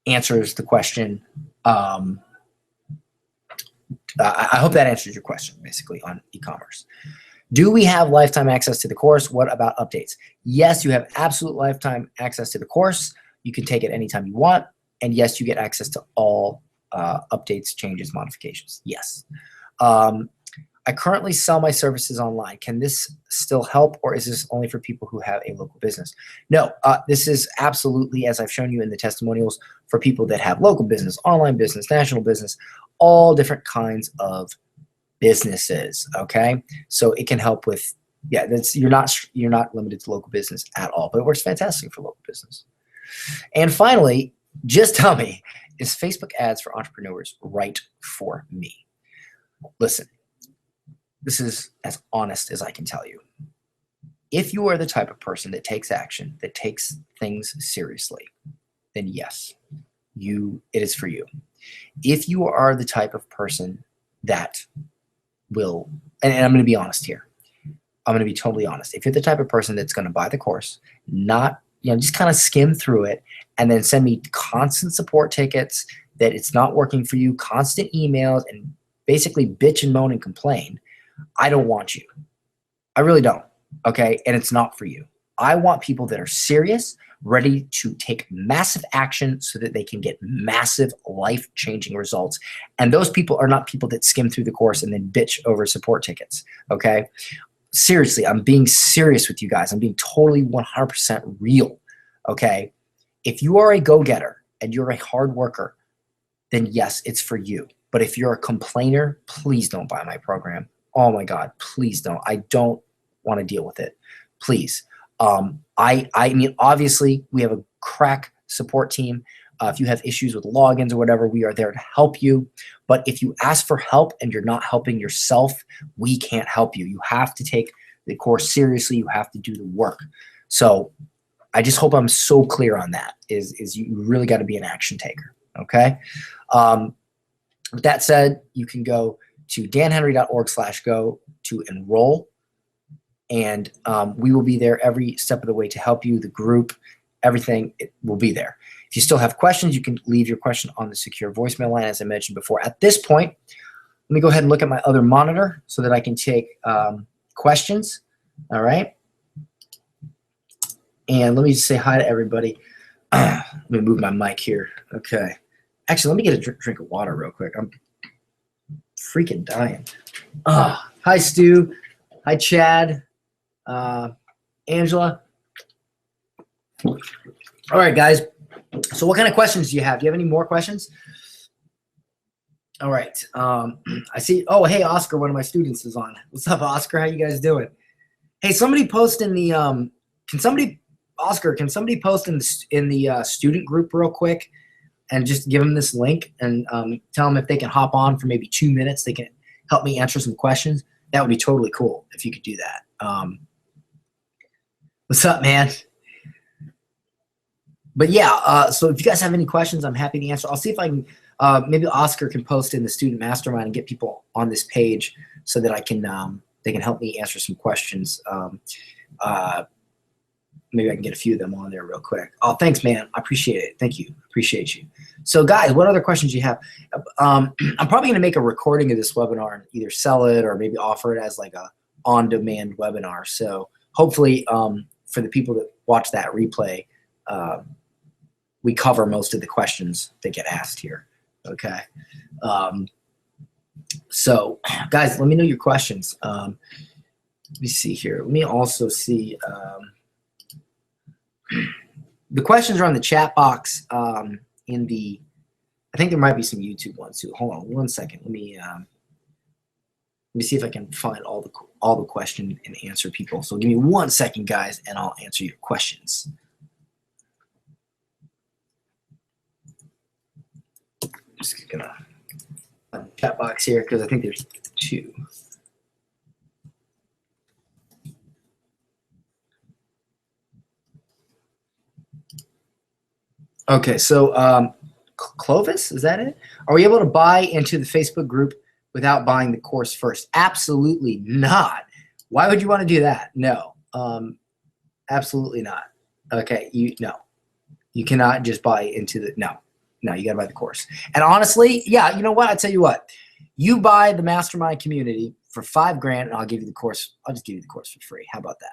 answers the question. I hope that answers your question basically on e-commerce. Do we have lifetime access to the course? What about updates? Yes, you have absolute lifetime access to the course. You can take it anytime you want. And yes, you get access to all updates, changes, modifications. Yes. I currently sell my services online. Can this still help or is this only for people who have a local business? No, this is absolutely, as I've shown you in the testimonials, for people that have local business, online business, national business, all different kinds of businesses, okay? So it can help with, yeah, you're not limited to local business at all, but it works fantastic for local business. And finally, just tell me, is Facebook ads for entrepreneurs right for me? Listen, this is as honest as I can tell you. If you are the type of person that takes action, that takes things seriously, then yes, it is for you. If you are the type of person that will, and I'm going to be honest here, I'm going to be totally honest. If you're the type of person that's going to buy the course, not, just kind of skim through it and then send me constant support tickets that it's not working for you, constant emails, and basically bitch and moan and complain, I don't want you. I really don't, okay? And it's not for you. I want people that are serious, ready to take massive action so that they can get massive life-changing results. And those people are not people that skim through the course and then bitch over support tickets, okay? Seriously, I'm being serious with you guys. I'm being totally 100% real, okay? If you are a go-getter and you're a hard worker, then yes, it's for you. But if you're a complainer, please don't buy my program. Oh my God, please don't. I don't want to deal with it. Please. I mean, obviously, we have a crack support team. If you have issues with logins or whatever, we are there to help you. But if you ask for help and you're not helping yourself, we can't help you. You have to take the course seriously. You have to do the work. So I just hope I'm so clear on that, is you really got to be an action taker, okay? With that said, you can go to danhenry.org/go to enroll. And we will be there every step of the way to help you, the group, everything, it will be there. If you still have questions, you can leave your question on the secure voicemail line, as I mentioned before. At this point, let me go ahead and look at my other monitor so that I can take questions, all right? And let me just say hi to everybody. Let me move my mic here. Okay. Actually, let me get a drink of water real quick. I'm freaking dying. Hi, Stu. Hi, Chad. Angela. All right, guys. So what kind of questions do you have? Do you have any more questions? All right. I see. Oh, hey, Oscar, one of my students is on. What's up, Oscar? How you guys doing? Hey, somebody post in the Oscar, can somebody post in the student group real quick and just give them this link and tell them if they can hop on for maybe 2 minutes, they can help me answer some questions. That would be totally cool if you could do that. What's up, man? But yeah, so if you guys have any questions, I'm happy to answer. I'll see if I can, maybe Oscar can post in the student mastermind and get people on this page so that I can, they can help me answer some questions. Maybe I can get a few of them on there real quick. Oh, thanks, man. I appreciate it. Thank you. Appreciate you. So guys, what other questions do you have? I'm probably going to make a recording of this webinar and either sell it or maybe offer it as like a on-demand webinar. So hopefully for the people that watch that replay, we cover most of the questions that get asked here. Okay. So guys, let me know your questions. Let me see here. Let me also see the questions are on the chat box in the, I think there might be some YouTube ones too. Hold on one second. Let me see if I can find all the question and answer people. So give me 1 second, guys, and I'll answer your questions. Just gonna find the chat box here because I think there's 2. Okay, so Clovis, is that it? Are we able to buy into the Facebook group without buying the course first? Absolutely not. Why would you want to do that? No, absolutely not. Okay, no, you cannot just buy into the, no, you got to buy the course. And honestly, yeah, you know what? I tell you what, you buy the mastermind community for $5 grand, and I'll give you the course. I'll just give you the course for free. How about that?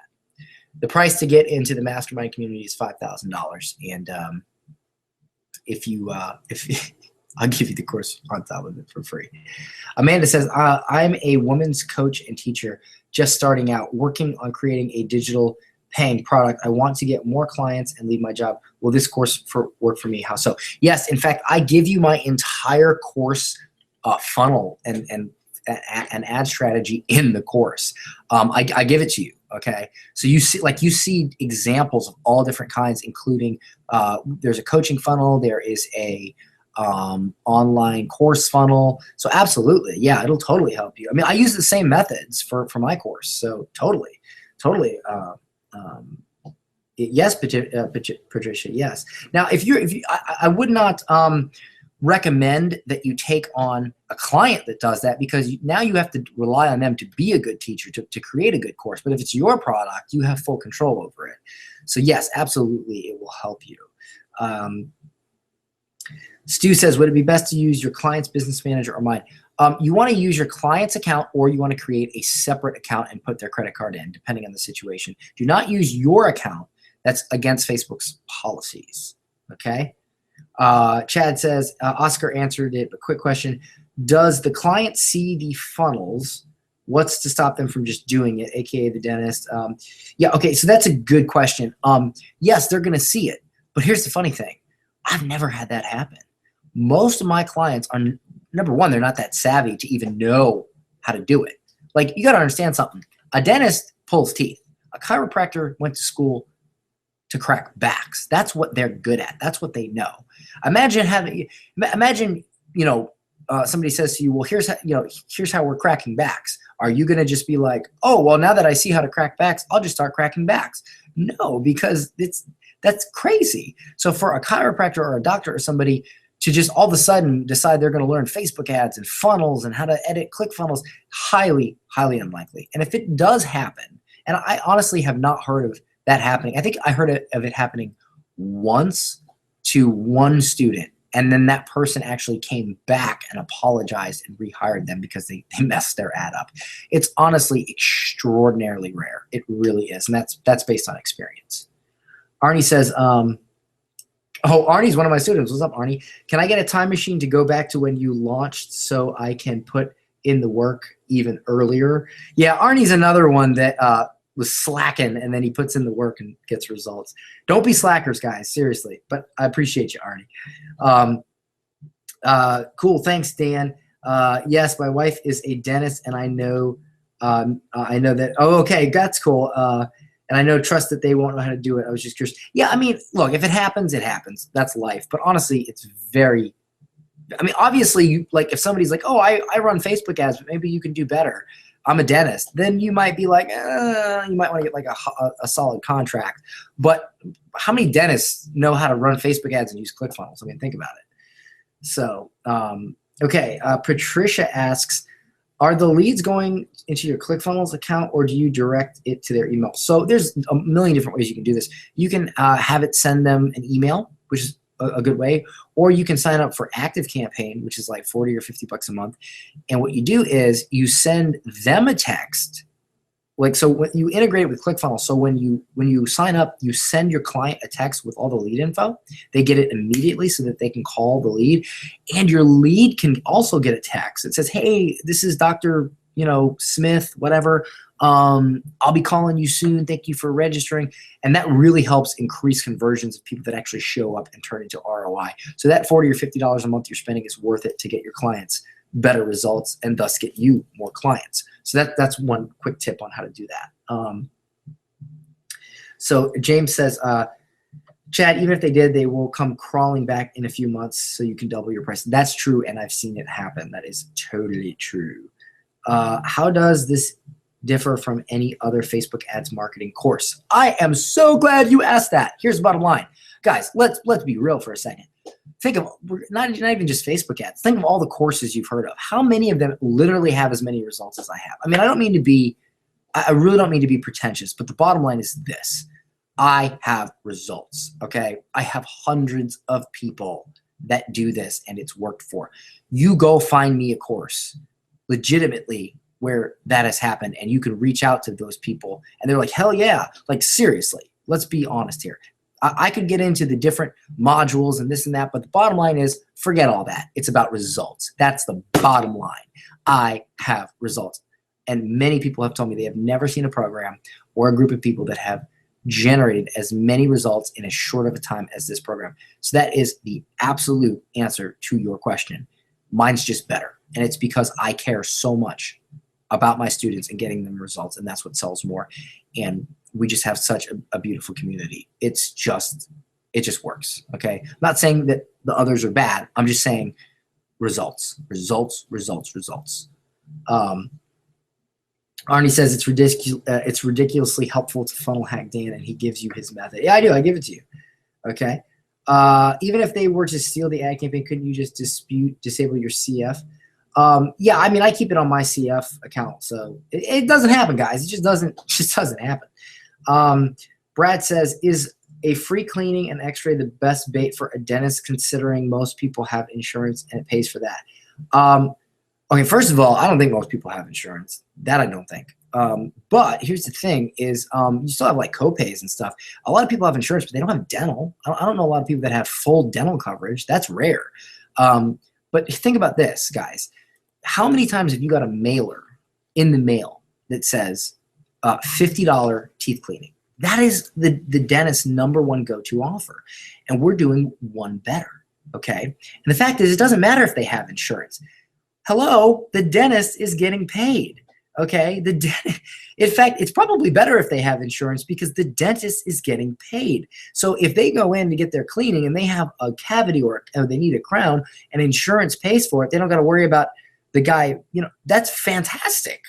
The price to get into the mastermind community is $5,000, and if I'll give you the course on top of it for free. Amanda says, I'm a women's coach and teacher just starting out, working on creating a digital paying product. I want to get more clients and leave my job. Will this course work for me? How so? Yes, in fact, I give you my entire course funnel and ad strategy in the course. I give it to you. Okay, so you see examples of all different kinds, including there's a coaching funnel, there is a online course funnel. So absolutely, yeah, it'll totally help you. I mean, I use the same methods for my course, so totally. Yes, Patricia. Yes. Now, if I would not recommend that you take on a client that does that, because now you have to rely on them to be a good teacher, to create a good course. But if it's your product, you have full control over it. So yes, absolutely, it will help you. Stu says, would it be best to use your client's business manager or mine? You want to use your client's account, or you want to create a separate account and put their credit card in, depending on the situation. Do not use your account. That's against Facebook's policies, okay? Chad says, Oscar answered it, but quick question. Does the client see the funnels? What's to stop them from just doing it, aka the dentist? Yeah, okay, so that's a good question. Yes, they're going to see it, but here's the funny thing. I've never had that happen. Most of my clients are, number one, they're not that savvy to even know how to do it. Like, you got to understand something. A dentist pulls teeth. A chiropractor went to school to crack backs. That's what they're good at. That's what they know. Imagine somebody says to you, well, here's how we're cracking backs. Are you going to just be like, oh, well, now that I see how to crack backs, I'll just start cracking backs? No, because that's crazy. So for a chiropractor or a doctor or somebody to just all of a sudden decide they're going to learn Facebook ads and funnels and how to edit ClickFunnels, highly, highly unlikely. And if it does happen, and I honestly have not heard of that happening. I think I heard of it happening once to one student, and then that person actually came back and apologized and rehired them because they messed their ad up. It's honestly extraordinarily rare. It really is, and that's based on experience. Arnie says, oh, Arnie's one of my students. What's up, Arnie? Can I get a time machine to go back to when you launched so I can put in the work even earlier? Yeah, Arnie's another one that was slacking, and then he puts in the work and gets results. Don't be slackers, guys, seriously. But I appreciate you, Arnie. Cool, thanks, Dan. Yes, my wife is a dentist, and I know that. Oh, okay, that's cool. And I trust that they won't know how to do it. I was just curious. Yeah, I mean, look, if it happens, it happens. That's life. But honestly, it's very. I mean, obviously, like if somebody's like, oh, I run Facebook ads, but maybe you can do better. I'm a dentist, then you might be like, you might want to get like a solid contract. But how many dentists know how to run Facebook ads and use ClickFunnels? I mean, think about it. So, okay. Patricia asks, are the leads going into your ClickFunnels account or do you direct it to their email? So there's a million different ways you can do this. You can have it send them an email, which is a good way, or you can sign up for Active Campaign, which is like 40 or 50 bucks a month. And what you do is you send them a text. Like, so when you integrate it with ClickFunnels, so when you sign up, you send your client a text with all the lead info. They get it immediately so that they can call the lead, and your lead can also get a text. It says, hey, this is Dr. Smith, whatever. I'll be calling you soon. Thank you for registering. And that really helps increase conversions of people that actually show up and turn into ROI. So that $40 or $50 a month you're spending is worth it to get your clients better results and thus get you more clients. So that's one quick tip on how to do that. So James says, Chad, even if they did, they will come crawling back in a few months so you can double your price. That's true, and I've seen it happen. That is totally true. How does this differ from any other Facebook ads marketing course? I am so glad you asked that. Here's the bottom line. Guys, let's be real for a second. Think of not even just Facebook ads. Think of all the courses you've heard of. How many of them literally have as many results as I have? I mean, I really don't mean to be pretentious, but the bottom line is this. I have results, okay? I have hundreds of people that do this and it's worked for. You go find me a course legitimately where that has happened and you can reach out to those people and they're like, hell yeah. Like, seriously, let's be honest here. I could get into the different modules and this and that, but the bottom line is forget all that. It's about results. That's the bottom line. I have results. And many people have told me they have never seen a program or a group of people that have generated as many results in as short of a time as this program. So that is the absolute answer to your question. Mine's just better. And it's because I care so much about my students and getting them results, and that's what sells more. And we just have such a beautiful community. It just works, okay? I'm not saying that the others are bad. I'm just saying results. Arnie says it's ridiculously helpful to funnel hack Dan, and he gives you his method. Yeah, I do. I give it to you, okay? Even if they were to steal the ad campaign, couldn't you just disable your CF? Yeah, I mean, I keep it on my CF account, so it doesn't happen, guys. It just doesn't happen. Brad says, is a free cleaning and x-ray the best bait for a dentist, considering most people have insurance and it pays for that? Okay, first of all, I don't think most people have insurance. That I don't think. But here's the thing is you still have like copays and stuff. A lot of people have insurance, but they don't have dental. I don't know a lot of people that have full dental coverage. That's rare. But think about this, guys. How many times have you got a mailer in the mail that says $50 teeth cleaning? That is the dentist's #1 go-to offer. And we're doing one better, okay? And the fact is, it doesn't matter if they have insurance. Hello, the dentist is getting paid, okay? In fact, it's probably better if they have insurance because the dentist is getting paid. So if they go in to get their cleaning and they have a cavity or they need a crown and insurance pays for it, they don't got to worry about the guy, that's fantastic,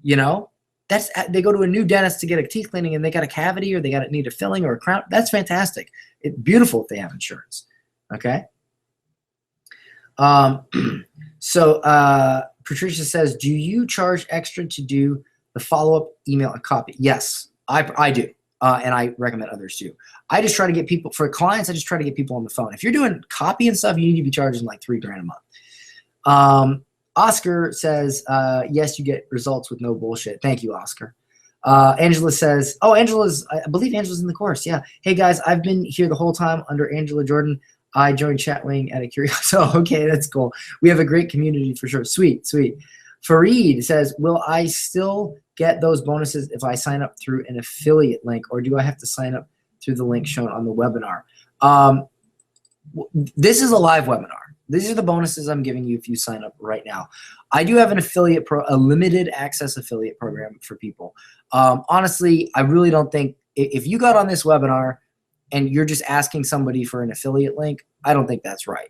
they go to a new dentist to get a teeth cleaning and they got a cavity or they need a filling or a crown. That's fantastic. It's beautiful if they have insurance, okay? So Patricia says, do you charge extra to do the follow-up email and copy? Yes, I do. And I recommend others too. I just try to get people, for clients, I just try to get people on the phone. If you're doing copy and stuff, you need to be charging like $3,000 a month. Oscar says, yes, you get results with no bullshit. Thank you, Oscar. Angela says, I believe Angela's in the course. Yeah. Hey guys, I've been here the whole time under Angela Jordan. I joined Chatwing at a curiosity. Oh, okay, that's cool. We have a great community for sure. Sweet. Fareed says, will I still get those bonuses if I sign up through an affiliate link, or do I have to sign up through the link shown on the webinar? This is a live webinar. These are the bonuses I'm giving you if you sign up right now. I do have an a limited access affiliate program for people. Honestly, I really don't think, if you got on this webinar and you're just asking somebody for an affiliate link, I don't think that's right.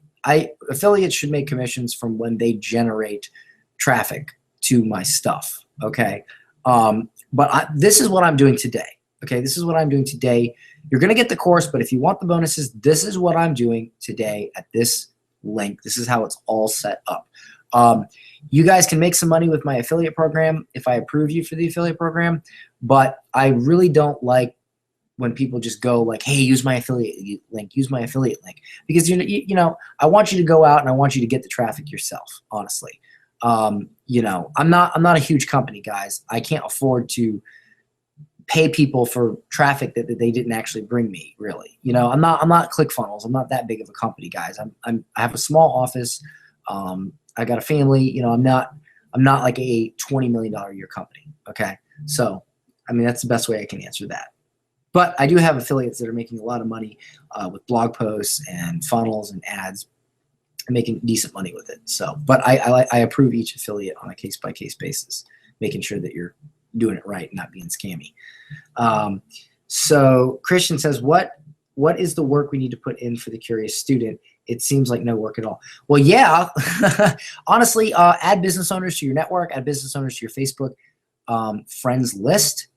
Affiliates should make commissions from when they generate traffic to my stuff, okay? But this is what I'm doing today, okay? This is what I'm doing today. You're going to get the course, but if you want the bonuses, this is what I'm doing today at this link. This is how it's all set up. You guys can make some money with my affiliate program if I approve you for the affiliate program, but I really don't like when people just go like, hey, use my affiliate link, use my affiliate link. Because, you know, I want you to go out and I want you to get the traffic yourself, honestly. You know, I'm not a huge company, guys. I can't afford to pay people for traffic that they didn't actually bring me, really. You know, I'm not ClickFunnels. I'm not that big of a company, guys. I have a small office. I got a family. You know, I'm not like a $20 million a year company. Okay. So, I mean, that's the best way I can answer that. But I do have affiliates that are making a lot of money with blog posts and funnels and ads, and making decent money with it. So, but I approve each affiliate on a case-by-case basis, making sure that you're doing it right and not being scammy. So Christian says, what is the work we need to put in for the curious student? It seems like no work at all. Well, yeah, honestly, add business owners to your network, add business owners to your Facebook friends list.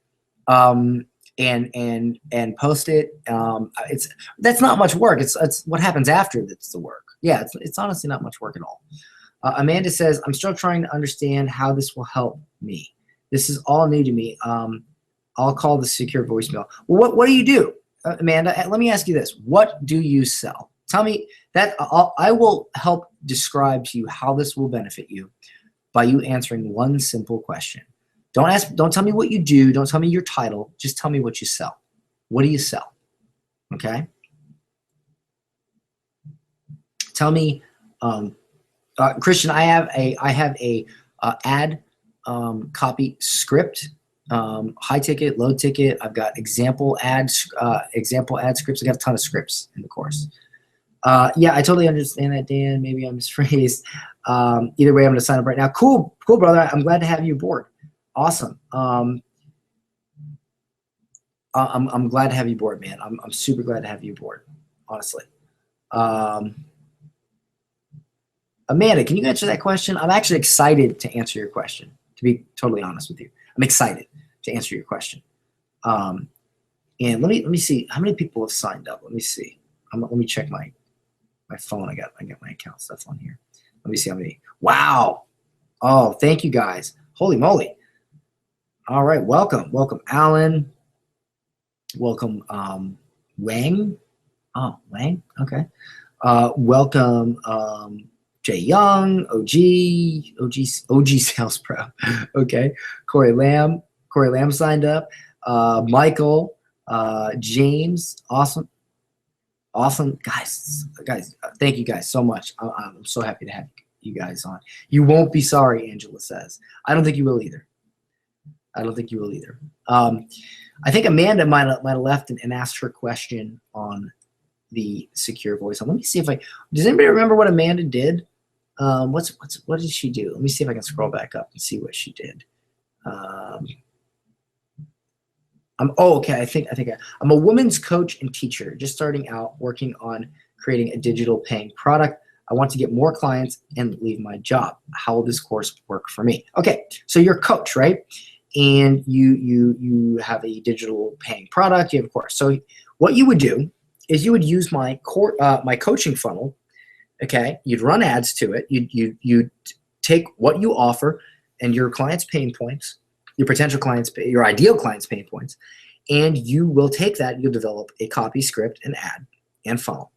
And post it. That's not much work. It's what happens after that's the work. Yeah, it's honestly not much work at all. Amanda says, I'm still trying to understand how this will help me. This is all new to me. I'll call the secure voicemail. Well, what do you do, Amanda? Let me ask you this. What do you sell? Tell me that. I will help describe to you how this will benefit you by you answering one simple question. Don't tell me what you do. Don't tell me your title. Just tell me what you sell. What do you sell? Okay. Tell me, Christian. I have a ad copy script, high ticket, low ticket. I've got example ad scripts. I got a ton of scripts in the course. Yeah, I totally understand that, Dan. Maybe I'm misphrased. Either way, I'm going to sign up right now. Cool, brother. I'm glad to have you aboard. Awesome. I'm glad to have you aboard, man. I'm super glad to have you aboard, honestly. Amanda, can you answer that question? I'm actually excited to answer your question, to be totally honest with you. I'm excited to answer your question. And let me see how many people have signed up. Let me see. Let me check my phone. I got my account stuff on here. Let me see how many. Wow. Oh, thank you guys. Holy moly. All right. Welcome, Alan. Welcome, Wang. Oh, Wang. Okay. Welcome, Jay Young, OG Sales Pro. Okay. Corey Lamb signed up. Michael, James. Awesome, guys. Thank you guys so much. I'm so happy to have you guys on. You won't be sorry, Angela says. I don't think you will either. I think Amanda might have left and asked her question on the secure voice. Let me see if does anybody remember what Amanda did? What did she do? Let me see if I can scroll back up and see what she did. Okay. I'm a women's coach and teacher, just starting out working on creating a digital paying product. I want to get more clients and leave my job. How will this course work for me? Okay, so you're a coach, right? And you have a digital paying product. You have a course. So what you would do is you would use my coaching funnel. Okay, you'd run ads to it. You'd take what you offer and your clients' pain points, your potential clients, your ideal clients' pain points, and you will take that. You'll develop a copy, script, and ad and funnel.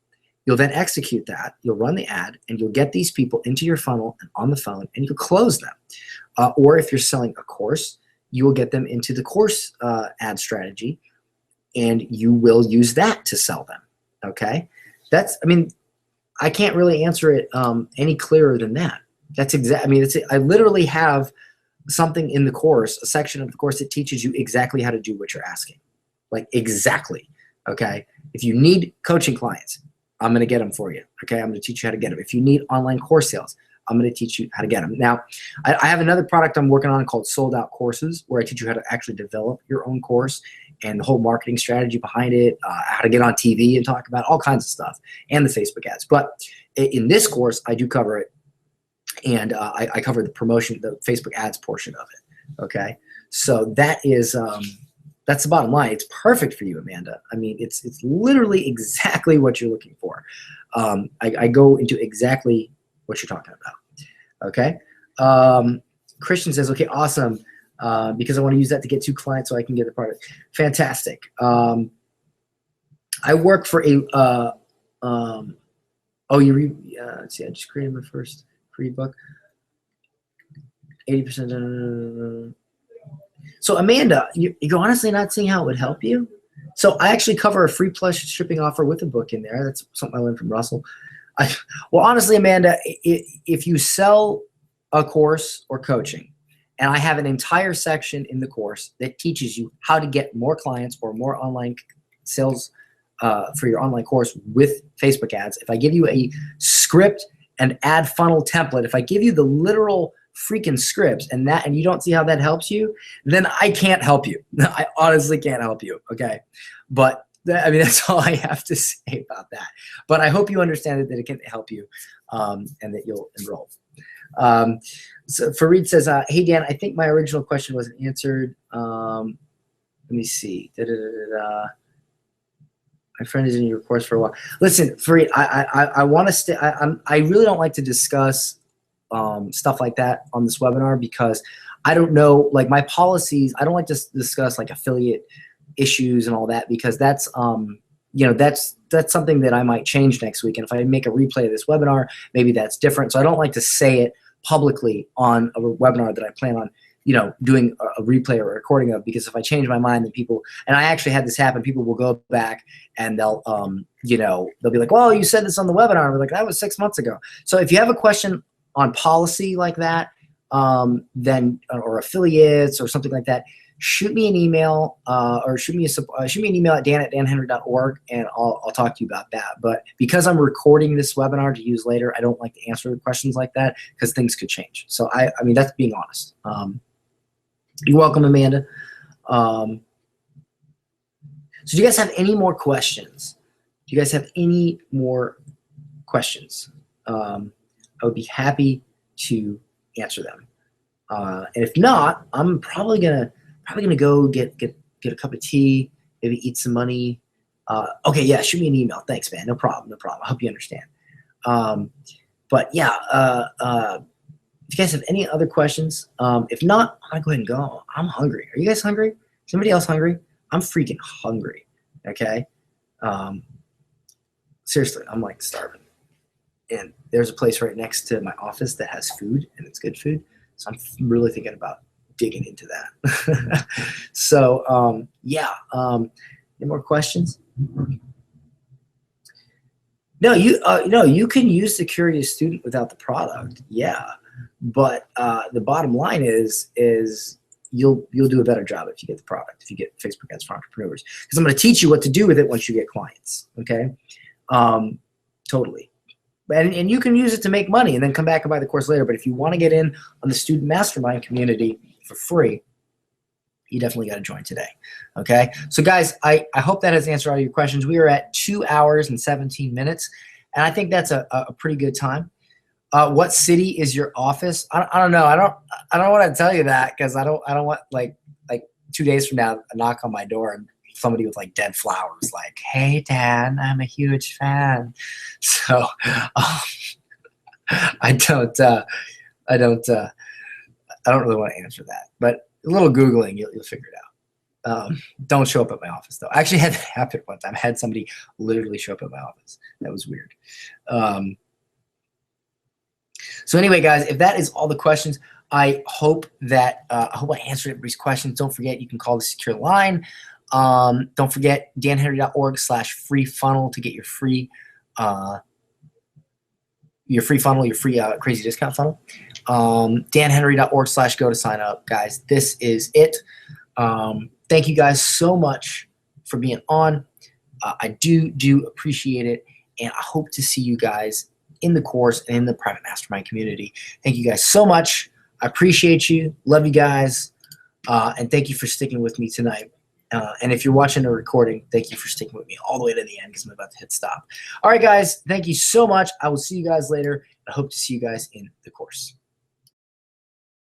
You'll then execute that. You'll run the ad, and you'll get these people into your funnel and on the phone, and you'll close them. Or if you're selling a course, you will get them into the course ad strategy, and you will use that to sell them. Okay, I can't really answer it any clearer than that. That's I literally have something in the course, a section of the course that teaches you exactly how to do what you're asking, like exactly. Okay, if you need coaching clients, I'm going to get them for you. Okay, I'm going to teach you how to get them. If you need online course sales, I'm going to teach you how to get them. Now, I have another product I'm working on called Sold Out Courses, where I teach you how to actually develop your own course and the whole marketing strategy behind it, how to get on TV and talk about all kinds of stuff, and the Facebook ads. But in this course, I do cover it, and I cover the promotion, the Facebook ads portion of it. Okay, so that is that's the bottom line. It's perfect for you, Amanda. I mean, it's literally exactly what you're looking for. I go into exactly what you're talking about. Okay, Christian says, okay, awesome, because I want to use that to get 2 clients so I can get the product. Fantastic. I work for a let's see, I just created my first free book. 80%. So Amanda, you're honestly not seeing how it would help you? So I actually cover a free plus shipping offer with a book in there. That's something I learned from Russell. Well, honestly, Amanda, if you sell a course or coaching, and I have an entire section in the course that teaches you how to get more clients or more online sales for your online course with Facebook ads. If I give you a script and ad funnel template, if I give you the literal freaking scripts and you don't see how that helps you, then I can't help you. I honestly can't help you. Okay. But I mean, that's all I have to say about that. But I hope you understand that it can help you and that you'll enroll. So Fareed says, hey, Dan, I think my original question wasn't answered. Let me see. My friend is in your course for a while. Listen, Fareed, I want to stay. I really don't like to discuss stuff like that on this webinar because I don't know, like my policies, I don't like to discuss like affiliate issues and all that because that's, that's something that I might change next week. And if I make a replay of this webinar, maybe that's different. So I don't like to say it publicly on a webinar that I plan on, doing a replay or a recording of, because if I change my mind, then people, and I actually had this happen, people will go back and they'll be like, well, you said this on the webinar. We're like, that was 6 months ago. So if you have a question on policy like that, then or affiliates or something like that, shoot me an email or shoot me an email at dan@danhenry.org and I'll talk to you about that. But because I'm recording this webinar to use later, I don't like to answer questions like that because things could change. So I mean, that's being honest. You're welcome, Amanda. So do you guys have any more questions? Do you guys have any more questions? I would be happy to answer them. And if not, I'm probably gonna go get a cup of tea, maybe eat some money. Okay, yeah, shoot me an email. Thanks, man. No problem. I hope you understand. But yeah, if you guys have any other questions, if not, I'm gonna go ahead and go. I'm hungry. Are you guys hungry? Somebody else hungry? I'm freaking hungry. Okay. Seriously, I'm like starving. And there's a place right next to my office that has food, and it's good food. So I'm really thinking about digging into that. So yeah, any more questions? No, you can use the curious student without the product. Yeah, but the bottom line is you'll do a better job if you get the product, if you get Facebook ads for entrepreneurs, because I'm going to teach you what to do with it once you get clients. Okay, totally. And you can use it to make money and then come back and buy the course later. But if you want to get in on the student mastermind community for free, you definitely got to join today. Okay. So guys, I hope that has answered all your questions. We are at 2 hours and 17 minutes. And I think that's a pretty good time. What city is your office? I don't know. I don't want to tell you that because I don't want like 2 days from now, a knock on my door and somebody with like dead flowers like, hey Dan, I'm a huge fan. So I don't really want to answer that, but a little Googling, you'll figure it out. Don't show up at my office though. I actually had that happen one time. I had somebody literally show up at my office. That was weird. So anyway, guys, if that is all the questions, I hope that I answered everybody's questions. Don't forget, you can call the secure line. Don't forget danhenry.org/free funnel to get your free funnel, your free crazy discount funnel. danhenry.org/go to sign up. Guys, this is it. Thank you guys so much for being on. I do appreciate it, and I hope to see you guys in the course and in the private mastermind community. Thank you guys so much. I appreciate you. Love you guys. And thank you for sticking with me tonight. And if you're watching a recording, thank you for sticking with me all the way to the end because I'm about to hit stop. All right, guys. Thank you so much. I will see you guys later. I hope to see you guys in the course.